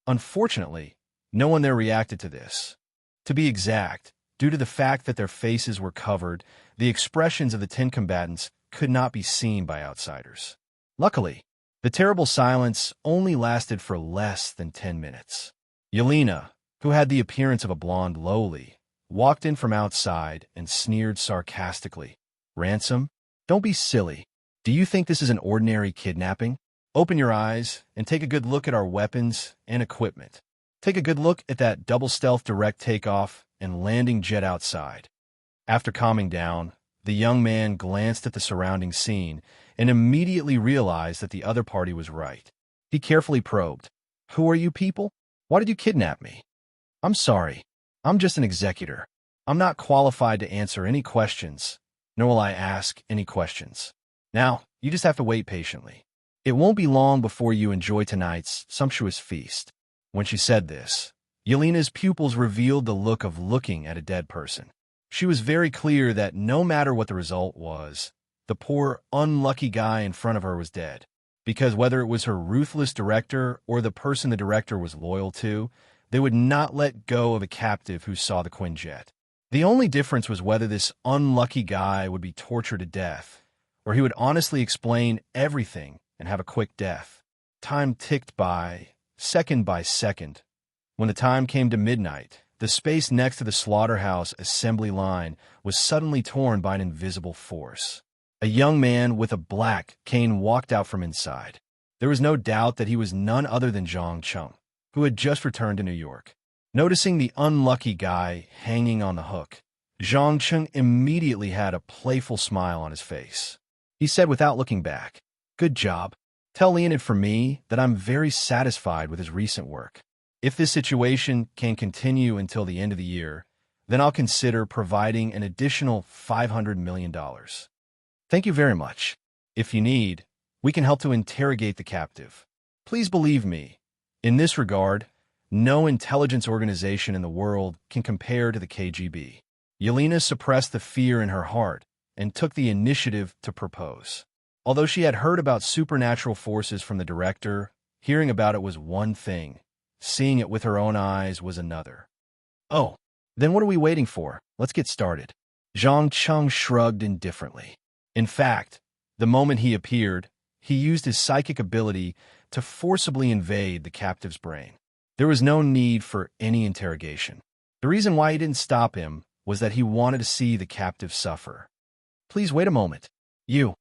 Unfortunately, no one there reacted to this. To be exact, due to the fact that their faces were covered, the expressions of the 10 combatants could not be seen by outsiders. Luckily, the terrible silence only lasted for less than 10 minutes. Yelena, who had the appearance of a blonde lowly, walked in from outside and sneered sarcastically, "Ransom? Don't be silly. Do you think this is an ordinary kidnapping? Open your eyes and take a good look at our weapons and equipment. Take a good look at that double-stealth direct takeoff and landing jet outside." After calming down, the young man glanced at the surrounding scene and immediately realized that the other party was right. He carefully probed, "Who are you people? Why did you kidnap me?" "I'm sorry. I'm just an executor. I'm not qualified to answer any questions, nor will I ask any questions. Now, you just have to wait patiently. It won't be long before you enjoy tonight's sumptuous feast." When she said this, Yelena's pupils revealed the look of looking at a dead person. She was very clear that no matter what the result was, the poor, unlucky guy in front of her was dead. Because whether it was her ruthless director or the person the director was loyal to, they would not let go of a captive who saw the Quinjet. The only difference was whether this unlucky guy would be tortured to death, or he would honestly explain everything and have a quick death. Time ticked by second. When the time came to midnight, the space next to the slaughterhouse assembly line was suddenly torn by an invisible force. A young man with a black cane walked out from inside. There was no doubt that he was none other than Zhang Chung, who had just returned to New York. Noticing the unlucky guy hanging on the hook, Zhang Chung immediately had a playful smile on his face. He said without looking back, "Good job. Tell Leonid from me that I'm very satisfied with his recent work. If this situation can continue until the end of the year, then I'll consider providing an additional $500 million. Thank you very much. If you need, we can help to interrogate the captive. Please believe me, in this regard, no intelligence organization in the world can compare to the KGB. Yelena suppressed the fear in her heart and took the initiative to propose. Although she had heard about supernatural forces from the director, hearing about it was one thing. Seeing it with her own eyes was another. Oh, then what are we waiting for? Let's get started. Zhang Cheng shrugged indifferently. In fact, the moment he appeared, he used his psychic ability to forcibly invade the captive's brain. There was no need for any interrogation. The reason why he didn't stop him was that he wanted to see the captive suffer. Please wait a moment. You,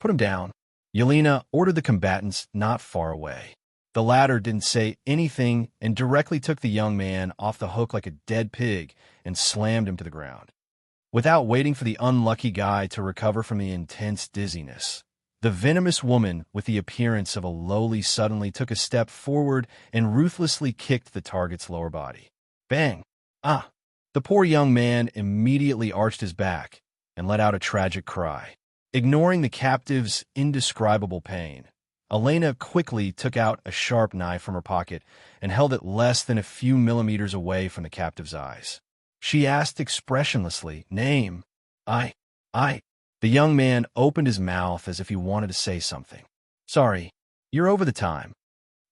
put him down. Yelena ordered the combatants not far away. The latter didn't say anything and directly took the young man off the hook like a dead pig and slammed him to the ground. Without waiting for the unlucky guy to recover from the intense dizziness, the venomous woman with the appearance of a lowly suddenly took a step forward and ruthlessly kicked the target's lower body. Bang! Ah! The poor young man immediately arched his back and let out a tragic cry. Ignoring the captive's indescribable pain, Elena quickly took out a sharp knife from her pocket and held it less than a few millimeters away from the captive's eyes. She asked expressionlessly, "Name." I. The young man opened his mouth as if he wanted to say something. "Sorry, you're over the time."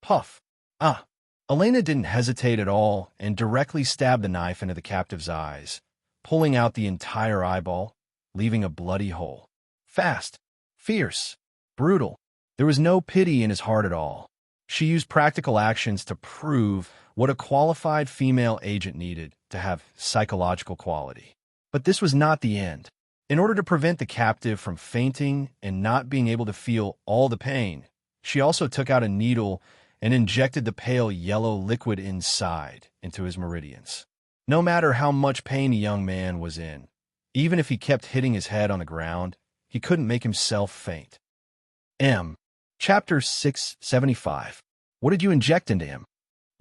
Puff. Ah. Elena didn't hesitate at all and directly stabbed the knife into the captive's eyes, pulling out the entire eyeball, leaving a bloody hole. Fast, fierce, brutal. There was no pity in his heart at all. She used practical actions to prove what a qualified female agent needed to have psychological quality. But this was not the end. In order to prevent the captive from fainting and not being able to feel all the pain, she also took out a needle and injected the pale yellow liquid inside into his meridians. No matter how much pain the young man was in, even if he kept hitting his head on the ground, he couldn't make himself faint. Chapter 675. What did you inject into him?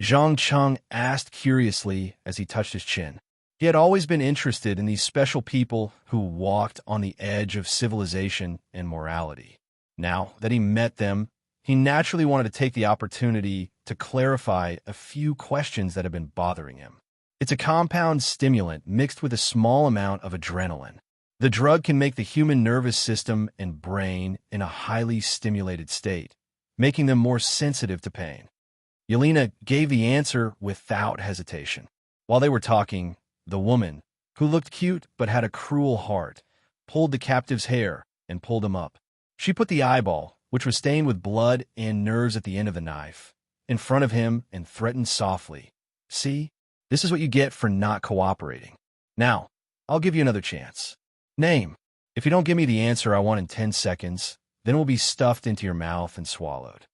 Zhang Cheng asked curiously as he touched his chin. He had always been interested in these special people who walked on the edge of civilization and morality. Now that he met them, he naturally wanted to take the opportunity to clarify a few questions that had been bothering him. It's a compound stimulant mixed with a small amount of adrenaline. The drug can make the human nervous system and brain in a highly stimulated state, making them more sensitive to pain. Yelena gave the answer without hesitation. While they were talking, the woman, who looked cute but had a cruel heart, pulled the captive's hair and pulled him up. She put the eyeball, which was stained with blood and nerves at the end of the knife, in front of him and threatened softly, "See, this is what you get for not cooperating. Now, I'll give you another chance. Name. If you don't give me the answer I want in 10 seconds, then it will be stuffed into your mouth and swallowed."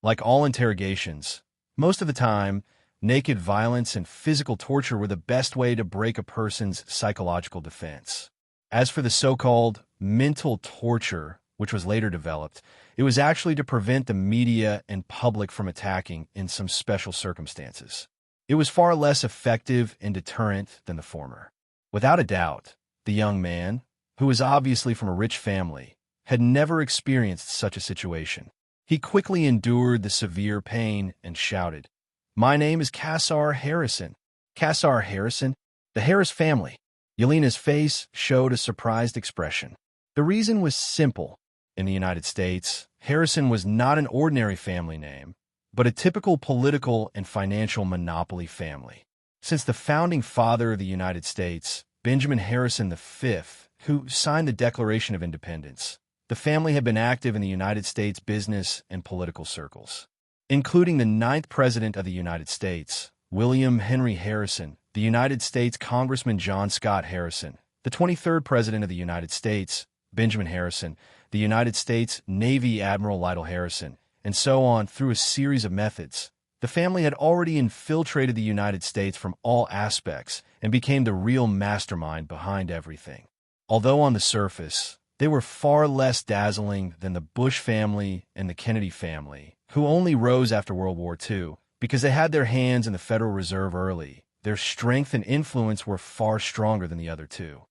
Like all interrogations, most of the time, naked violence and physical torture were the best way to break a person's psychological defense. As for the so-called mental torture, which was later developed, it was actually to prevent the media and public from attacking in some special circumstances. It was far less effective and deterrent than the former. Without a doubt, the young man, who was obviously from a rich family, had never experienced such a situation. He quickly endured the severe pain and shouted, "My name is Cassar Harrison." Cassar Harrison? The Harris family. Yelena's face showed a surprised expression. The reason was simple. In the United States, Harrison was not an ordinary family name, but a typical political and financial monopoly family. Since the founding father of the United States, Benjamin Harrison V, who signed the Declaration of Independence, the family had been active in the United States business and political circles, including the 9th President of the United States, William Henry Harrison, the United States Congressman John Scott Harrison, the 23rd President of the United States, Benjamin Harrison, the United States Navy Admiral Lytle Harrison, and so on through a series of methods. The family had already infiltrated the United States from all aspects and became the real mastermind behind everything. Although on the surface, they were far less dazzling than the Bush family and the Kennedy family, who only rose after World War II because they had their hands in the Federal Reserve early. Their strength and influence were far stronger than the other two.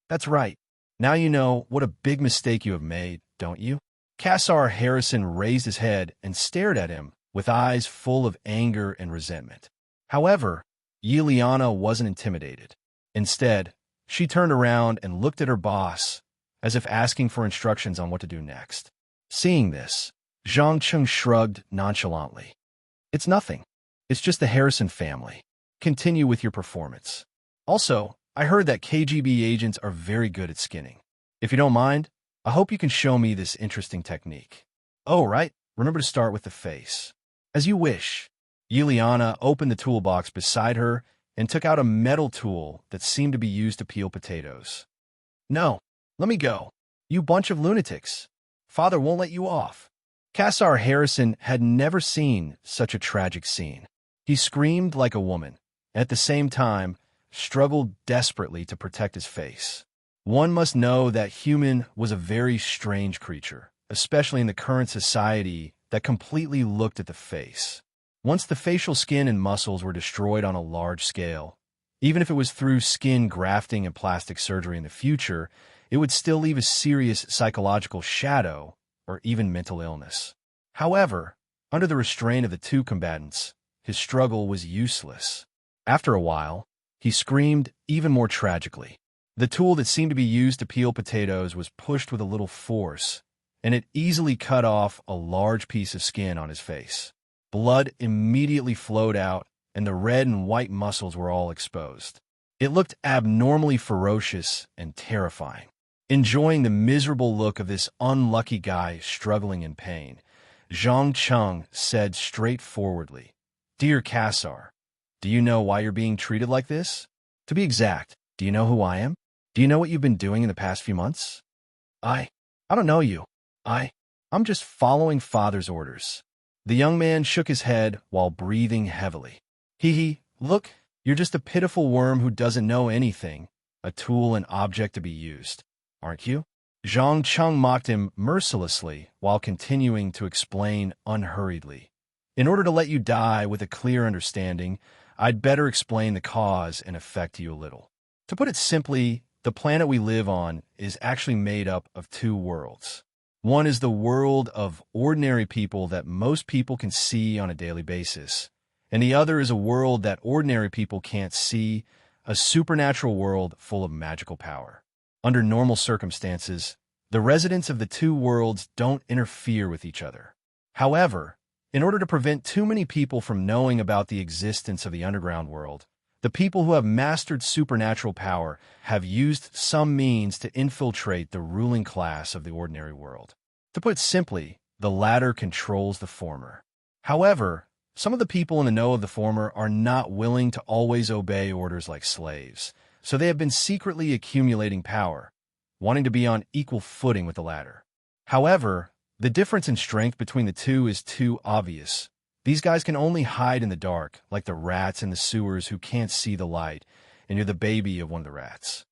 That's right. Now you know what a big mistake you have made, don't you? Cassar Harrison raised his head and stared at him with eyes full of anger and resentment. However, Yeliana wasn't intimidated. Instead, she turned around and looked at her boss, as if asking for instructions on what to do next. Seeing this, Zhang Cheng shrugged nonchalantly. It's nothing. It's just the Harrison family. Continue with your performance. Also, I heard that KGB agents are very good at skinning. If you don't mind, I hope you can show me this interesting technique. Oh, right. Remember to start with the face. As you wish. Yuliana opened the toolbox beside her and took out a metal tool that seemed to be used to peel potatoes. No, let me go. You bunch of lunatics. Father won't let you off. Cassar Harrison had never seen such a tragic scene. He screamed like a woman, and at the same time, struggled desperately to protect his face. One must know that human was a very strange creature, especially in the current society that completely looked at the face. Once the facial skin and muscles were destroyed on a large scale, even if it was through skin grafting and plastic surgery in the future, it would still leave a serious psychological shadow or even mental illness. However, under the restraint of the two combatants, his struggle was useless. After a while, he screamed even more tragically. The tool that seemed to be used to peel potatoes was pushed with a little force, and it easily cut off a large piece of skin on his face. Blood immediately flowed out, and the red and white muscles were all exposed. It looked abnormally ferocious and terrifying. Enjoying the miserable look of this unlucky guy struggling in pain, Zhang Cheng said straightforwardly, "Dear Cassar, do you know why you're being treated like this? To be exact, do you know who I am? Do you know what you've been doing in the past few months? I don't know you. I'm just following Father's orders." The young man shook his head while breathing heavily. Look, you're just a pitiful worm who doesn't know anything, a tool and object to be used, aren't you? Zhang Cheng mocked him mercilessly while continuing to explain unhurriedly. In order to let you die with a clear understanding, I'd better explain the cause and effect to you a little. To put it simply, the planet we live on is actually made up of two worlds. One is the world of ordinary people that most people can see on a daily basis, and the other is a world that ordinary people can't see, a supernatural world full of magical power. Under normal circumstances, the residents of the two worlds don't interfere with each other. However, in order to prevent too many people from knowing about the existence of the underground world, the people who have mastered supernatural power have used some means to infiltrate the ruling class of the ordinary world. To put it simply, the latter controls the former. However, some of the people in the know of the former are not willing to always obey orders like slaves, so they have been secretly accumulating power, wanting to be on equal footing with the latter. However, the difference in strength between the two is too obvious. These guys can only hide in the dark, like the rats in the sewers who can't see the light, and you're the baby of one of the rats.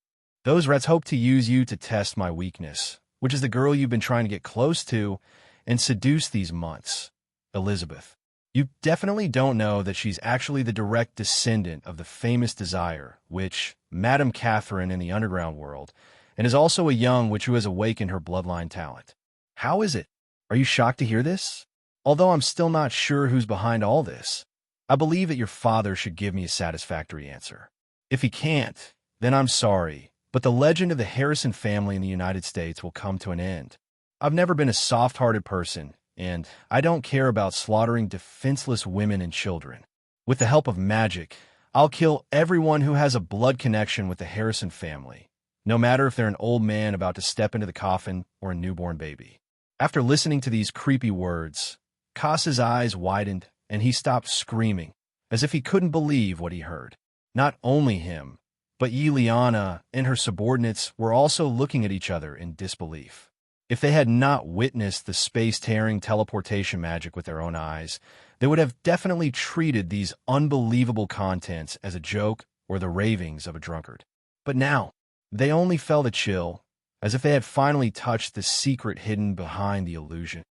Those rats hope to use you to test my weakness, which is the girl you've been trying to get close to and seduce these months, Elizabeth. You definitely don't know that she's actually the direct descendant of the famous Desire, which, Madame Catherine in the underground world, and is also a young witch who has awakened her bloodline talent. How is it? Are you shocked to hear this? Although I'm still not sure who's behind all this, I believe that your father should give me a satisfactory answer. If he can't, then I'm sorry, but the legend of the Harrison family in the United States will come to an end. I've never been a soft-hearted person, and I don't care about slaughtering defenseless women and children. With the help of magic, I'll kill everyone who has a blood connection with the Harrison family, no matter if they're an old man about to step into the coffin or a newborn baby. After listening to these creepy words, Kasa's eyes widened, and he stopped screaming, as if he couldn't believe what he heard. Not only him, but Yeliana and her subordinates were also looking at each other in disbelief. If they had not witnessed the space-tearing teleportation magic with their own eyes, they would have definitely treated these unbelievable contents as a joke or the ravings of a drunkard. But now, they only felt a chill, as if they had finally touched the secret hidden behind the illusion.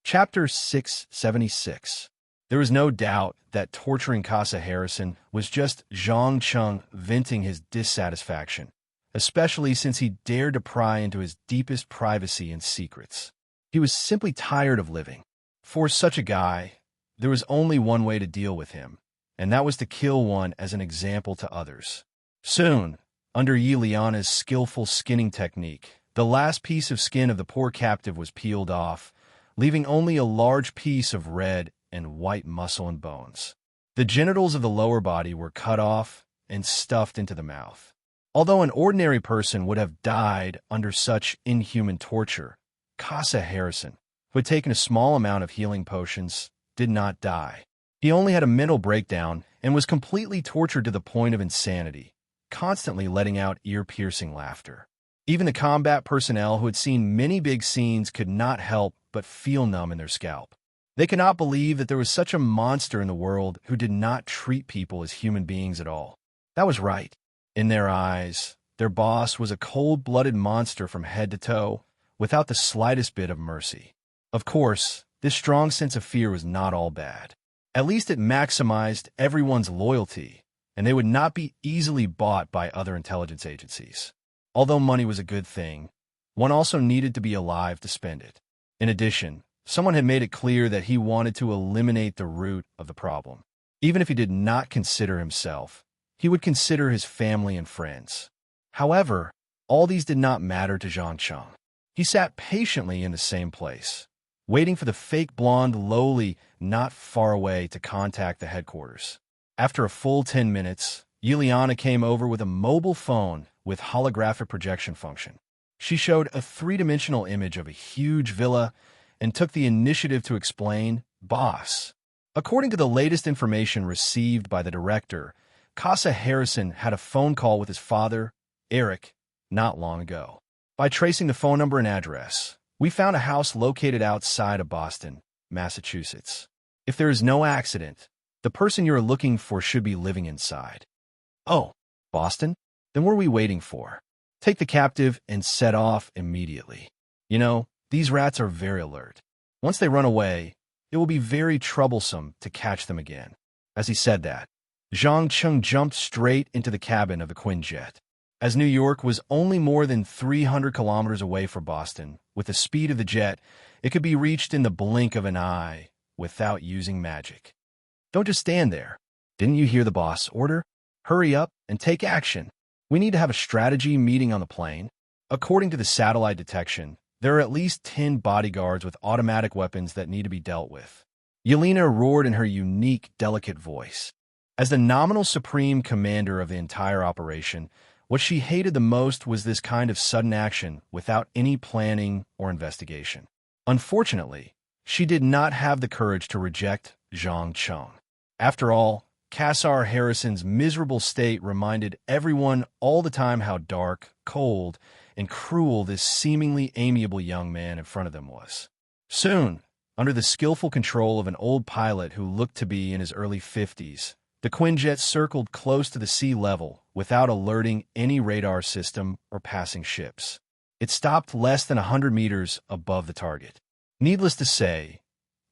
Chapter 676. There was no doubt that torturing Casa Harrison was just Zhang Cheng venting his dissatisfaction, especially since he dared to pry into his deepest privacy and secrets. He was simply tired of living. For such a guy, there was only one way to deal with him, and that was to kill one as an example to others. Soon, under Yuliana's skillful skinning technique, the last piece of skin of the poor captive was peeled off, leaving only a large piece of red and white muscle and bones. The genitals of the lower body were cut off and stuffed into the mouth. Although an ordinary person would have died under such inhuman torture, Casa Harrison, who had taken a small amount of healing potions, did not die. He only had a mental breakdown and was completely tortured to the point of insanity, constantly letting out ear-piercing laughter. Even the combat personnel who had seen many big scenes could not help but feel numb in their scalp. They could not believe that there was such a monster in the world who did not treat people as human beings at all. That was right. In their eyes, their boss was a cold-blooded monster from head to toe, without the slightest bit of mercy. Of course, this strong sense of fear was not all bad. At least it maximized everyone's loyalty, and they would not be easily bought by other intelligence agencies. Although money was a good thing, one also needed to be alive to spend it. In addition, someone had made it clear that he wanted to eliminate the root of the problem. Even if he did not consider himself, he would consider his family and friends. However, all these did not matter to Zhang Cheng. He sat patiently in the same place, waiting for the fake blonde lowly not far away to contact the headquarters. After a full 10 minutes, Yuliana came over with a mobile phone with holographic projection function. She showed a three-dimensional image of a huge villa and took the initiative to explain, "Boss, according to the latest information received by the director, Casa Harrison had a phone call with his father, Eric, not long ago. By tracing the phone number and address, we found a house located outside of Boston, Massachusetts. If there is no accident, the person you are looking for should be living inside." "Oh, Boston? Then what are we waiting for? Take the captive and set off immediately. You know, these rats are very alert. Once they run away, it will be very troublesome to catch them again." As he said that, Zhang Cheng jumped straight into the cabin of the Quinjet. As New York was only more than 300 kilometers away from Boston, with the speed of the jet, it could be reached in the blink of an eye without using magic. "Don't just stand there. Didn't you hear the boss order? Hurry up and take action. We need to have a strategy meeting on the plane." According to the satellite detection, there are at least 10 bodyguards with automatic weapons that need to be dealt with. Yelena roared in her unique, delicate voice. As the nominal supreme commander of the entire operation, what she hated the most was this kind of sudden action without any planning or investigation. Unfortunately, she did not have the courage to reject Zhang Cheng. After all, Cassar Harrison's miserable state reminded everyone all the time how dark, cold, and cruel this seemingly amiable young man in front of them was. Soon, under the skillful control of an old pilot who looked to be in his early 50s, the Quinjet circled close to the sea level without alerting any radar system or passing ships. It stopped less than 100 meters above the target. Needless to say,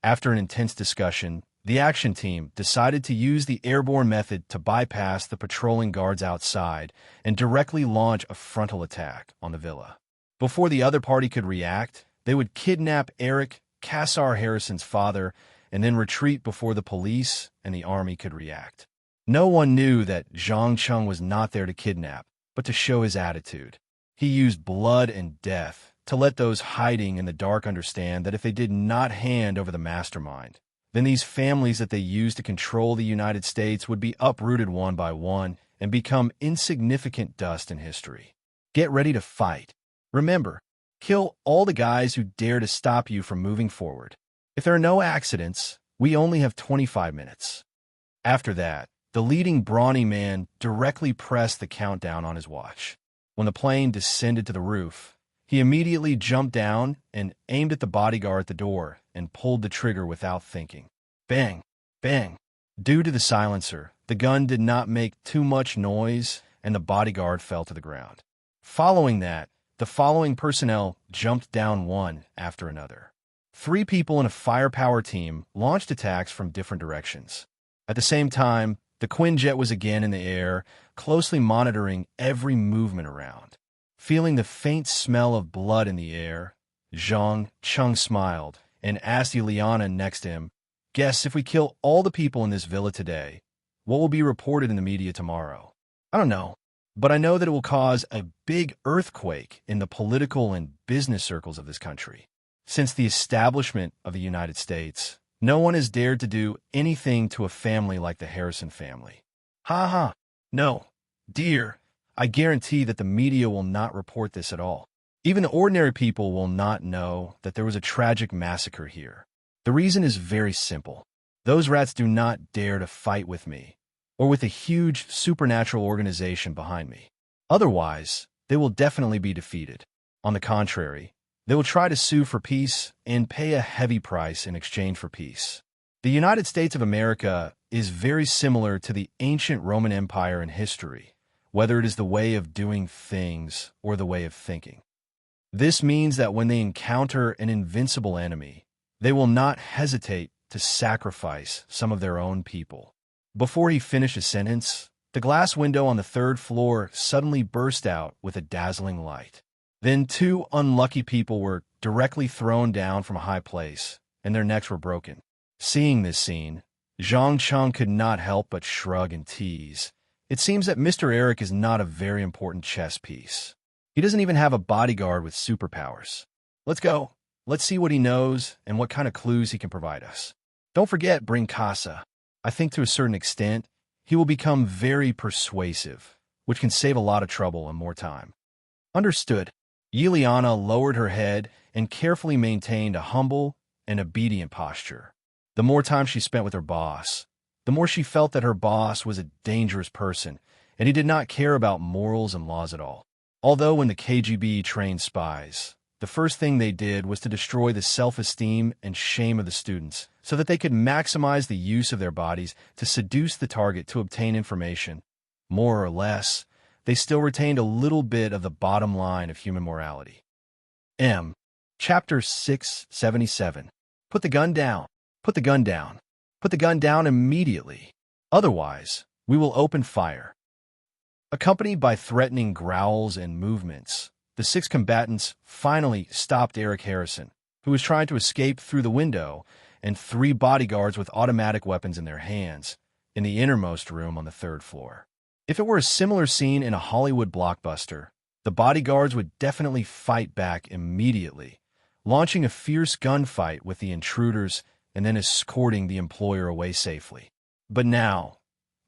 after an intense discussion, the action team decided to use the airborne method to bypass the patrolling guards outside and directly launch a frontal attack on the villa. Before the other party could react, they would kidnap Eric, Cassar Harrison's father, and then retreat before the police and the army could react. No one knew that Zhang Cheng was not there to kidnap, but to show his attitude. He used blood and death to let those hiding in the dark understand that if they did not hand over the mastermind, then these families that they used to control the United States would be uprooted one by one and become insignificant dust in history. Get ready to fight. Remember, kill all the guys who dare to stop you from moving forward. If there are no accidents, we only have 25 minutes. After that, the leading brawny man directly pressed the countdown on his watch. When the plane descended to the roof, he immediately jumped down and aimed at the bodyguard at the door and pulled the trigger without thinking. Bang! Bang! Due to the silencer, the gun did not make too much noise and the bodyguard fell to the ground. Following that, the following personnel jumped down one after another. 3 people in a firepower team launched attacks from different directions. At the same time, The Quinjet was again in the air, closely monitoring every movement around. Feeling the faint smell of blood in the air, Zhang Chung smiled and asked Ileana next to him, "Guess if we kill all the people in this villa today, what will be reported in the media tomorrow?" "I don't know, but I know that it will cause a big earthquake in the political and business circles of this country. Since the establishment of the United States, no one has dared to do anything to a family like the Harrison family." "Ha ha. No, dear, I guarantee that the media will not report this at all. Even the ordinary people will not know that there was a tragic massacre here. The reason is very simple. Those rats do not dare to fight with me, or with a huge supernatural organization behind me. Otherwise, they will definitely be defeated. On the contrary, they will try to sue for peace and pay a heavy price in exchange for peace. The United States of America is very similar to the ancient Roman Empire in history, whether it is the way of doing things or the way of thinking. This means that when they encounter an invincible enemy, they will not hesitate to sacrifice some of their own people." Before he finished his sentence, the glass window on the third floor suddenly burst out with a dazzling light. Then 2 unlucky people were directly thrown down from a high place, and their necks were broken. Seeing this scene, Zhang Chung could not help but shrug and tease. It seems that Mr. Eric is not a very important chess piece. He doesn't even have a bodyguard with superpowers. Let's go. Let's see what he knows and what kind of clues he can provide us. Don't forget, bring Casa. I think to a certain extent, he will become very persuasive, which can save a lot of trouble and more time." "Understood." Ileana lowered her head and carefully maintained a humble and obedient posture. The more time she spent with her boss, the more she felt that her boss was a dangerous person, and he did not care about morals and laws at all. Although when the KGB trained spies, the first thing they did was to destroy the self-esteem and shame of the students so that they could maximize the use of their bodies to seduce the target to obtain information. More or less, they still retained a little bit of the bottom line of human morality. Chapter 677. Put the gun down. Put the gun down. Put the gun down immediately. Otherwise, we will open fire. Accompanied by threatening growls and movements, the 6 combatants finally stopped Eric Harrison, who was trying to escape through the window, and 3 bodyguards with automatic weapons in their hands, in the innermost room on the 3rd floor. If it were a similar scene in a Hollywood blockbuster, the bodyguards would definitely fight back immediately, launching a fierce gunfight with the intruders and then escorting the employer away safely. But now,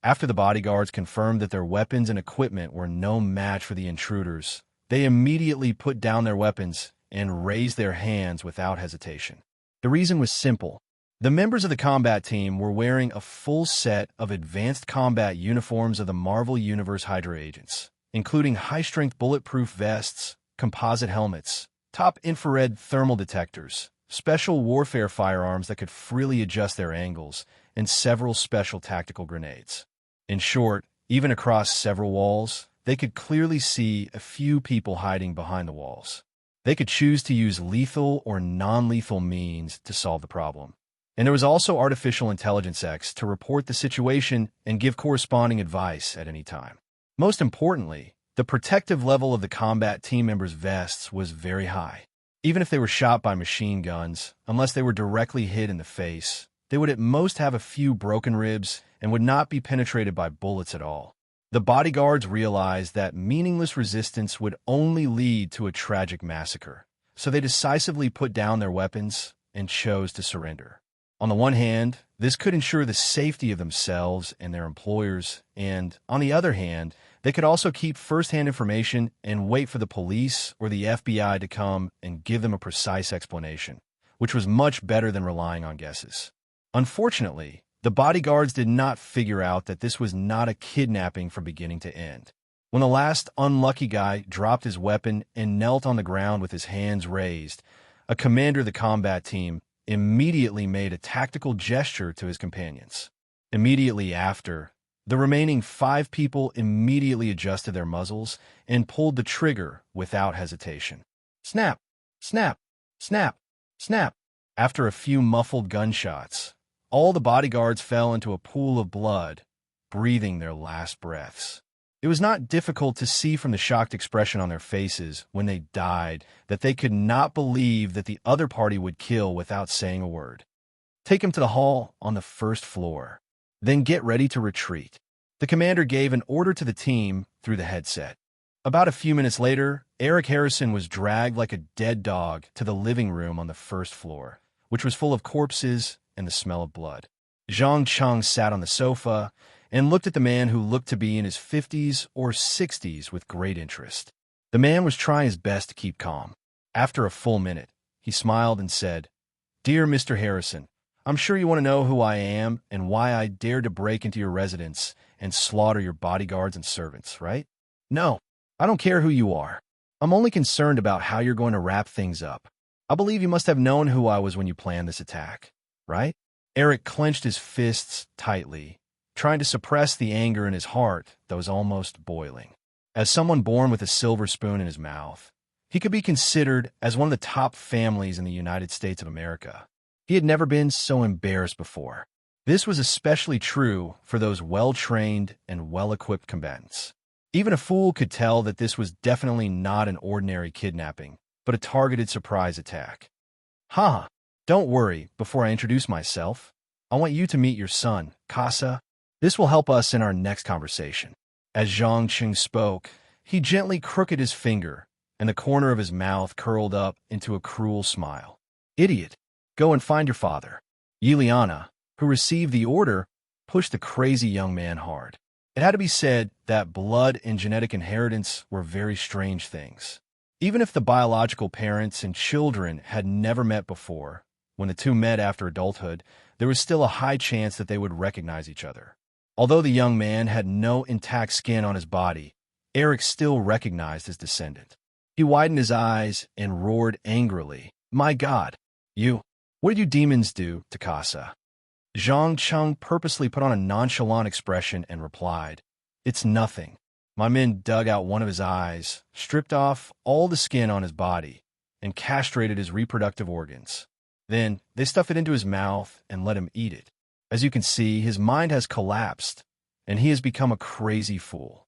after the bodyguards confirmed that their weapons and equipment were no match for the intruders, they immediately put down their weapons and raised their hands without hesitation. The reason was simple. The members of the combat team were wearing a full set of advanced combat uniforms of the Marvel Universe Hydra agents, including high-strength bulletproof vests, composite helmets, top infrared thermal detectors, special warfare firearms that could freely adjust their angles, and several special tactical grenades. In short, even across several walls, they could clearly see a few people hiding behind the walls. They could choose to use lethal or non-lethal means to solve the problem. And there was also Artificial Intelligence X to report the situation and give corresponding advice at any time. Most importantly, the protective level of the combat team members' vests was very high. Even if they were shot by machine guns, unless they were directly hit in the face, they would at most have a few broken ribs and would not be penetrated by bullets at all. The bodyguards realized that meaningless resistance would only lead to a tragic massacre, so they decisively put down their weapons and chose to surrender. On the one hand, this could ensure the safety of themselves and their employers, and on the other hand, they could also keep first-hand information and wait for the police or the FBI to come and give them a precise explanation, which was much better than relying on guesses. Unfortunately, the bodyguards did not figure out that this was not a kidnapping from beginning to end. When the last unlucky guy dropped his weapon and knelt on the ground with his hands raised, a commander of the combat team immediately made a tactical gesture to his companions. Immediately after, the remaining 5 people immediately adjusted their muzzles and pulled the trigger without hesitation. Snap! Snap! Snap! Snap! After a few muffled gunshots, all the bodyguards fell into a pool of blood, breathing their last breaths. It was not difficult to see from the shocked expression on their faces when they died that they could not believe that the other party would kill without saying a word. Take him to the hall on the first floor. Then get ready to retreat. The commander gave an order to the team through the headset. About a few minutes later, Eric Harrison was dragged like a dead dog to the living room on the first floor, which was full of corpses and the smell of blood. Zhang Cheng sat on the sofa and looked at the man who looked to be in his 50s or 60s with great interest. The man was trying his best to keep calm. After a full minute, he smiled and said, "Dear Mr. Harrison, I'm sure you want to know who I am and why I dared to break into your residence and slaughter your bodyguards and servants, right? No, I don't care who you are. I'm only concerned about how you're going to wrap things up. I believe you must have known who I was when you planned this attack, right?" Eric clenched his fists tightly, trying to suppress the anger in his heart that was almost boiling. As someone born with a silver spoon in his mouth, he could be considered as one of the top families in the United States of America. He had never been so embarrassed before. This was especially true for those well-trained and well-equipped combatants. Even a fool could tell that this was definitely not an ordinary kidnapping, but a targeted surprise attack. "Ha! Don't worry, before I introduce myself, I want you to meet your son, Casa. This will help us in our next conversation." As Zhang Cheng spoke, he gently crooked his finger, and the corner of his mouth curled up into a cruel smile. "Idiot! Go and find your father." Yuliana, who received the order, pushed the crazy young man hard. It had to be said that blood and genetic inheritance were very strange things. Even if the biological parents and children had never met before, when the two met after adulthood, there was still a high chance that they would recognize each other. Although the young man had no intact skin on his body, Eric still recognized his descendant. He widened his eyes and roared angrily, "My God! What did you demons do to Casa?" Zhang Cheng purposely put on a nonchalant expression and replied, "It's nothing. My men dug out one of his eyes, stripped off all the skin on his body, and castrated his reproductive organs. Then they stuffed it into his mouth and let him eat it. As you can see, his mind has collapsed, and he has become a crazy fool.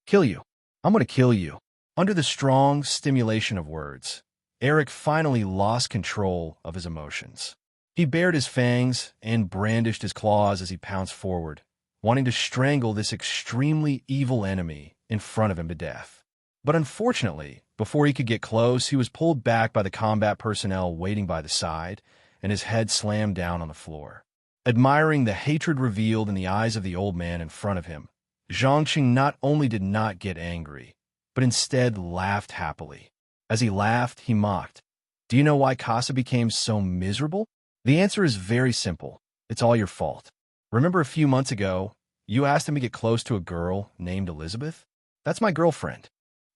Kill you. I'm going to kill you." Under the strong stimulation of words, Eric finally lost control of his emotions. He bared his fangs and brandished his claws as he pounced forward, wanting to strangle this extremely evil enemy in front of him to death. But unfortunately, before he could get close, he was pulled back by the combat personnel waiting by the side, and his head slammed down on the floor. Admiring the hatred revealed in the eyes of the old man in front of him, Zhang Qing not only did not get angry, but instead laughed happily. As he laughed, he mocked, "Do you know why Casa became so miserable? The answer is very simple. It's all your fault. Remember a few months ago, you asked him to get close to a girl named Elizabeth? That's my girlfriend.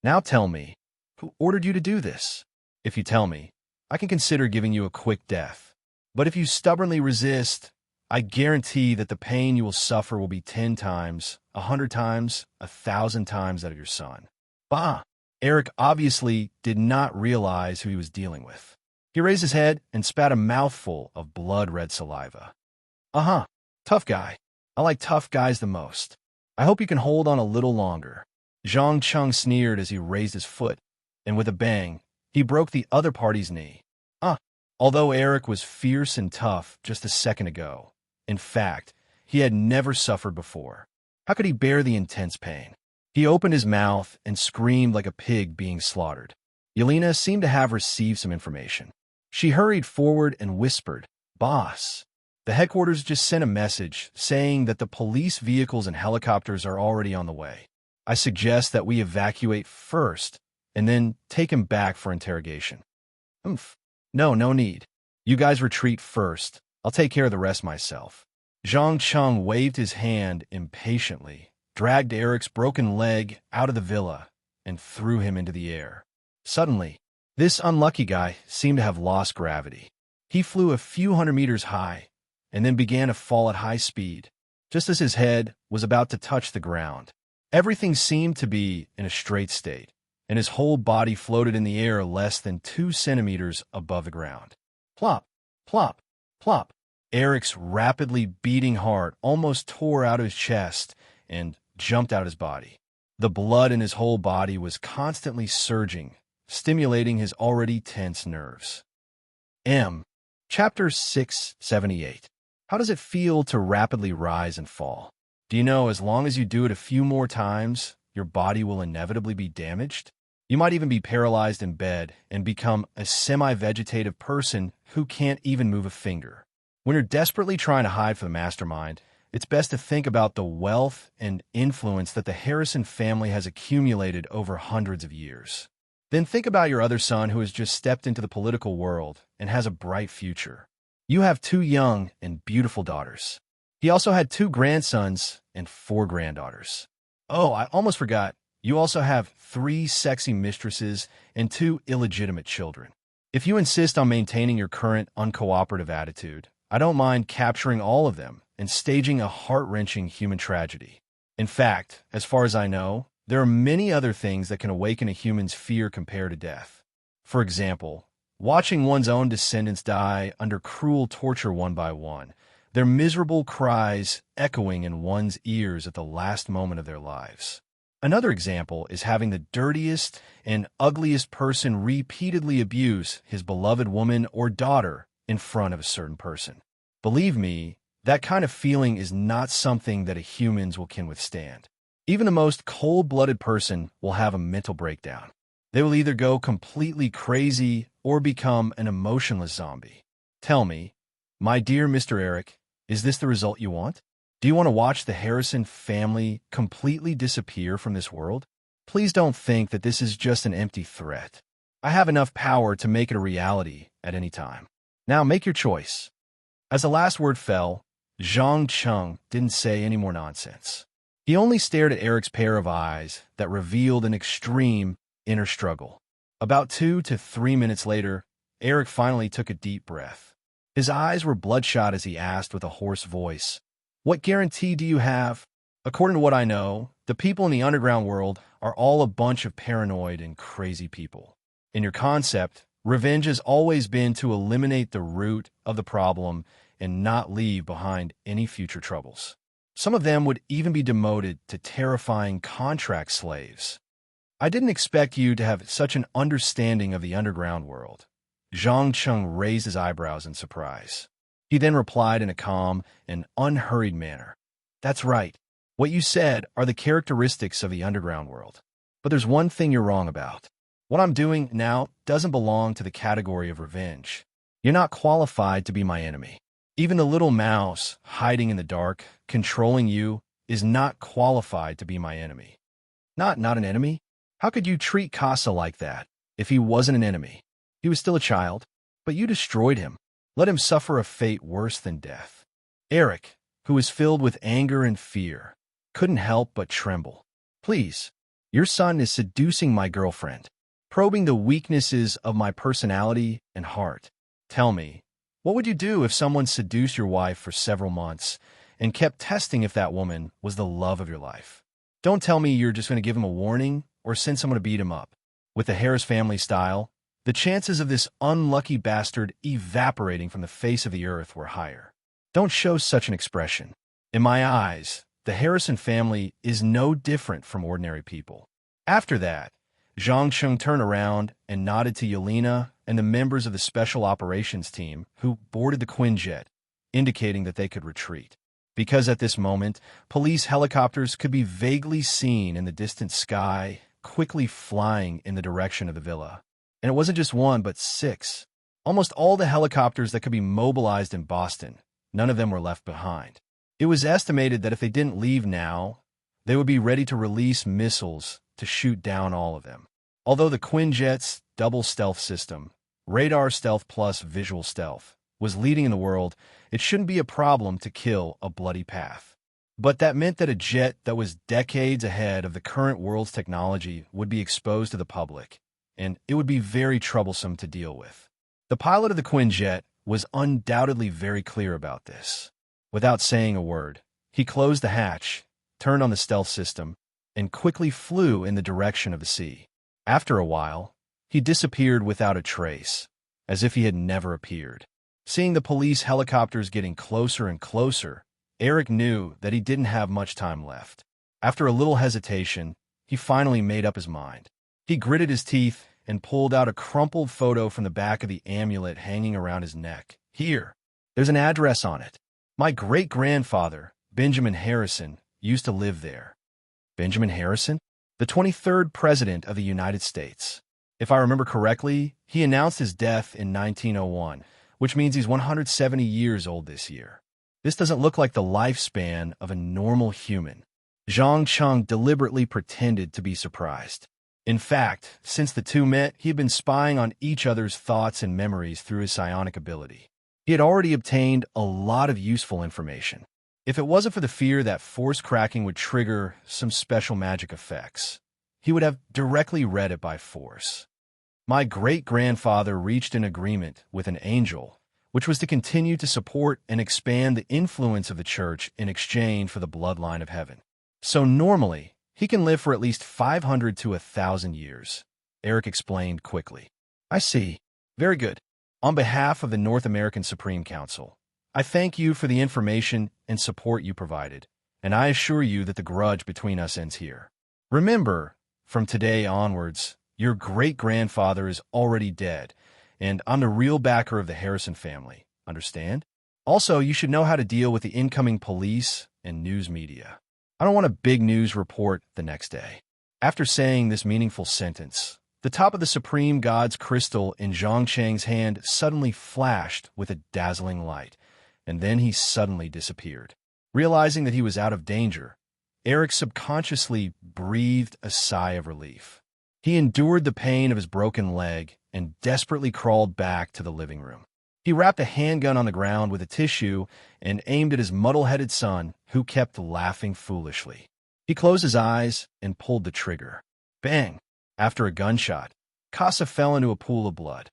Now tell me, who ordered you to do this? If you tell me, I can consider giving you a quick death. But if you stubbornly resist, I guarantee that the pain you will suffer will be 10 times, 100 times, 1,000 times that of your son." Bah! Eric obviously did not realize who he was dealing with. He raised his head and spat a mouthful of blood-red saliva. "Uh-huh, tough guy. I like tough guys the most. I hope you can hold on a little longer." Zhang Cheng sneered as he raised his foot, and with a bang, he broke the other party's knee. Although Eric was fierce and tough just a second ago, in fact, he had never suffered before. How could he bear the intense pain? He opened his mouth and screamed like a pig being slaughtered. Yelena seemed to have received some information. She hurried forward and whispered, "Boss, the headquarters just sent a message saying that the police vehicles and helicopters are already on the way. I suggest that we evacuate first and then take him back for interrogation." No need. You guys retreat first. I'll take care of the rest myself." Zhang Cheng waved his hand impatiently, dragged Eric's broken leg out of the villa, and threw him into the air. Suddenly, this unlucky guy seemed to have lost gravity. He flew a few hundred meters high, and then began to fall at high speed, just as his head was about to touch the ground. Everything seemed to be in a straight state, and his whole body floated in the air less than 2 centimeters above the ground. Plop, plop, plop. Eric's rapidly beating heart almost tore out of his chest, and jumped out his body. The blood in his whole body was constantly surging, stimulating his already tense nerves. Chapter 678. How does it feel to rapidly rise and fall? Do you know as long as you do it a few more times, your body will inevitably be damaged? You might even be paralyzed in bed and become a semi-vegetative person who can't even move a finger. When you're desperately trying to hide from the mastermind, it's best to think about the wealth and influence that the Harrison family has accumulated over hundreds of years. Then think about your other son who has just stepped into the political world and has a bright future. You have 2 young and beautiful daughters. He also had 2 grandsons and 4 granddaughters. Oh, I almost forgot. You also have 3 sexy mistresses and 2 illegitimate children. If you insist on maintaining your current uncooperative attitude, I don't mind capturing all of them and staging a heart-wrenching human tragedy. In fact, as far as I know, there are many other things that can awaken a human's fear compared to death. For example, watching one's own descendants die under cruel torture one by one, their miserable cries echoing in one's ears at the last moment of their lives. Another example is having the dirtiest and ugliest person repeatedly abuse his beloved woman or daughter in front of a certain person. Believe me, that kind of feeling is not something that humans can withstand. Even the most cold-blooded person will have a mental breakdown. They will either go completely crazy or become an emotionless zombie. Tell me, my dear Mr. Eric, is this the result you want? Do you want to watch the Harrison family completely disappear from this world? Please don't think that this is just an empty threat. I have enough power to make it a reality at any time. Now make your choice. As the last word fell, Zhang Cheng didn't say any more nonsense. He only stared at Eric's pair of eyes that revealed an extreme inner struggle. About 2 to 3 minutes later, Eric finally took a deep breath. His eyes were bloodshot as he asked with a hoarse voice, "What guarantee do you have?" According to what I know, the people in the underground world are all a bunch of paranoid and crazy people. In your concept, revenge has always been to eliminate the root of the problem and not leave behind any future troubles. Some of them would even be demoted to terrifying contract slaves. I didn't expect you to have such an understanding of the underground world. Zhang Cheng raised his eyebrows in surprise. He then replied in a calm and unhurried manner. That's right. What you said are the characteristics of the underground world. But there's one thing you're wrong about. What I'm doing now doesn't belong to the category of revenge. You're not qualified to be my enemy. Even the little mouse hiding in the dark, controlling you, is not qualified to be my enemy. Not an enemy? How could you treat Casa like that if he wasn't an enemy? He was still a child, but you destroyed him. Let him suffer a fate worse than death. Eric, who was filled with anger and fear, couldn't help but tremble. Please, your son is seducing my girlfriend, probing the weaknesses of my personality and heart. Tell me, what would you do if someone seduced your wife for several months and kept testing if that woman was the love of your life? Don't tell me you're just going to give him a warning or send someone to beat him up. With the Harris family style, the chances of this unlucky bastard evaporating from the face of the earth were higher. Don't show such an expression. In my eyes, the Harrison family is no different from ordinary people. After that, Zhang Cheng turned around and nodded to Yelena and the members of the Special Operations Team who boarded the Quinjet, indicating that they could retreat. Because at this moment, police helicopters could be vaguely seen in the distant sky, quickly flying in the direction of the villa. And it wasn't just 1, but 6. Almost all the helicopters that could be mobilized in Boston, none of them were left behind. It was estimated that if they didn't leave now, they would be ready to release missiles to shoot down all of them. Although the Quinjet's double stealth system, radar stealth plus visual stealth, was leading in the world, it shouldn't be a problem to kill a bloody path. But that meant that a jet that was decades ahead of the current world's technology would be exposed to the public, and it would be very troublesome to deal with. The pilot of the Quinjet was undoubtedly very clear about this. Without saying a word, he closed the hatch, turned on the stealth system, and quickly flew in the direction of the sea. After a while, he disappeared without a trace, as if he had never appeared. Seeing the police helicopters getting closer and closer, Eric knew that he didn't have much time left. After a little hesitation, he finally made up his mind. He gritted his teeth and pulled out a crumpled photo from the back of the amulet hanging around his neck. Here, there's an address on it. My great-grandfather, Benjamin Harrison, used to live there. Benjamin Harrison? The 23rd President of the United States. If I remember correctly, he announced his death in 1901, which means he's 170 years old this year. This doesn't look like the lifespan of a normal human. Zhang Cheng deliberately pretended to be surprised. In fact, since the two met, he had been spying on each other's thoughts and memories through his psionic ability. He had already obtained a lot of useful information. If it wasn't for the fear that force cracking would trigger some special magic effects, he would have directly read it by force. My great-grandfather reached an agreement with an angel, which was to continue to support and expand the influence of the church in exchange for the bloodline of heaven. So normally, he can live for at least 500 to 1,000 years, Eric explained quickly. I see. Very good. On behalf of the North American Supreme Council, I thank you for the information and support you provided, and I assure you that the grudge between us ends here. Remember, from today onwards, your great-grandfather is already dead, and I'm the real backer of the Harrison family, understand? Also, you should know how to deal with the incoming police and news media. I don't want a big news report the next day. After saying this meaningful sentence, the top of the Supreme God's crystal in Zhang Cheng's hand suddenly flashed with a dazzling light, and then he suddenly disappeared. Realizing that he was out of danger, Eric subconsciously breathed a sigh of relief. He endured the pain of his broken leg and desperately crawled back to the living room. He wrapped a handgun on the ground with a tissue and aimed at his muddle-headed son, who kept laughing foolishly. He closed his eyes and pulled the trigger. Bang! After a gunshot, Casa fell into a pool of blood.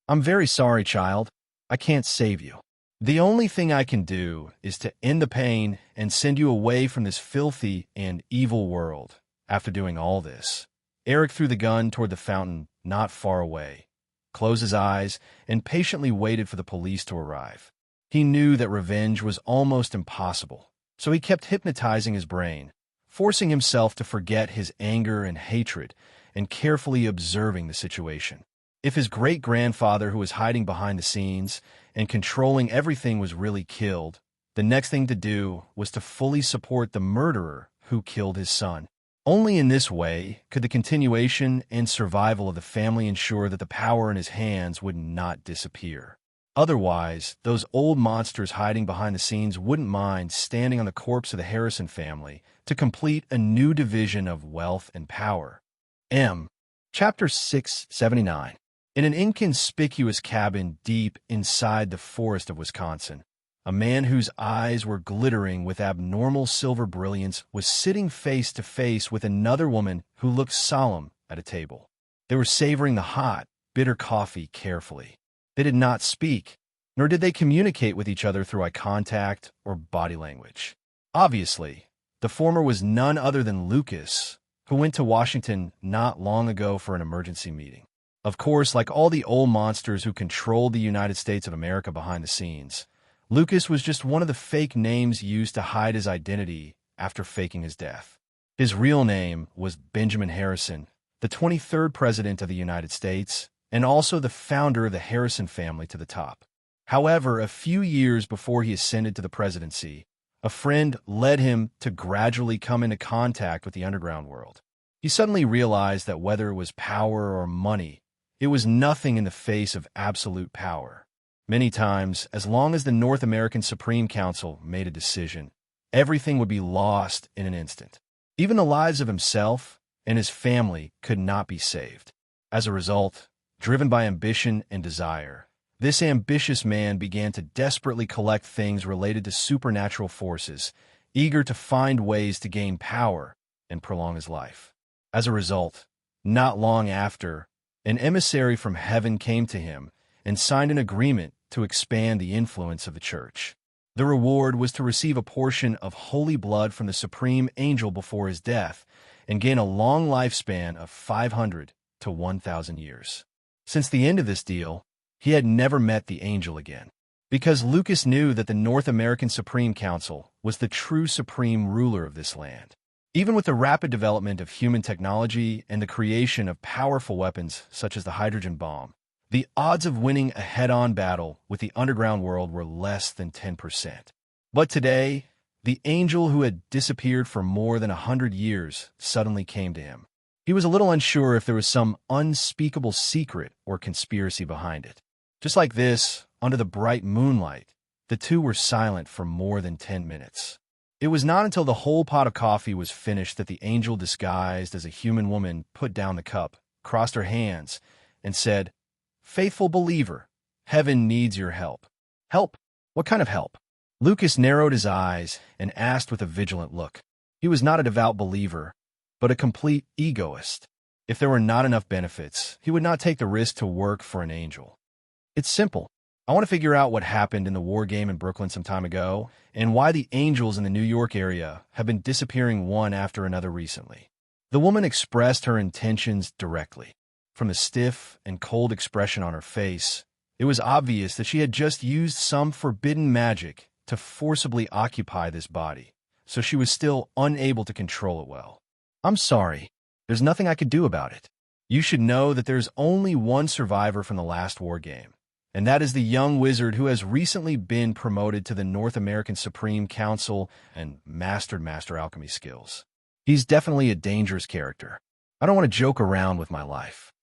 I'm very sorry, child. I can't save you. The only thing I can do is to end the pain and send you away from this filthy and evil world. After doing all this, Eric threw the gun toward the fountain not far away, closed his eyes, and patiently waited for the police to arrive. He knew that revenge was almost impossible, so he kept hypnotizing his brain, forcing himself to forget his anger and hatred and carefully observing the situation. If his great-grandfather, who was hiding behind the scenes and controlling everything, was really killed, the next thing to do was to fully support the murderer who killed his son. Only in this way could the continuation and survival of the family ensure that the power in his hands would not disappear. Otherwise, those old monsters hiding behind the scenes wouldn't mind standing on the corpse of the Harrison family to complete a new division of wealth and power. Chapter 679. In an inconspicuous cabin deep inside the forest of Wisconsin, a man whose eyes were glittering with abnormal silver brilliance was sitting face to face with another woman who looked solemn at a table. They were savoring the hot, bitter coffee carefully. They did not speak, nor did they communicate with each other through eye contact or body language. Obviously, the former was none other than Lucas, who went to Washington not long ago for an emergency meeting. Of course, like all the old monsters who controlled the United States of America behind the scenes, Lucas was just one of the fake names used to hide his identity after faking his death. His real name was Benjamin Harrison, the 23rd President of the United States, and also the founder of the Harrison family to the top. However, a few years before he ascended to the presidency, a friend led him to gradually come into contact with the underground world. He suddenly realized that whether it was power or money, it was nothing in the face of absolute power. Many times, as long as the North American Supreme Council made a decision, everything would be lost in an instant. Even the lives of himself and his family could not be saved. As a result, driven by ambition and desire, this ambitious man began to desperately collect things related to supernatural forces, eager to find ways to gain power and prolong his life. As a result, not long after, an emissary from heaven came to him and signed an agreement to expand the influence of the church. The reward was to receive a portion of holy blood from the supreme angel before his death and gain a long lifespan of 500 to 1,000 years. Since the end of this deal, he had never met the angel again, because Lucas knew that the North American Supreme Council was the true supreme ruler of this land. Even with the rapid development of human technology and the creation of powerful weapons such as the hydrogen bomb, the odds of winning a head-on battle with the underground world were less than 10%. But today, the angel who had disappeared for more than 100 years suddenly came to him. He was a little unsure if there was some unspeakable secret or conspiracy behind it. Just like this, under the bright moonlight, the two were silent for more than 10 minutes. It was not until the whole pot of coffee was finished that the angel disguised as a human woman put down the cup, crossed her hands, and said, "Faithful believer, heaven needs your help." "Help? What kind of help?" Lucas narrowed his eyes and asked with a vigilant look. He was not a devout believer, but a complete egoist. If there were not enough benefits, he would not take the risk to work for an angel. "It's simple. I want to figure out what happened in the war game in Brooklyn some time ago, and why the angels in the New York area have been disappearing one after another recently." The woman expressed her intentions directly. From the stiff and cold expression on her face, it was obvious that she had just used some forbidden magic to forcibly occupy this body, so she was still unable to control it well. "I'm sorry. There's nothing I could do about it. You should know that there's only one survivor from the last war game, and that is the young wizard who has recently been promoted to the North American Supreme Council and mastered master alchemy skills. He's definitely a dangerous character. I don't want to joke around with my life."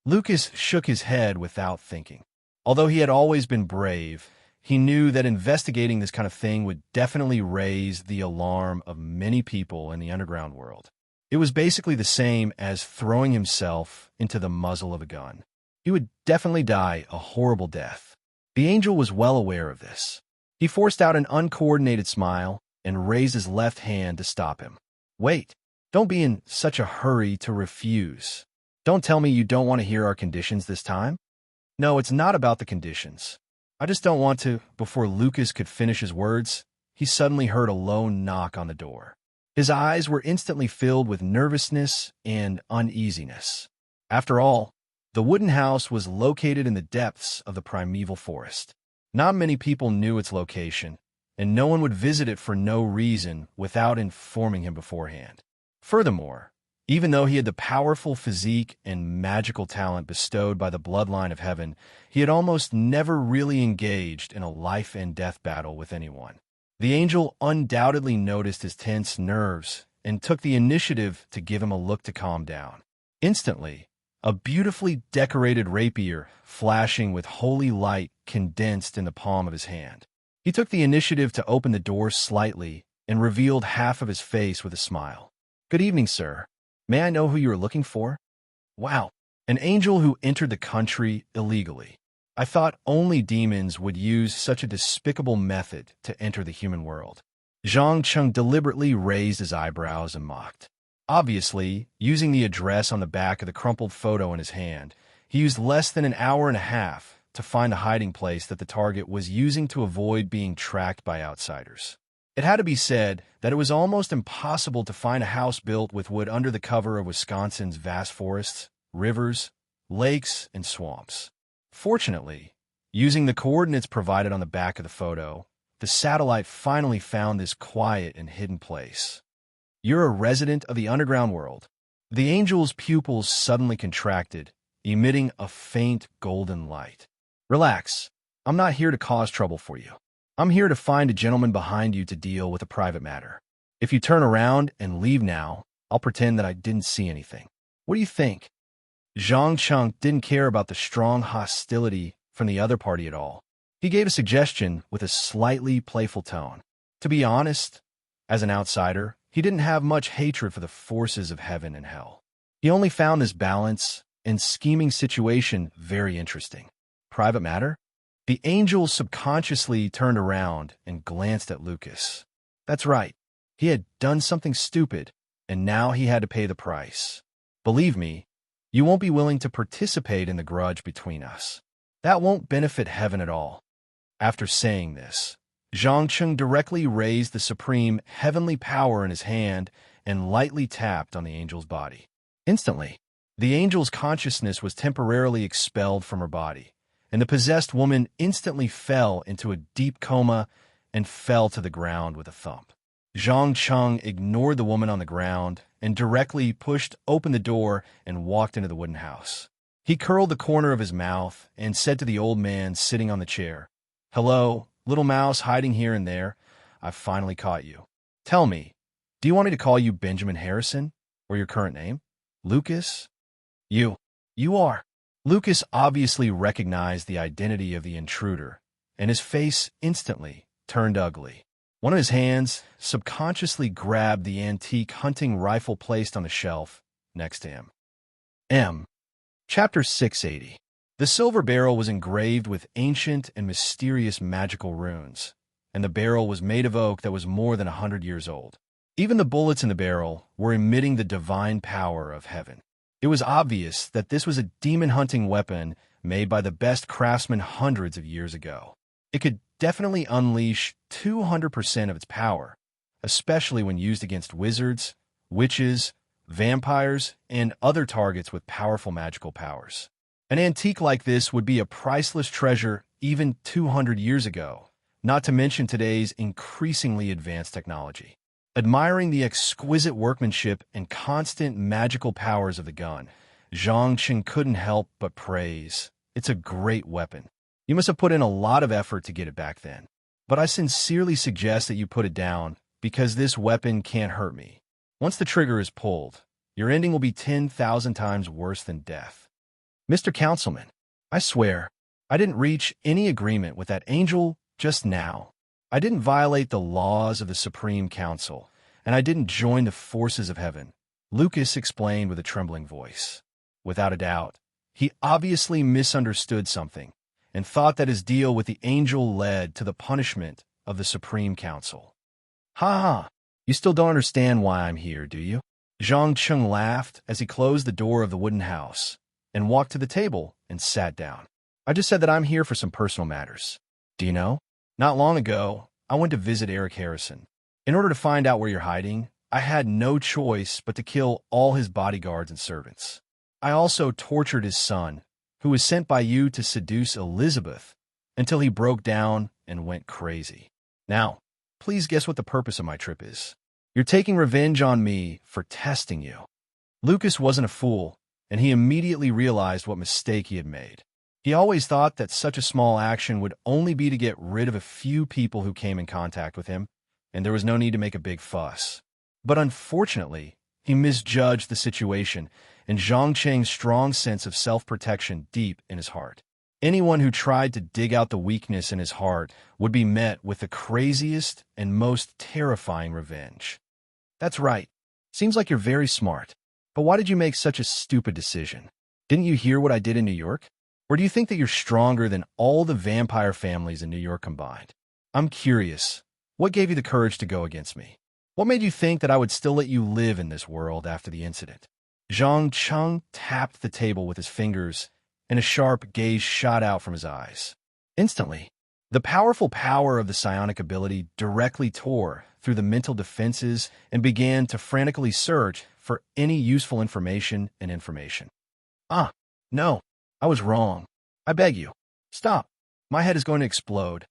Lucas shook his head without thinking. Although he had always been brave, he knew that investigating this kind of thing would definitely raise the alarm of many people in the underground world. It was basically the same as throwing himself into the muzzle of a gun. He would definitely die a horrible death. The angel was well aware of this. He forced out an uncoordinated smile and raised his left hand to stop him. "Wait, don't be in such a hurry to refuse. Don't tell me you don't want to hear our conditions this time." "No, it's not about the conditions. I just don't want to." Before Lucas could finish his words, he suddenly heard a low knock on the door. His eyes were instantly filled with nervousness and uneasiness. After all, the wooden house was located in the depths of the primeval forest. Not many people knew its location, and no one would visit it for no reason without informing him beforehand. Furthermore, even though he had the powerful physique and magical talent bestowed by the bloodline of heaven, he had almost never really engaged in a life-and-death battle with anyone. The angel undoubtedly noticed his tense nerves and took the initiative to give him a look to calm down. Instantly, a beautifully decorated rapier, flashing with holy light, condensed in the palm of his hand. He took the initiative to open the door slightly and revealed half of his face with a smile. "Good evening, sir. May I know who you are looking for?" "Wow, an angel who entered the country illegally. I thought only demons would use such a despicable method to enter the human world." Zhang Cheng deliberately raised his eyebrows and mocked. Obviously, using the address on the back of the crumpled photo in his hand, he used less than an hour and a half to find a hiding place that the target was using to avoid being tracked by outsiders. It had to be said that it was almost impossible to find a house built with wood under the cover of Wisconsin's vast forests, rivers, lakes, and swamps. Fortunately, using the coordinates provided on the back of the photo, the satellite finally found this quiet and hidden place. "You're a resident of the underground world." The angel's pupils suddenly contracted, emitting a faint golden light. "Relax. I'm not here to cause trouble for you. I'm here to find a gentleman behind you to deal with a private matter. If you turn around and leave now, I'll pretend that I didn't see anything. What do you think?" Zhang Cheng didn't care about the strong hostility from the other party at all. He gave a suggestion with a slightly playful tone. To be honest, as an outsider, he didn't have much hatred for the forces of heaven and hell. He only found this balance and scheming situation very interesting. Private matter? The angel subconsciously turned around and glanced at Lucas. That's right. He had done something stupid, and now he had to pay the price. Believe me, you won't be willing to participate in the grudge between us. That won't benefit heaven at all. After saying this, Zhang Cheng directly raised the supreme heavenly power in his hand and lightly tapped on the angel's body. Instantly, the angel's consciousness was temporarily expelled from her body, and the possessed woman instantly fell into a deep coma and fell to the ground with a thump. Zhang Cheng ignored the woman on the ground and directly pushed open the door and walked into the wooden house. He curled the corner of his mouth and said to the old man sitting on the chair, "Hello, little mouse hiding here and there. I've finally caught you. Tell me, do you want me to call you Benjamin Harrison, or your current name? Lucas?" You are. Lucas obviously recognized the identity of the intruder, and his face instantly turned ugly. One of his hands subconsciously grabbed the antique hunting rifle placed on the shelf next to him. Chapter 680. The silver barrel was engraved with ancient and mysterious magical runes, and the barrel was made of oak that was more than 100 years old. Even the bullets in the barrel were emitting the divine power of heaven. It was obvious that this was a demon-hunting weapon made by the best craftsmen hundreds of years ago. It could definitely unleash 200% of its power, especially when used against wizards, witches, vampires, and other targets with powerful magical powers. An antique like this would be a priceless treasure even 200 years ago, not to mention today's increasingly advanced technology. Admiring the exquisite workmanship and constant magical powers of the gun, Zhang Cheng couldn't help but praise. "It's a great weapon. You must have put in a lot of effort to get it back then. But I sincerely suggest that you put it down, because this weapon can't hurt me. Once the trigger is pulled, your ending will be 10,000 times worse than death." "Mr. Councilman, I swear, I didn't reach any agreement with that angel just now. I didn't violate the laws of the Supreme Council, and I didn't join the forces of heaven," Lucas explained with a trembling voice. Without a doubt, he obviously misunderstood something and thought that his deal with the angel led to the punishment of the Supreme Council. "Ha ha, you still don't understand why I'm here, do you?" Zhang Cheng laughed as he closed the door of the wooden house and walked to the table and sat down. "I just said that I'm here for some personal matters. Do you know? Not long ago, I went to visit Eric Harrison. In order to find out where you're hiding, I had no choice but to kill all his bodyguards and servants. I also tortured his son, who was sent by you to seduce Elizabeth, until he broke down and went crazy. Now, please guess what the purpose of my trip is. You're taking revenge on me for testing you." Lucas wasn't a fool, and he immediately realized what mistake he had made. He always thought that such a small action would only be to get rid of a few people who came in contact with him, and there was no need to make a big fuss. But unfortunately, he misjudged the situation and Zhang Cheng's strong sense of self-protection deep in his heart. Anyone who tried to dig out the weakness in his heart would be met with the craziest and most terrifying revenge. "That's right. Seems like you're very smart. But why did you make such a stupid decision? Didn't you hear what I did in New York? Or do you think that you're stronger than all the vampire families in New York combined? I'm curious. What gave you the courage to go against me? What made you think that I would still let you live in this world after the incident?" Zhang Cheng tapped the table with his fingers, and a sharp gaze shot out from his eyes. Instantly, the powerful power of the psionic ability directly tore through the mental defenses and began to frantically search for any useful information. No. I was wrong. I beg you. Stop. My head is going to explode."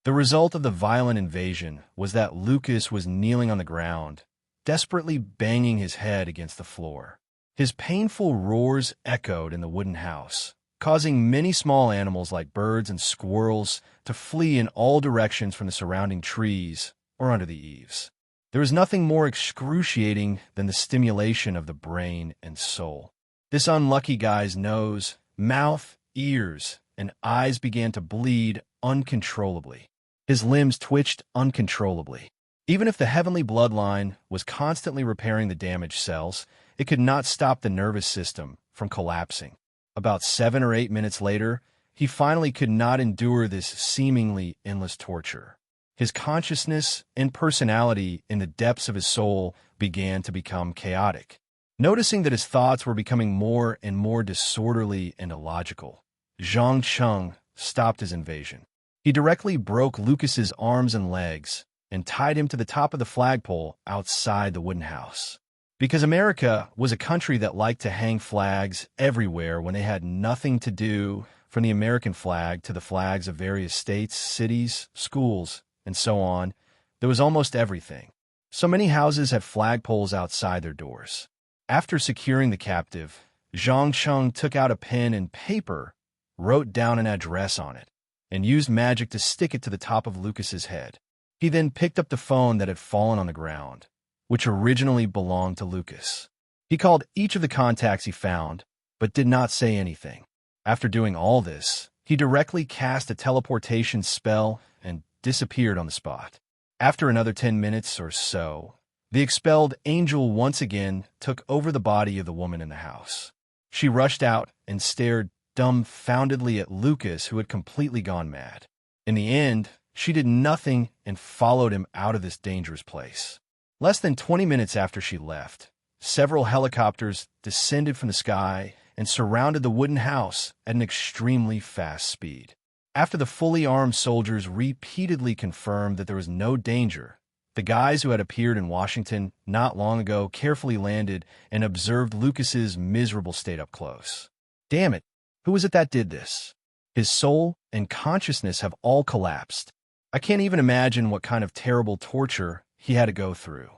The result of the violent invasion was that Lucas was kneeling on the ground, desperately banging his head against the floor. His painful roars echoed in the wooden house, causing many small animals like birds and squirrels to flee in all directions from the surrounding trees or under the eaves. There was nothing more excruciating than the stimulation of the brain and soul. This unlucky guy's nose, mouth, ears, and eyes began to bleed uncontrollably. His limbs twitched uncontrollably. Even if the heavenly bloodline was constantly repairing the damaged cells, it could not stop the nervous system from collapsing. About 7 or 8 minutes later, he finally could not endure this seemingly endless torture. His consciousness and personality in the depths of his soul began to become chaotic. Noticing that his thoughts were becoming more and more disorderly and illogical, Zhang Cheng stopped his invasion. He directly broke Lucas's arms and legs and tied him to the top of the flagpole outside the wooden house. Because America was a country that liked to hang flags everywhere when they had nothing to do, from the American flag to the flags of various states, cities, schools, and so on, there was almost everything. So many houses had flagpoles outside their doors. After securing the captive, Zhang Cheng took out a pen and paper, wrote down an address on it, and used magic to stick it to the top of Lucas's head. He then picked up the phone that had fallen on the ground, which originally belonged to Lucas. He called each of the contacts he found, but did not say anything. After doing all this, he directly cast a teleportation spell and disappeared on the spot. After another 10 minutes or so, the expelled angel once again took over the body of the woman in the house. She rushed out and stared dumbfoundedly at Lucas, who had completely gone mad. In the end, she did nothing and followed him out of this dangerous place. Less than 20 minutes after she left, several helicopters descended from the sky and surrounded the wooden house at an extremely fast speed. After the fully armed soldiers repeatedly confirmed that there was no danger, the guys who had appeared in Washington not long ago carefully landed and observed Lucas's miserable state up close. Damn it, who was it that did this? His soul and consciousness have all collapsed. I can't even imagine what kind of terrible torture he had to go through.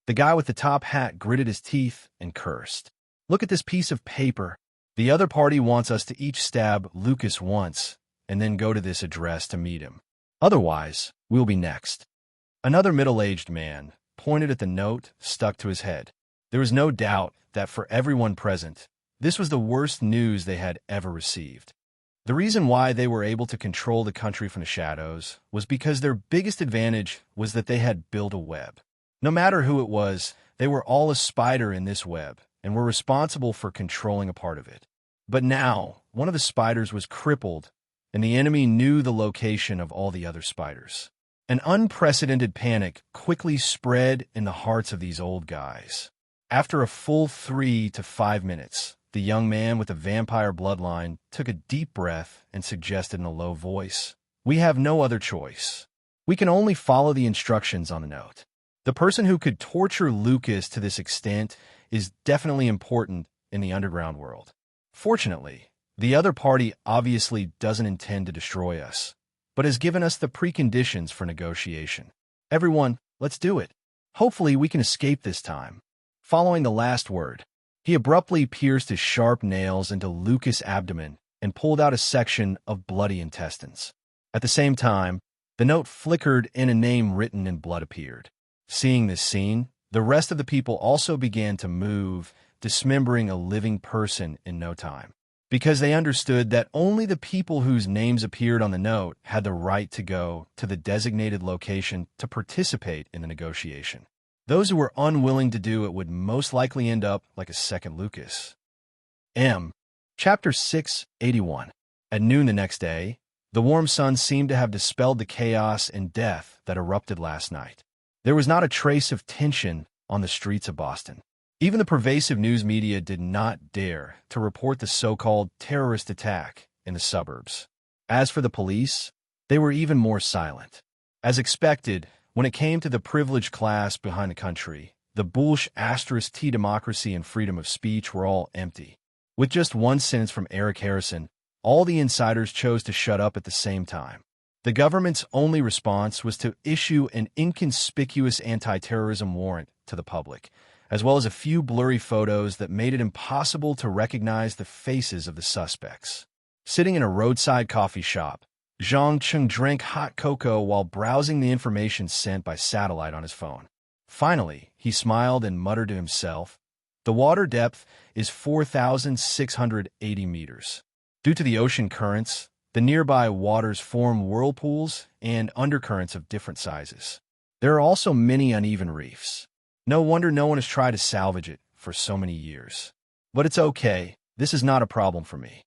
The guy with the top hat gritted his teeth and cursed. Look at this piece of paper. The other party wants us to each stab Lucas once and then go to this address to meet him. Otherwise, we'll be next. Another middle-aged man pointed at the note stuck to his head. There was no doubt that for everyone present, this was the worst news they had ever received. The reason why they were able to control the country from the shadows was because their biggest advantage was that they had built a web. No matter who it was, they were all a spider in this web and were responsible for controlling a part of it. But now, one of the spiders was crippled, and the enemy knew the location of all the other spiders. An unprecedented panic quickly spread in the hearts of these old guys. After a full 3 to 5 minutes, the young man with the vampire bloodline took a deep breath and suggested in a low voice, "We have no other choice. We can only follow the instructions on the note. The person who could torture Lucas to this extent is definitely important in the underground world. Fortunately, the other party obviously doesn't intend to destroy us, but has given us the preconditions for negotiation. Everyone, let's do it. Hopefully we can escape this time." Following the last word, he abruptly pierced his sharp nails into Lucas' abdomen and pulled out a section of bloody intestines. At the same time, the note flickered and a name written in blood appeared. Seeing this scene, the rest of the people also began to move, dismembering a living person in no time, because they understood that only the people whose names appeared on the note had the right to go to the designated location to participate in the negotiation. Those who were unwilling to do it would most likely end up like a second Lucas. Chapter 681. At noon the next day, the warm sun seemed to have dispelled the chaos and death that erupted last night. There was not a trace of tension on the streets of Boston. Even the pervasive news media did not dare to report the so-called terrorist attack in the suburbs. As for the police, they were even more silent. As expected, when it came to the privileged class behind the country, the Bush *T democracy and freedom of speech were all empty. With just one sentence from Eric Harrison, all the insiders chose to shut up at the same time. The government's only response was to issue an inconspicuous anti-terrorism warrant to the public, as well as a few blurry photos that made it impossible to recognize the faces of the suspects. Sitting in a roadside coffee shop, Zhang Cheng drank hot cocoa while browsing the information sent by satellite on his phone. Finally, he smiled and muttered to himself, "The water depth is 4,680 meters. Due to the ocean currents, the nearby waters form whirlpools and undercurrents of different sizes. There are also many uneven reefs. No wonder no one has tried to salvage it for so many years. But it's okay, this is not a problem for me."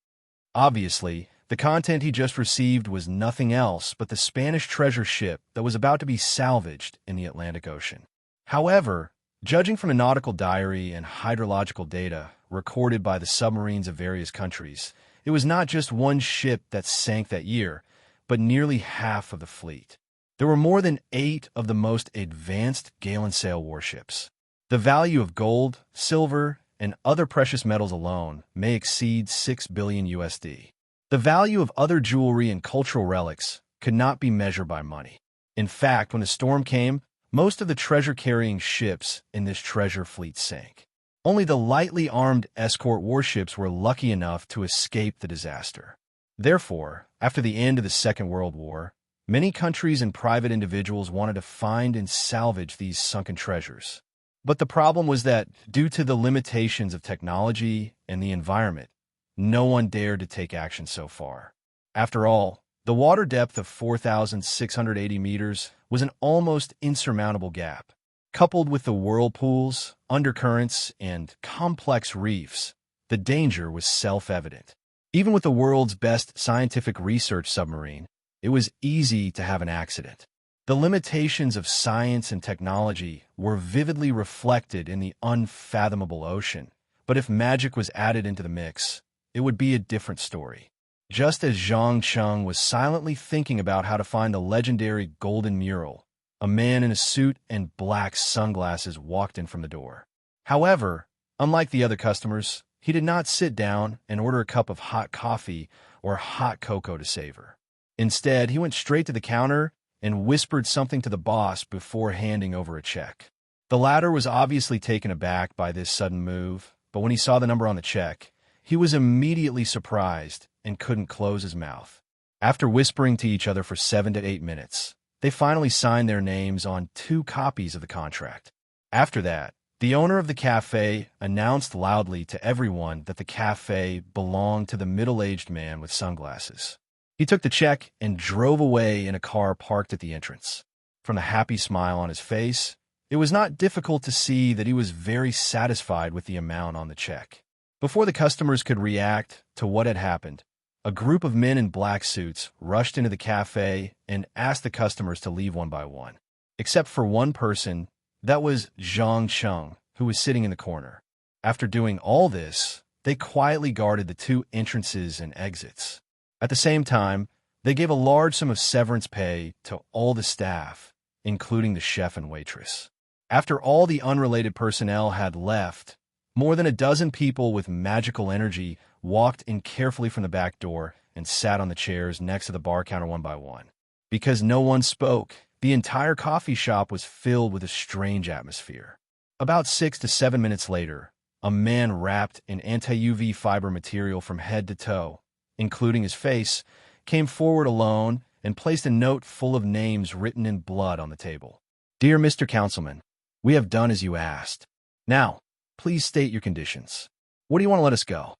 Obviously, the content he just received was nothing else but the Spanish treasure ship that was about to be salvaged in the Atlantic Ocean. However, judging from a nautical diary and hydrological data recorded by the submarines of various countries, it was not just one ship that sank that year, but nearly half of the fleet. There were more than 8 of the most advanced gale-and-sail warships. The value of gold, silver, and other precious metals alone may exceed $6 billion USD. The value of other jewelry and cultural relics could not be measured by money. In fact, when the storm came, Most of the treasure-carrying ships in this treasure fleet sank. Only the lightly armed escort warships were lucky enough to escape the disaster. Therefore, after the end of the Second World War, many countries and private individuals wanted to find and salvage these sunken treasures. But the problem was that, due to the limitations of technology and the environment, no one dared to take action so far. After all, the water depth of 4,680 meters was an almost insurmountable gap. Coupled with the whirlpools, undercurrents, and complex reefs, the danger was self-evident. Even with the world's best scientific research submarine, it was easy to have an accident. The limitations of science and technology were vividly reflected in the unfathomable ocean, but if magic was added into the mix, it would be a different story. Just as Zhang Cheng was silently thinking about how to find the legendary golden mural, a man in a suit and black sunglasses walked in from the door. However, unlike the other customers, he did not sit down and order a cup of hot coffee or hot cocoa to savor. Instead, he went straight to the counter and whispered something to the boss before handing over a check. The latter was obviously taken aback by this sudden move, but when he saw the number on the check, he was immediately surprised and couldn't close his mouth. After whispering to each other for 7 to 8 minutes, they finally signed their names on 2 copies of the contract. After that, the owner of the cafe announced loudly to everyone that the cafe belonged to the middle-aged man with sunglasses. He took the check and drove away in a car parked at the entrance. From the happy smile on his face, it was not difficult to see that he was very satisfied with the amount on the check. Before the customers could react to what had happened, a group of men in black suits rushed into the cafe and asked the customers to leave one by one. Except for one person, that was Zhang Cheng, who was sitting in the corner. After doing all this, they quietly guarded the 2 entrances and exits. At the same time, they gave a large sum of severance pay to all the staff, including the chef and waitress. After all the unrelated personnel had left, more than a dozen people with magical energy walked in carefully from the back door and sat on the chairs next to the bar counter one by one. Because no one spoke, the entire coffee shop was filled with a strange atmosphere. About 6 to 7 minutes later, a man wrapped in anti-UV fiber material from head to toe, including his face, came forward alone and placed a note full of names written in blood on the table. "Dear Mr. Councilman, we have done as you asked. Now, please state your conditions. What do you want to let us go?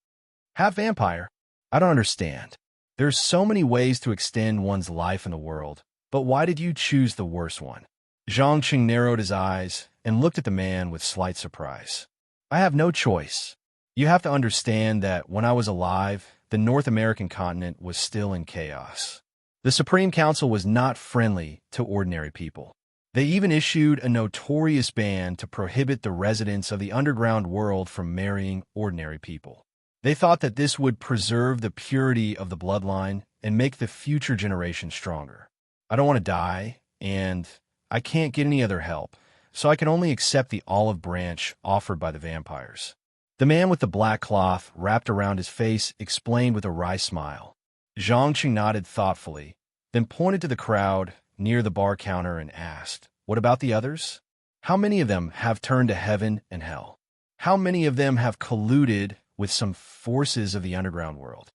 Half vampire? I don't understand. There's so many ways to extend one's life in the world, but why did you choose the worst one?" Zhang Qing narrowed his eyes and looked at the man with slight surprise. "I have no choice. You have to understand that when I was alive, the North American continent was still in chaos. The Supreme Council was not friendly to ordinary people. They even issued a notorious ban to prohibit the residents of the underground world from marrying ordinary people. They thought that this would preserve the purity of the bloodline and make the future generation stronger. I don't want to die, and I can't get any other help, so I can only accept the olive branch offered by the vampires." The man with the black cloth wrapped around his face explained with a wry smile. Zhang Qing nodded thoughtfully, then pointed to the crowd near the bar counter and asked, "What about the others? How many of them have turned to heaven and hell? How many of them have colluded with some forces of the underground world?"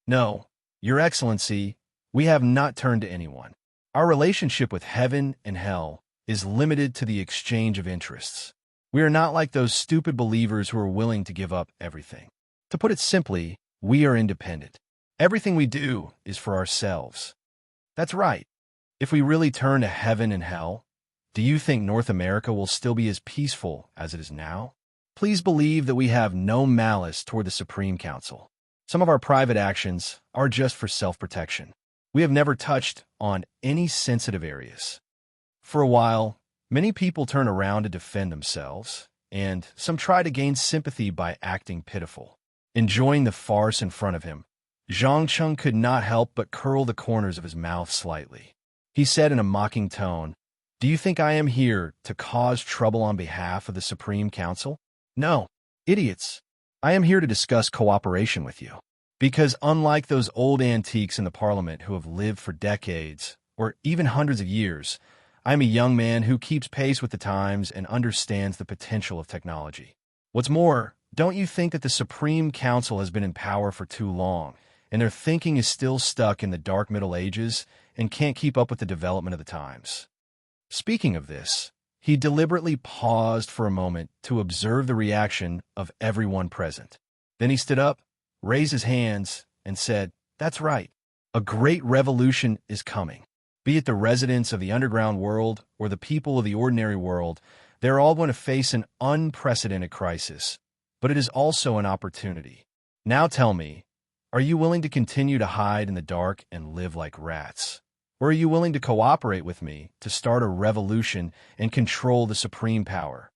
"No, Your Excellency, we have not turned to anyone. Our relationship with heaven and hell is limited to the exchange of interests. We are not like those stupid believers who are willing to give up everything. To put it simply, we are independent. Everything we do is for ourselves." "That's right. If we really turn to heaven and hell, do you think North America will still be as peaceful as it is now? Please believe that we have no malice toward the Supreme Council. Some of our private actions are just for self-protection. We have never touched on any sensitive areas." For a while, many people turn around to defend themselves, and some try to gain sympathy by acting pitiful. Enjoying the farce in front of him, Zhang Cheng could not help but curl the corners of his mouth slightly. He said in a mocking tone, "Do you think I am here to cause trouble on behalf of the Supreme Council? No, idiots. I am here to discuss cooperation with you. Because unlike those old antiques in the Parliament who have lived for decades, or even hundreds of years, I'm a young man who keeps pace with the times and understands the potential of technology. What's more, don't you think that the Supreme Council has been in power for too long, and their thinking is still stuck in the dark Middle Ages and can't keep up with the development of the times? Speaking of this, he deliberately paused for a moment to observe the reaction of everyone present. Then he stood up, raised his hands, and said, "That's right. A great revolution is coming. Be it the residents of the underground world or the people of the ordinary world, they're all going to face an unprecedented crisis. But it is also an opportunity. Now tell me, are you willing to continue to hide in the dark and live like rats? Or are you willing to cooperate with me to start a revolution and control the supreme power?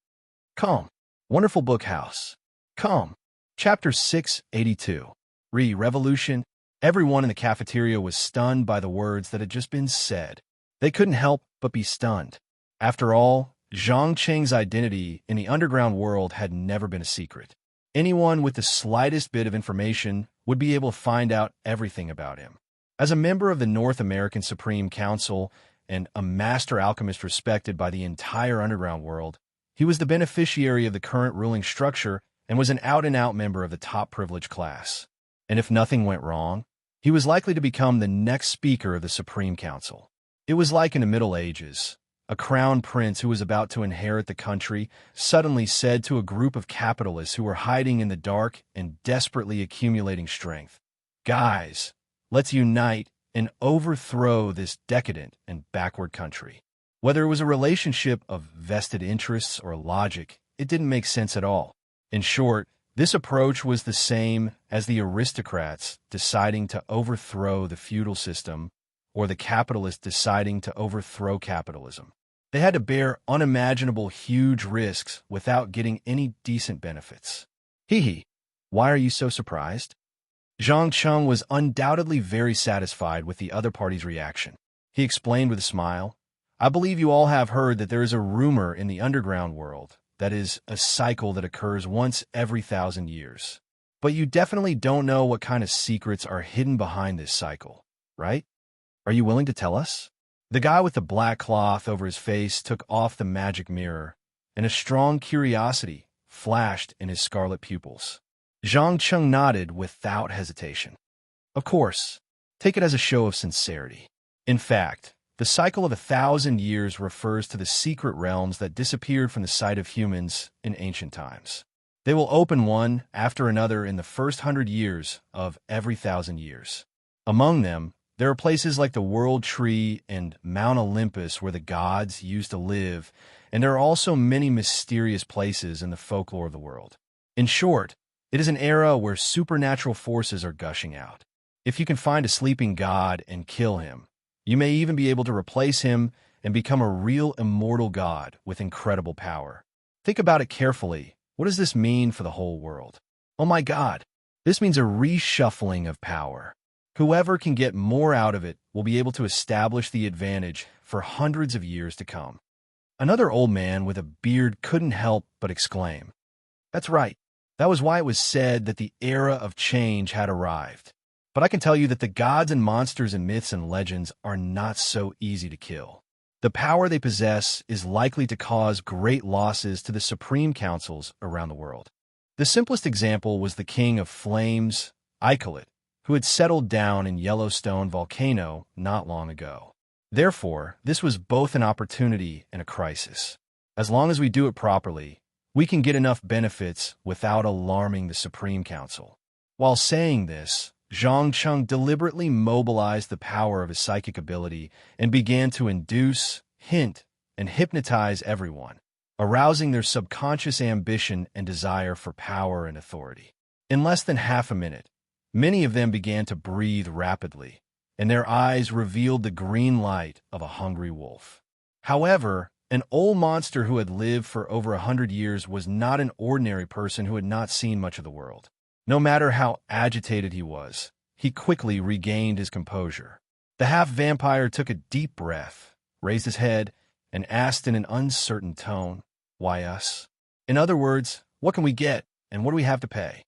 Come, wonderful book house. Come. Chapter 682. Revolution. Everyone in the cafeteria was stunned by the words that had just been said. They couldn't help but be stunned. After all, Zhang Cheng's identity in the underground world had never been a secret. Anyone with the slightest bit of information would be able to find out everything about him. As a member of the North American Supreme Council and a master alchemist respected by the entire underground world, he was the beneficiary of the current ruling structure and was an out-and-out member of the top privileged class. And if nothing went wrong, he was likely to become the next speaker of the Supreme Council. It was like in the Middle Ages. A crown prince who was about to inherit the country suddenly said to a group of capitalists who were hiding in the dark and desperately accumulating strength, "Guys, let's unite and overthrow this decadent and backward country." Whether it was a relationship of vested interests or logic, it didn't make sense at all. In short, this approach was the same as the aristocrats deciding to overthrow the feudal system or the capitalists deciding to overthrow capitalism. They had to bear unimaginable huge risks without getting any decent benefits. Hee, why are you so surprised? Zhang Cheng was undoubtedly very satisfied with the other party's reaction. He explained with a smile, "I believe you all have heard that there is a rumor in the underground world, that is, a cycle that occurs once every 1,000 years. But you definitely don't know what kind of secrets are hidden behind this cycle, right? Are you willing to tell us?" The guy with the black cloth over his face took off the magic mirror, and a strong curiosity flashed in his scarlet pupils. Zhang Cheng nodded without hesitation. "Of course, take it as a show of sincerity. In fact, the cycle of 1,000 years refers to the secret realms that disappeared from the sight of humans in ancient times. They will open one after another in the first 100 years of every 1,000 years. Among them, there are places like the World Tree and Mount Olympus where the gods used to live, and there are also many mysterious places in the folklore of the world. In short, it is an era where supernatural forces are gushing out. If you can find a sleeping god and kill him, you may even be able to replace him and become a real immortal god with incredible power. Think about it carefully. What does this mean for the whole world? Oh my God, this means a reshuffling of power. Whoever can get more out of it will be able to establish the advantage for hundreds of years to come." Another old man with a beard couldn't help but exclaim, "That's right. That was why it was said that the era of change had arrived. But I can tell you that the gods and monsters and myths and legends are not so easy to kill. The power they possess is likely to cause great losses to the supreme councils around the world." The simplest example was the king of flames, Ikelet, who had settled down in Yellowstone volcano not long ago. Therefore, this was both an opportunity and a crisis. As long as we do it properly, we can get enough benefits without alarming the Supreme Council. While saying this, Zhang Cheng deliberately mobilized the power of his psychic ability and began to induce, hint, and hypnotize everyone, arousing their subconscious ambition and desire for power and authority. In less than half a minute, many of them began to breathe rapidly, and their eyes revealed the green light of a hungry wolf. However, an old monster who had lived for over 100 years was not an ordinary person who had not seen much of the world. No matter how agitated he was, he quickly regained his composure. The half-vampire took a deep breath, raised his head, and asked in an uncertain tone, "Why us? In other words, what can we get, and what do we have to pay?"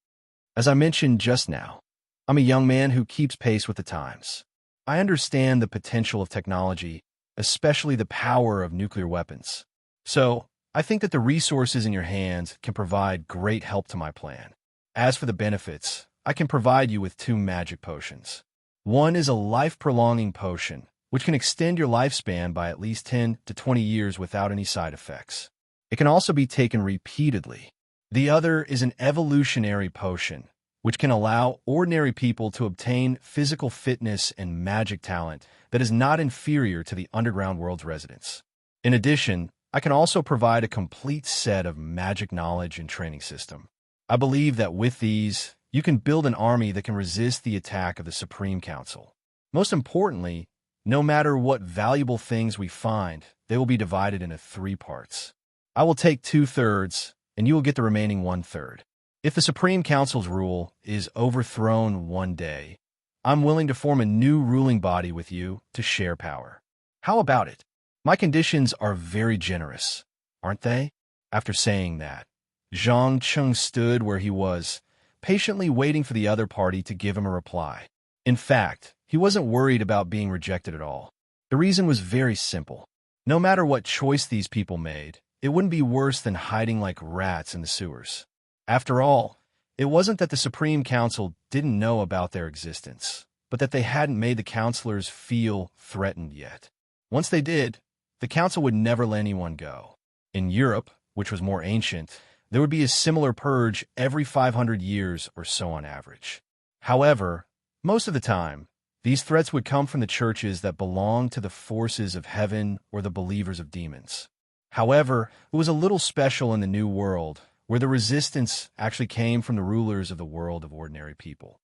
As I mentioned just now, I'm a young man who keeps pace with the times. I understand the potential of technology, especially the power of nuclear weapons. So, I think that the resources in your hands can provide great help to my plan. As for the benefits, I can provide you with 2 magic potions. One is a life-prolonging potion, which can extend your lifespan by at least 10 to 20 years without any side effects. It can also be taken repeatedly. The other is an evolutionary potion, which can allow ordinary people to obtain physical fitness and magic talent that is not inferior to the underground world's residents. In addition, I can also provide a complete set of magic knowledge and training system. I believe that with these, you can build an army that can resist the attack of the Supreme Council. Most importantly, no matter what valuable things we find, they will be divided into 3 parts. I will take 2/3, and you will get the remaining 1/3. If the Supreme Council's rule is overthrown one day, I'm willing to form a new ruling body with you to share power. How about it? My conditions are very generous, aren't they? After saying that, Zhang Cheng stood where he was, patiently waiting for the other party to give him a reply. In fact, he wasn't worried about being rejected at all. The reason was very simple. No matter what choice these people made, it wouldn't be worse than hiding like rats in the sewers. After all, it wasn't that the Supreme Council didn't know about their existence, but that they hadn't made the counselors feel threatened yet. Once they did, the council would never let anyone go. In Europe, which was more ancient, there would be a similar purge every 500 years or so on average. However, most of the time, these threats would come from the churches that belonged to the forces of heaven or the believers of demons. However, it was a little special in the New World, where the resistance actually came from the rulers of the world of ordinary people.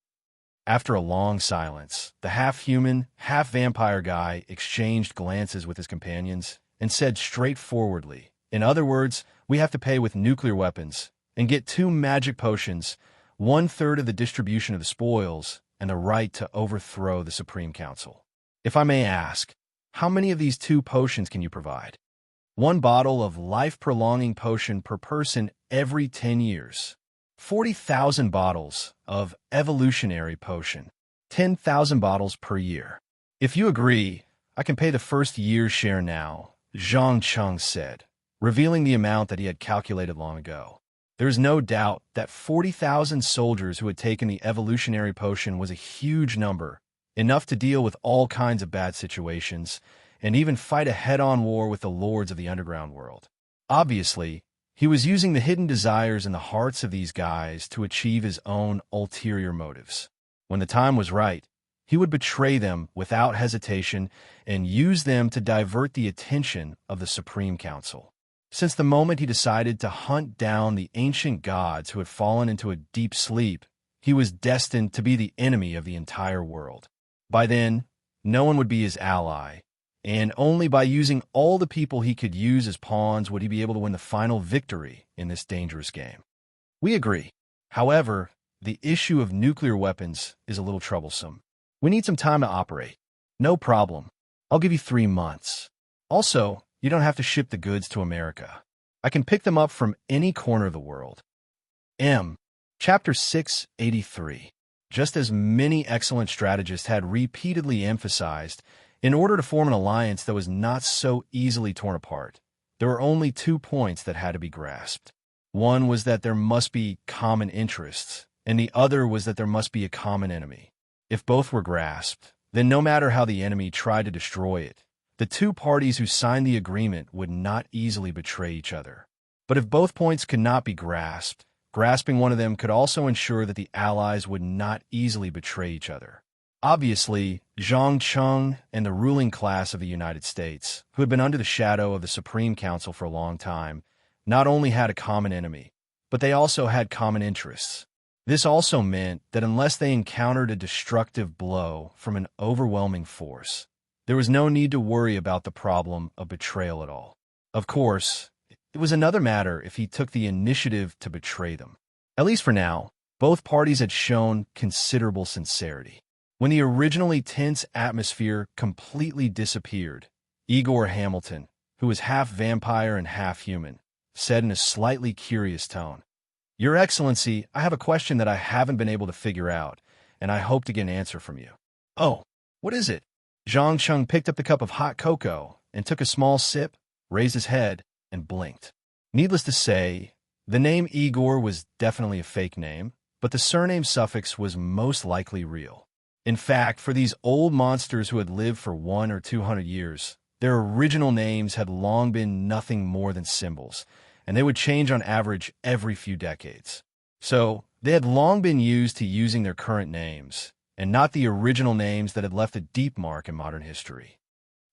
After a long silence, the half-human, half-vampire guy exchanged glances with his companions and said straightforwardly, in other words, we have to pay with nuclear weapons and get 2 magic potions, 1/3 of the distribution of the spoils, and the right to overthrow the Supreme Council. If I may ask, how many of these 2 potions can you provide? 1 bottle of life-prolonging potion per person every 10 years. 40,000 bottles of evolutionary potion. 10,000 bottles per year. If you agree, I can pay the first year's share now, Zhang Cheng said, revealing the amount that he had calculated long ago. There is no doubt that 40,000 soldiers who had taken the evolutionary potion was a huge number, enough to deal with all kinds of bad situations, and even fight a head-on war with the lords of the underground world. Obviously, he was using the hidden desires in the hearts of these guys to achieve his own ulterior motives. When the time was right, he would betray them without hesitation and use them to divert the attention of the Supreme Council. Since the moment he decided to hunt down the ancient gods who had fallen into a deep sleep, he was destined to be the enemy of the entire world. By then, no one would be his ally, and only by using all the people he could use as pawns would he be able to win the final victory in this dangerous game. We agree. However, the issue of nuclear weapons is a little troublesome. We need some time to operate. No problem. I'll give you 3 months. Also, you don't have to ship the goods to America. I can pick them up from any corner of the world. Chapter 683. Just as many excellent strategists had repeatedly emphasized, in order to form an alliance that was not so easily torn apart, there were only 2 points that had to be grasped. One was that there must be common interests, and the other was that there must be a common enemy. If both were grasped, then no matter how the enemy tried to destroy it, the 2 parties who signed the agreement would not easily betray each other. But if both points could not be grasped, grasping one of them could also ensure that the allies would not easily betray each other. Obviously, Zhang Cheng and the ruling class of the United States, who had been under the shadow of the Supreme Council for a long time, not only had a common enemy, but they also had common interests. This also meant that unless they encountered a destructive blow from an overwhelming force, there was no need to worry about the problem of betrayal at all. Of course, it was another matter if he took the initiative to betray them. At least for now, both parties had shown considerable sincerity. When the originally tense atmosphere completely disappeared, Igor Hamilton, who was half vampire and half human, said in a slightly curious tone, "Your Excellency, I have a question that I haven't been able to figure out, and I hope to get an answer from you." "Oh, what is it?" Zhang Cheng picked up the cup of hot cocoa and took a small sip, raised his head, and blinked. Needless to say, the name Igor was definitely a fake name, but the surname suffix was most likely real. In fact, for these old monsters who had lived for 100 or 200 years, their original names had long been nothing more than symbols, and they would change on average every few decades. So, they had long been used to using their current names, and not the original names that had left a deep mark in modern history.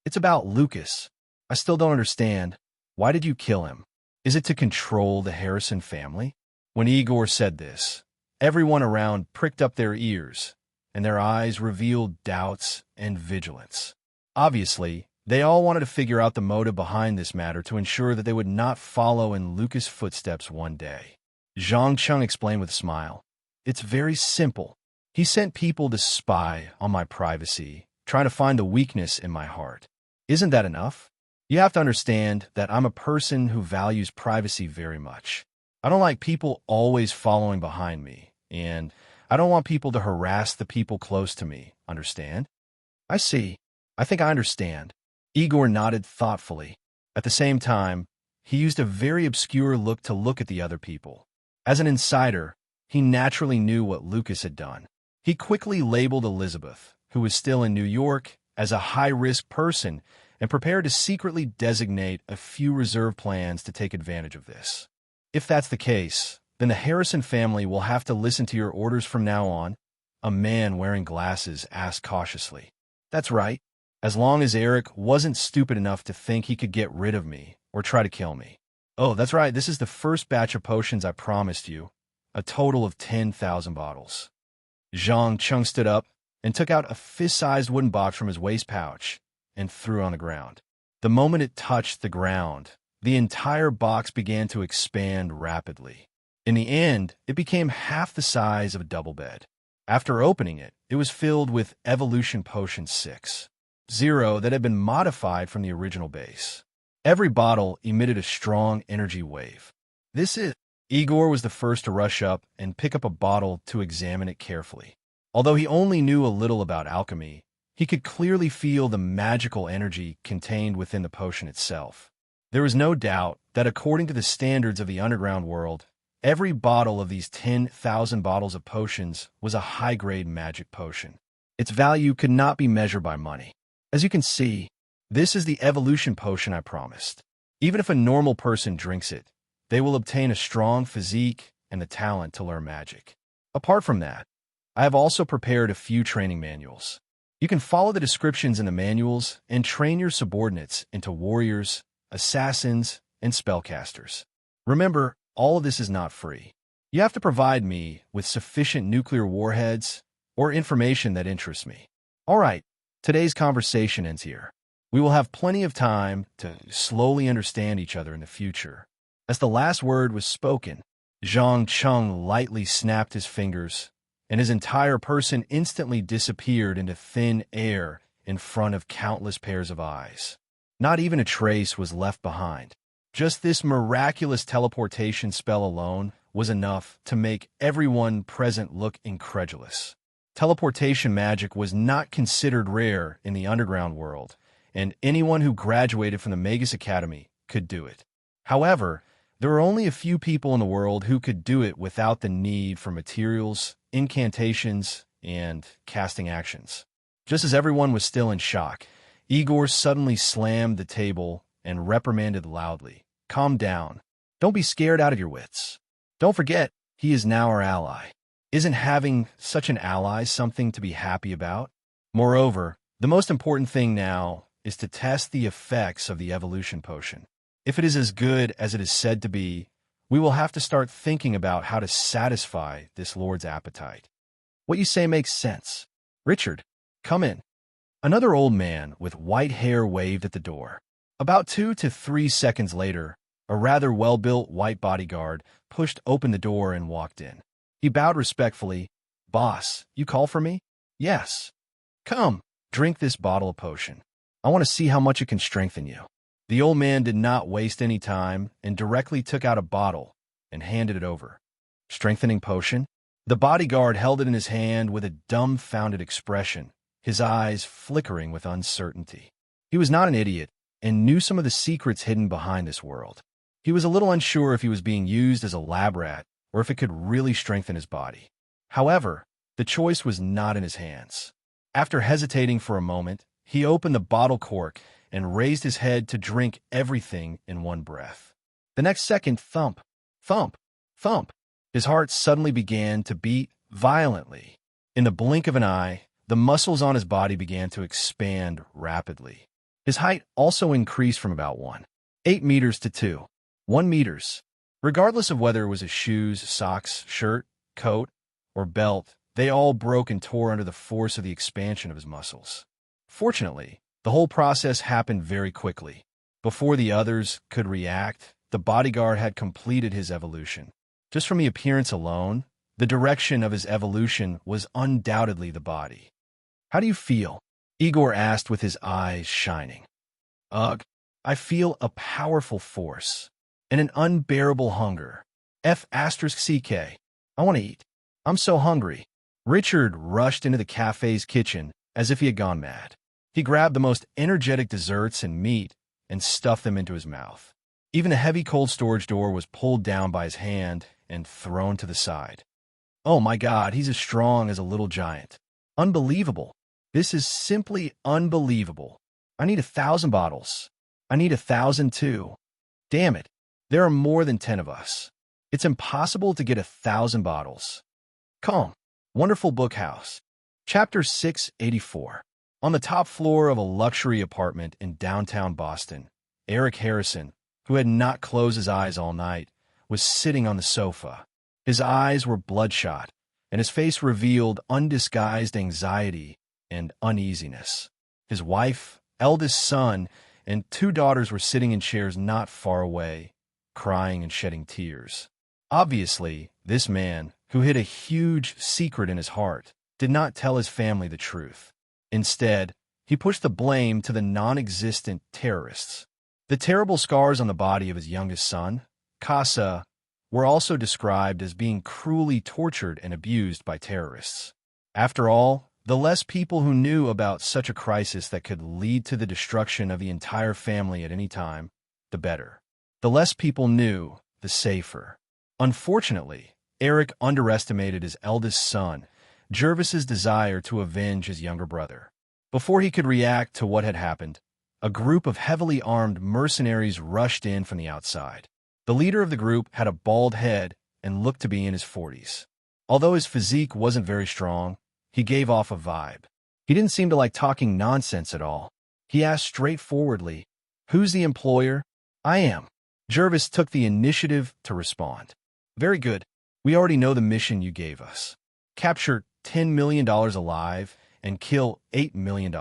It's about Lucas. I still don't understand. Why did you kill him? Is it to control the Harrison family? When Igor said this, everyone around pricked up their ears, and their eyes revealed doubts and vigilance. Obviously, they all wanted to figure out the motive behind this matter to ensure that they would not follow in Lucas' footsteps one day. Zhang Cheng explained with a smile. It's very simple. He sent people to spy on my privacy, trying to find the weakness in my heart. Isn't that enough? You have to understand that I'm a person who values privacy very much. I don't like people always following behind me, and I don't want people to harass the people close to me, understand? I see. I think I understand. Igor nodded thoughtfully. At the same time, he used a very obscure look to look at the other people. As an insider, he naturally knew what Lucas had done. He quickly labeled Elizabeth, who was still in New York, as a high-risk person and prepared to secretly designate a few reserve plans to take advantage of this. If that's the case, then the Harrison family will have to listen to your orders from now on, a man wearing glasses asked cautiously. That's right. As long as Eric wasn't stupid enough to think he could get rid of me or try to kill me. Oh, that's right. This is the first batch of potions I promised you, a total of 10,000 bottles. Zhang Cheng stood up and took out a fist-sized wooden box from his waist pouch and threw it on the ground. The moment it touched the ground, the entire box began to expand rapidly. In the end, it became half the size of a double bed. After opening it, it was filled with Evolution Potion 6.0 that had been modified from the original base. Every bottle emitted a strong energy wave. Igor was the first to rush up and pick up a bottle to examine it carefully. Although he only knew a little about alchemy, he could clearly feel the magical energy contained within the potion itself. There was no doubt that according to the standards of the underground world, every bottle of these 10,000 bottles of potions was a high-grade magic potion. Its value could not be measured by money. As you can see, this is the evolution potion I promised. Even if a normal person drinks it, they will obtain a strong physique and the talent to learn magic. Apart from that, I have also prepared a few training manuals. You can follow the descriptions in the manuals and train your subordinates into warriors, assassins, and spellcasters. Remember, all of this is not free. You have to provide me with sufficient nuclear warheads or information that interests me. All right, today's conversation ends here. We will have plenty of time to slowly understand each other in the future. As the last word was spoken, Zhang Cheng lightly snapped his fingers, and his entire person instantly disappeared into thin air in front of countless pairs of eyes. Not even a trace was left behind. Just this miraculous teleportation spell alone was enough to make everyone present look incredulous. Teleportation magic was not considered rare in the underground world, and anyone who graduated from the Magus Academy could do it. However, there were only a few people in the world who could do it without the need for materials, incantations, and casting actions. Just as everyone was still in shock, Igor suddenly slammed the table and reprimanded loudly. Calm down. Don't be scared out of your wits. Don't forget, he is now our ally. Isn't having such an ally something to be happy about? Moreover, the most important thing now is to test the effects of the evolution potion. If it is as good as it is said to be, we will have to start thinking about how to satisfy this lord's appetite. What you say makes sense. Richard, come in. Another old man with white hair waved at the door. About 2 to 3 seconds later, a rather well-built white bodyguard pushed open the door and walked in. He bowed respectfully. Boss, you call for me? Yes. Come, drink this bottle of potion. I want to see how much it can strengthen you. The old man did not waste any time and directly took out a bottle and handed it over. Strengthening potion? The bodyguard held it in his hand with a dumbfounded expression, his eyes flickering with uncertainty. He was not an idiot, and knew some of the secrets hidden behind this world. He was a little unsure if he was being used as a lab rat or if it could really strengthen his body. However, the choice was not in his hands. After hesitating for a moment, he opened the bottle cork and raised his head to drink everything in one breath. The next second, thump, thump, thump. His heart suddenly began to beat violently. In the blink of an eye, the muscles on his body began to expand rapidly. His height also increased from about 1.8 meters to 2.1 meters. Regardless of whether it was his shoes, socks, shirt, coat, or belt, they all broke and tore under the force of the expansion of his muscles. Fortunately, the whole process happened very quickly. Before the others could react, the bodyguard had completed his evolution. Just from the appearance alone, the direction of his evolution was undoubtedly the body. "How do you feel?" Igor asked with his eyes shining. "Ugh, I feel a powerful force and an unbearable hunger. F*CK. I want to eat. I'm so hungry." Richard rushed into the cafe's kitchen as if he had gone mad. He grabbed the most energetic desserts and meat and stuffed them into his mouth. Even a heavy cold storage door was pulled down by his hand and thrown to the side. "Oh my God, he's as strong as a little giant. Unbelievable. This is simply unbelievable. I need 1,000 bottles. I need 1,000 too. Damn it. There are more than 10 of us. It's impossible to get 1,000 bottles." Calm. Wonderful Book House. Chapter 684. On the top floor of a luxury apartment in downtown Boston, Eric Harrison, who had not closed his eyes all night, was sitting on the sofa. His eyes were bloodshot, and his face revealed undisguised anxiety and uneasiness. His wife, eldest son, and 2 daughters were sitting in chairs not far away, crying and shedding tears. Obviously, this man, who hid a huge secret in his heart, did not tell his family the truth. Instead, he pushed the blame to the non-existent terrorists. The terrible scars on the body of his youngest son, Casa, were also described as being cruelly tortured and abused by terrorists. After all, the less people who knew about such a crisis that could lead to the destruction of the entire family at any time, the better. The less people knew, the safer. Unfortunately, Eric underestimated his eldest son, Jervis's desire to avenge his younger brother. Before he could react to what had happened, a group of heavily armed mercenaries rushed in from the outside. The leader of the group had a bald head and looked to be in his 40s. Although his physique wasn't very strong, he gave off a vibe. He didn't seem to like talking nonsense at all. He asked straightforwardly, "Who's the employer?" "I am." Jervis took the initiative to respond. "Very good. We already know the mission you gave us. Capture $10 million alive and kill $8 million.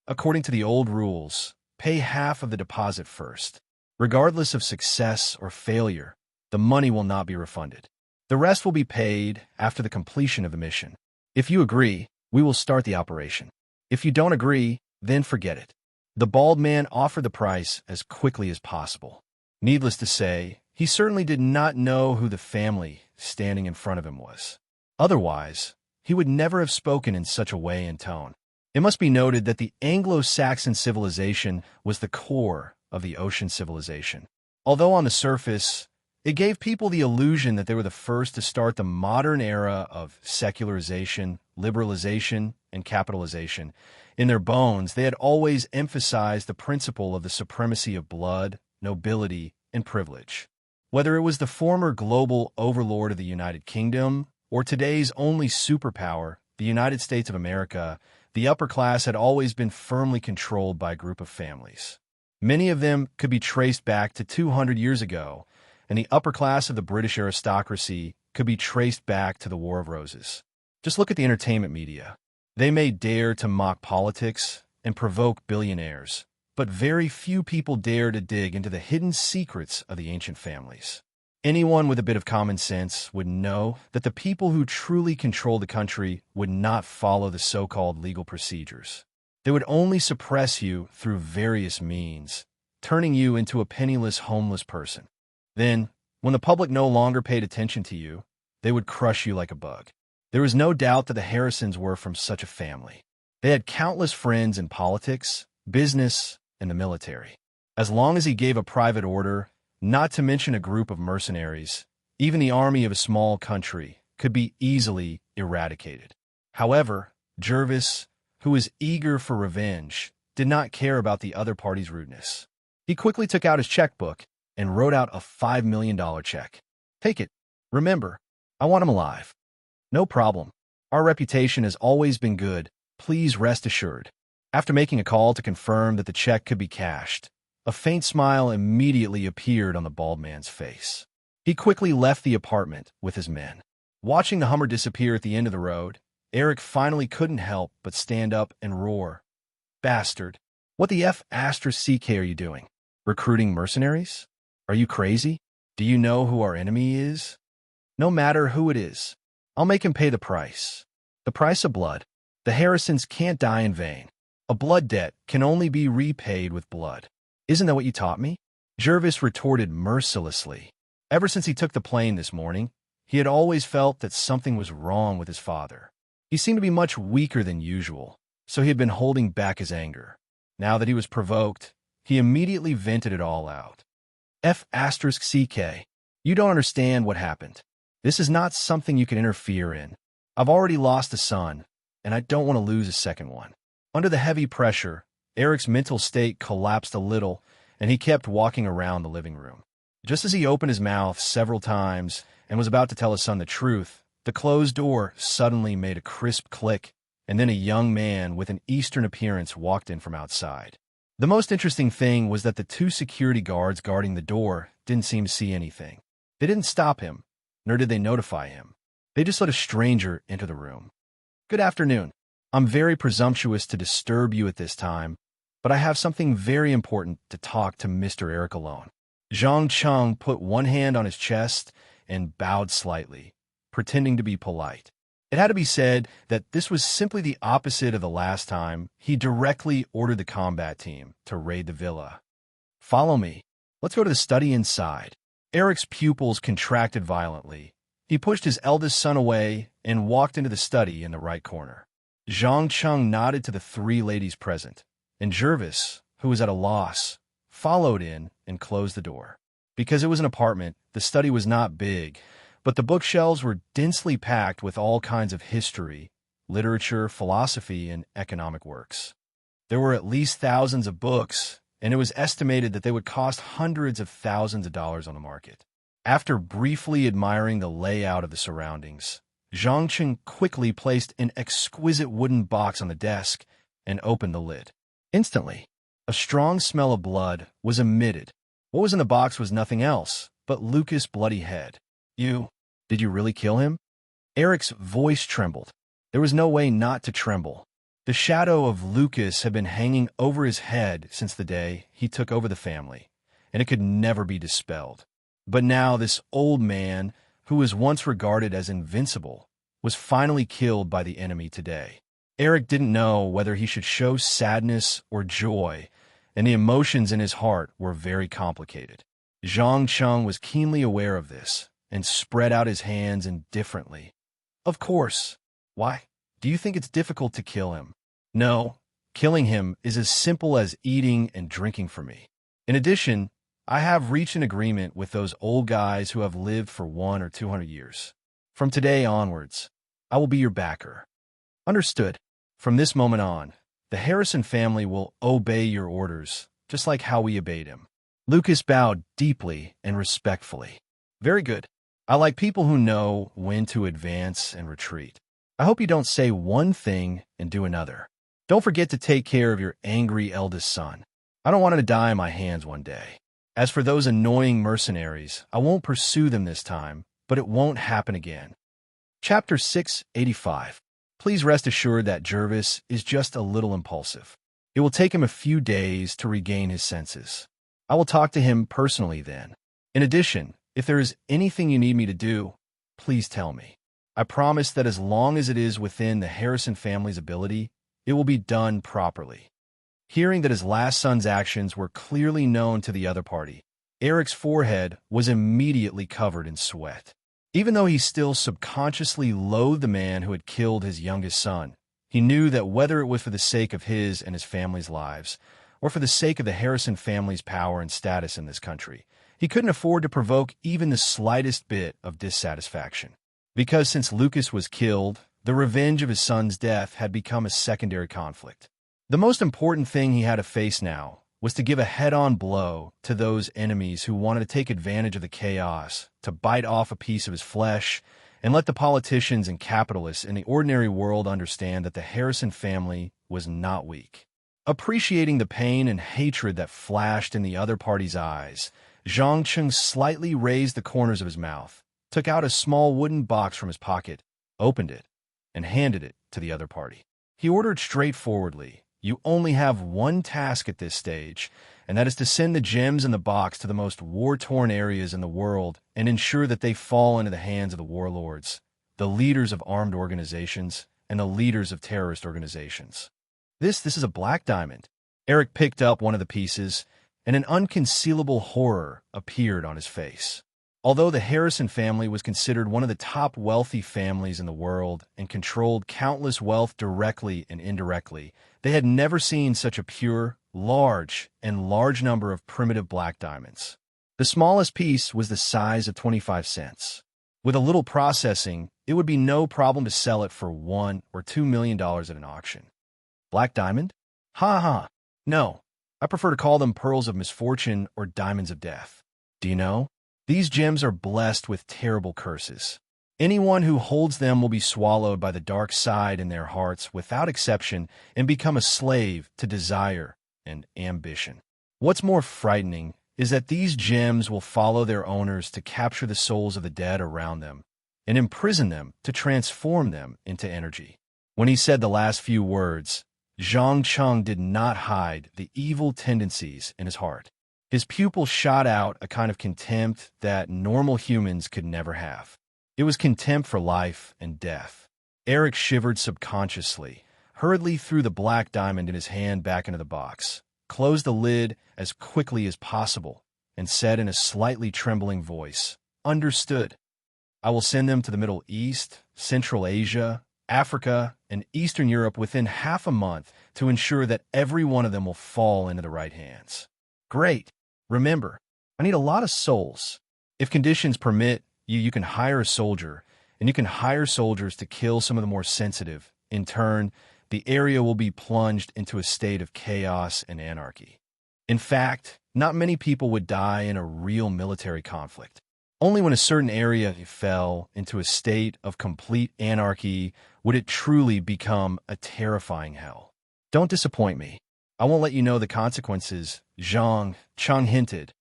According to the old rules, pay half of the deposit first. Regardless of success or failure, the money will not be refunded. The rest will be paid after the completion of the mission. If you agree, we will start the operation. If you don't agree, then forget it." The bald man offered the price as quickly as possible. Needless to say, he certainly did not know who the family standing in front of him was. Otherwise, he would never have spoken in such a way and tone. It must be noted that the Anglo-Saxon civilization was the core of the ocean civilization. Although on the surface, it gave people the illusion that they were the first to start the modern era of secularization, liberalization, and capitalization. In their bones, they had always emphasized the principle of the supremacy of blood, nobility, and privilege. Whether it was the former global overlord of the United Kingdom or today's only superpower, the United States of America, the upper class had always been firmly controlled by a group of families. Many of them could be traced back to 200 years ago, and the upper class of the British aristocracy could be traced back to the War of Roses. Just look at the entertainment media. They may dare to mock politics and provoke billionaires, but very few people dare to dig into the hidden secrets of the ancient families. Anyone with a bit of common sense would know that the people who truly control the country would not follow the so-called legal procedures. They would only suppress you through various means, turning you into a penniless, homeless person. Then, when the public no longer paid attention to you, they would crush you like a bug. There was no doubt that the Harrisons were from such a family. They had countless friends in politics, business, in the military. As long as he gave a private order, not to mention a group of mercenaries, even the army of a small country could be easily eradicated. However, Jervis, who was eager for revenge, did not care about the other party's rudeness. He quickly took out his checkbook and wrote out a $5 million check. "Take it. Remember, I want him alive." "No problem. Our reputation has always been good. Please rest assured." After making a call to confirm that the check could be cashed, a faint smile immediately appeared on the bald man's face. He quickly left the apartment with his men. Watching the Hummer disappear at the end of the road, Eric finally couldn't help but stand up and roar. "Bastard! What the F***ck are you doing? Recruiting mercenaries? Are you crazy? Do you know who our enemy is? No matter who it is, I'll make him pay the price. The price of blood. The Harrisons can't die in vain. A blood debt can only be repaid with blood. Isn't that what you taught me?" Jervis retorted mercilessly. Ever since he took the plane this morning, he had always felt that something was wrong with his father. He seemed to be much weaker than usual, so he had been holding back his anger. Now that he was provoked, he immediately vented it all out. "F***ck. You don't understand what happened. This is not something you can interfere in. I've already lost a son, and I don't want to lose a second one." Under the heavy pressure, Eric's mental state collapsed a little, and he kept walking around the living room. Just as he opened his mouth several times and was about to tell his son the truth, the closed door suddenly made a crisp click, and then a young man with an Eastern appearance walked in from outside. The most interesting thing was that the two security guards guarding the door didn't seem to see anything. They didn't stop him, nor did they notify him. They just let a stranger enter the room. "Good afternoon. I'm very presumptuous to disturb you at this time, but I have something very important to talk to Mr. Eric alone." Zhang Cheng put one hand on his chest and bowed slightly, pretending to be polite. It had to be said that this was simply the opposite of the last time he directly ordered the combat team to raid the villa. "Follow me. Let's go to the study inside." Eric's pupils contracted violently. He pushed his eldest son away and walked into the study in the right corner. Zhang Cheng nodded to the three ladies present, and Jervis, who was at a loss, followed in and closed the door. Because it was an apartment, the study was not big, but the bookshelves were densely packed with all kinds of history, literature, philosophy, and economic works. There were at least thousands of books, and it was estimated that they would cost hundreds of thousands of dollars on the market. After briefly admiring the layout of the surroundings, Zhang Cheng quickly placed an exquisite wooden box on the desk and opened the lid. Instantly, a strong smell of blood was emitted. What was in the box was nothing else but Lucas' bloody head. Did you really kill him?" Eric's voice trembled. There was no way not to tremble. The shadow of Lucas had been hanging over his head since the day he took over the family, and it could never be dispelled. But now this old man, who was once regarded as invincible, was finally killed by the enemy today. Eric didn't know whether he should show sadness or joy, and the emotions in his heart were very complicated. Zhang Cheng was keenly aware of this and spread out his hands indifferently. "Of course. Why? Do you think it's difficult to kill him?" "No. Killing him is as simple as eating and drinking for me. In addition, I have reached an agreement with those old guys who have lived for 100 or 200 years. From today onwards, I will be your backer." "Understood. From this moment on, the Harrison family will obey your orders, just like how we obeyed him." Lucas bowed deeply and respectfully. "Very good. I like people who know when to advance and retreat. I hope you don't say one thing and do another. Don't forget to take care of your angry eldest son. I don't want him to die in my hands one day. As for those annoying mercenaries, I won't pursue them this time, but it won't happen again." Chapter 685. Please rest assured that Jervis is just a little impulsive. It will take him a few days to regain his senses. I will talk to him personally then. In addition, if there is anything you need me to do, please tell me. I promise that as long as it is within the Harrison family's ability, it will be done properly. Hearing that his last son's actions were clearly known to the other party, Eric's forehead was immediately covered in sweat. Even though he still subconsciously loathed the man who had killed his youngest son, he knew that whether it was for the sake of his and his family's lives, or for the sake of the Harrison family's power and status in this country. He couldn't afford to provoke even the slightest bit of dissatisfaction. Because since Lucas was killed, the revenge of his son's death had become a secondary conflict. The most important thing he had to face now was to give a head-on blow to those enemies who wanted to take advantage of the chaos, to bite off a piece of his flesh, and let the politicians and capitalists in the ordinary world understand that the Harrison family was not weak. Appreciating the pain and hatred that flashed in the other party's eyes, Zhang Cheng slightly raised the corners of his mouth, took out a small wooden box from his pocket, opened it, and handed it to the other party. He ordered straightforwardly, "You only have one task at this stage, and that is to send the gems in the box to the most war-torn areas in the world and ensure that they fall into the hands of the warlords, the leaders of armed organizations, and the leaders of terrorist organizations." This is a black diamond. Eric picked up one of the pieces, and an unconcealable horror appeared on his face. Although the Harrison family was considered one of the top wealthy families in the world and controlled countless wealth directly and indirectly, they had never seen such a pure, large number of primitive black diamonds. The smallest piece was the size of 25 cents. With a little processing, it would be no problem to sell it for $1 or $2 million at an auction. Black diamond? Ha ha. No, I prefer to call them pearls of misfortune or diamonds of death. Do you know? These gems are blessed with terrible curses. Anyone who holds them will be swallowed by the dark side in their hearts without exception and become a slave to desire and ambition. What's more frightening is that these gems will follow their owners to capture the souls of the dead around them and imprison them to transform them into energy. When he said the last few words, Zhang Cheng did not hide the evil tendencies in his heart. His pupils shot out a kind of contempt that normal humans could never have. It was contempt for life and death. Eric shivered subconsciously, hurriedly threw the black diamond in his hand back into the box, closed the lid as quickly as possible, and said in a slightly trembling voice, "Understood. I will send them to the Middle East, Central Asia, Africa, and Eastern Europe within half a month to ensure that every one of them will fall into the right hands." Great. Remember, I need a lot of souls. If conditions permit, you can hire a soldier, and you can hire soldiers to kill some of the more sensitive. In turn, the area will be plunged into a state of chaos and anarchy. In fact, not many people would die in a real military conflict. Only when a certain area fell into a state of complete anarchy would it truly become a terrifying hell. Don't disappoint me. I won't let you know the consequences, Zhang Cheng hinted.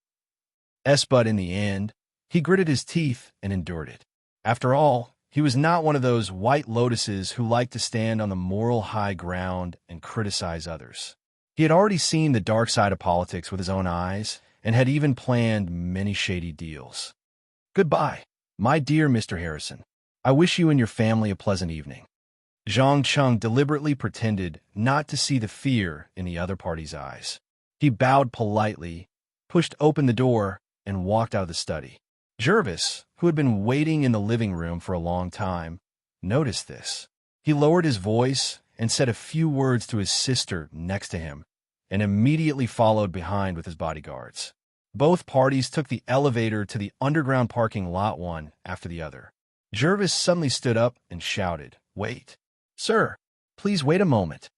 But in the end, he gritted his teeth and endured it. After all, he was not one of those white lotuses who like to stand on the moral high ground and criticize others. He had already seen the dark side of politics with his own eyes and had even planned many shady deals. Goodbye, my dear Mr. Harrison. I wish you and your family a pleasant evening. Zhang Cheng deliberately pretended not to see the fear in the other party's eyes. He bowed politely, pushed open the door, and walked out of the study. Jervis, who had been waiting in the living room for a long time, noticed this. He lowered his voice and said a few words to his sister next to him, and immediately followed behind with his bodyguards. Both parties took the elevator to the underground parking lot one after the other. Jervis suddenly stood up and shouted, "Wait. Sir, please wait a moment."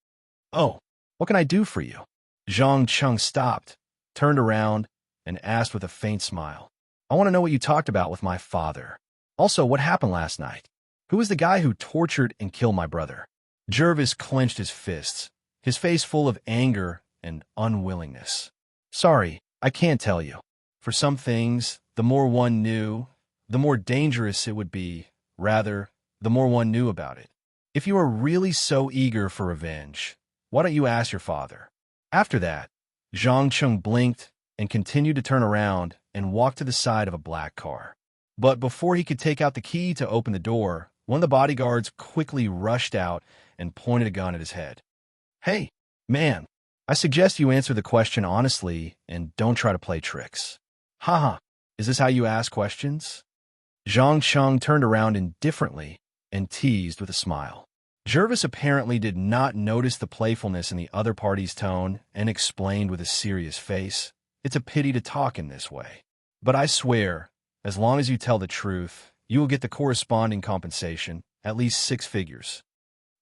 "Oh, what can I do for you?" Zhang Cheng stopped, turned around, and asked with a faint smile. "I want to know what you talked about with my father. Also, what happened last night? Who was the guy who tortured and killed my brother?" Jervis clenched his fists, his face full of anger and unwillingness. "Sorry, I can't tell you. For some things, the more one knew, the more dangerous it would be. Rather, the more one knew about it. If you are really so eager for revenge, why don't you ask your father?" After that, Zhang Cheng blinked and continued to turn around and walk to the side of a black car. But before he could take out the key to open the door, one of the bodyguards quickly rushed out and pointed a gun at his head. "Hey, man, I suggest you answer the question honestly and don't try to play tricks." "Haha, is this how you ask questions?" Zhang Cheng turned around indifferently and teased with a smile. Jervis apparently did not notice the playfulness in the other party's tone and explained with a serious face, "It's a pity to talk in this way. But I swear, as long as you tell the truth, you will get the corresponding compensation, at least 6 figures."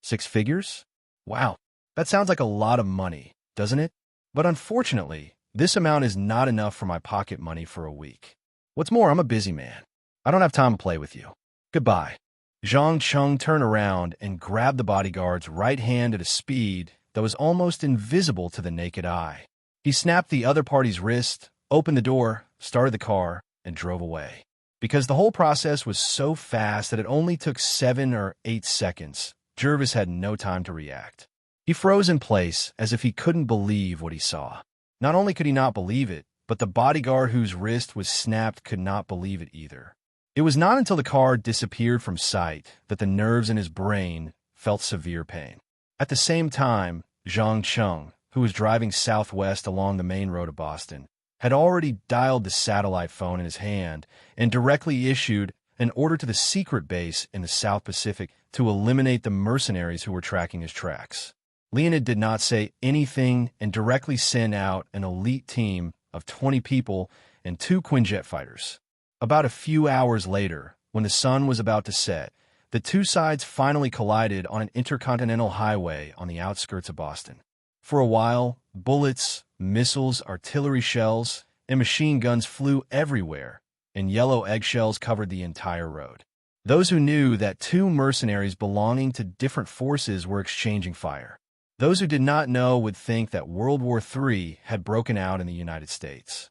6 figures? Wow, that sounds like a lot of money, doesn't it? But unfortunately, this amount is not enough for my pocket money for a week. What's more, I'm a busy man. I don't have time to play with you. Goodbye. Zhang Cheng turned around and grabbed the bodyguard's right hand at a speed that was almost invisible to the naked eye. He snapped the other party's wrist, opened the door, started the car, and drove away. Because the whole process was so fast that it only took 7 or 8 seconds, Jervis had no time to react. He froze in place as if he couldn't believe what he saw. Not only could he not believe it, but the bodyguard whose wrist was snapped could not believe it either. It was not until the car disappeared from sight that the nerves in his brain felt severe pain. At the same time, Zhang Cheng, who was driving southwest along the main road of Boston, had already dialed the satellite phone in his hand and directly issued an order to the secret base in the South Pacific to eliminate the mercenaries who were tracking his tracks. Leonid did not say anything and directly sent out an elite team of 20 people and 2 Quinjet fighters. About a few hours later, when the sun was about to set, the two sides finally collided on an intercontinental highway on the outskirts of Boston. For a while, bullets, missiles, artillery shells, and machine guns flew everywhere, and yellow eggshells covered the entire road. Those who knew that 2 mercenaries belonging to different forces were exchanging fire. Those who did not know would think that World War III had broken out in the United States.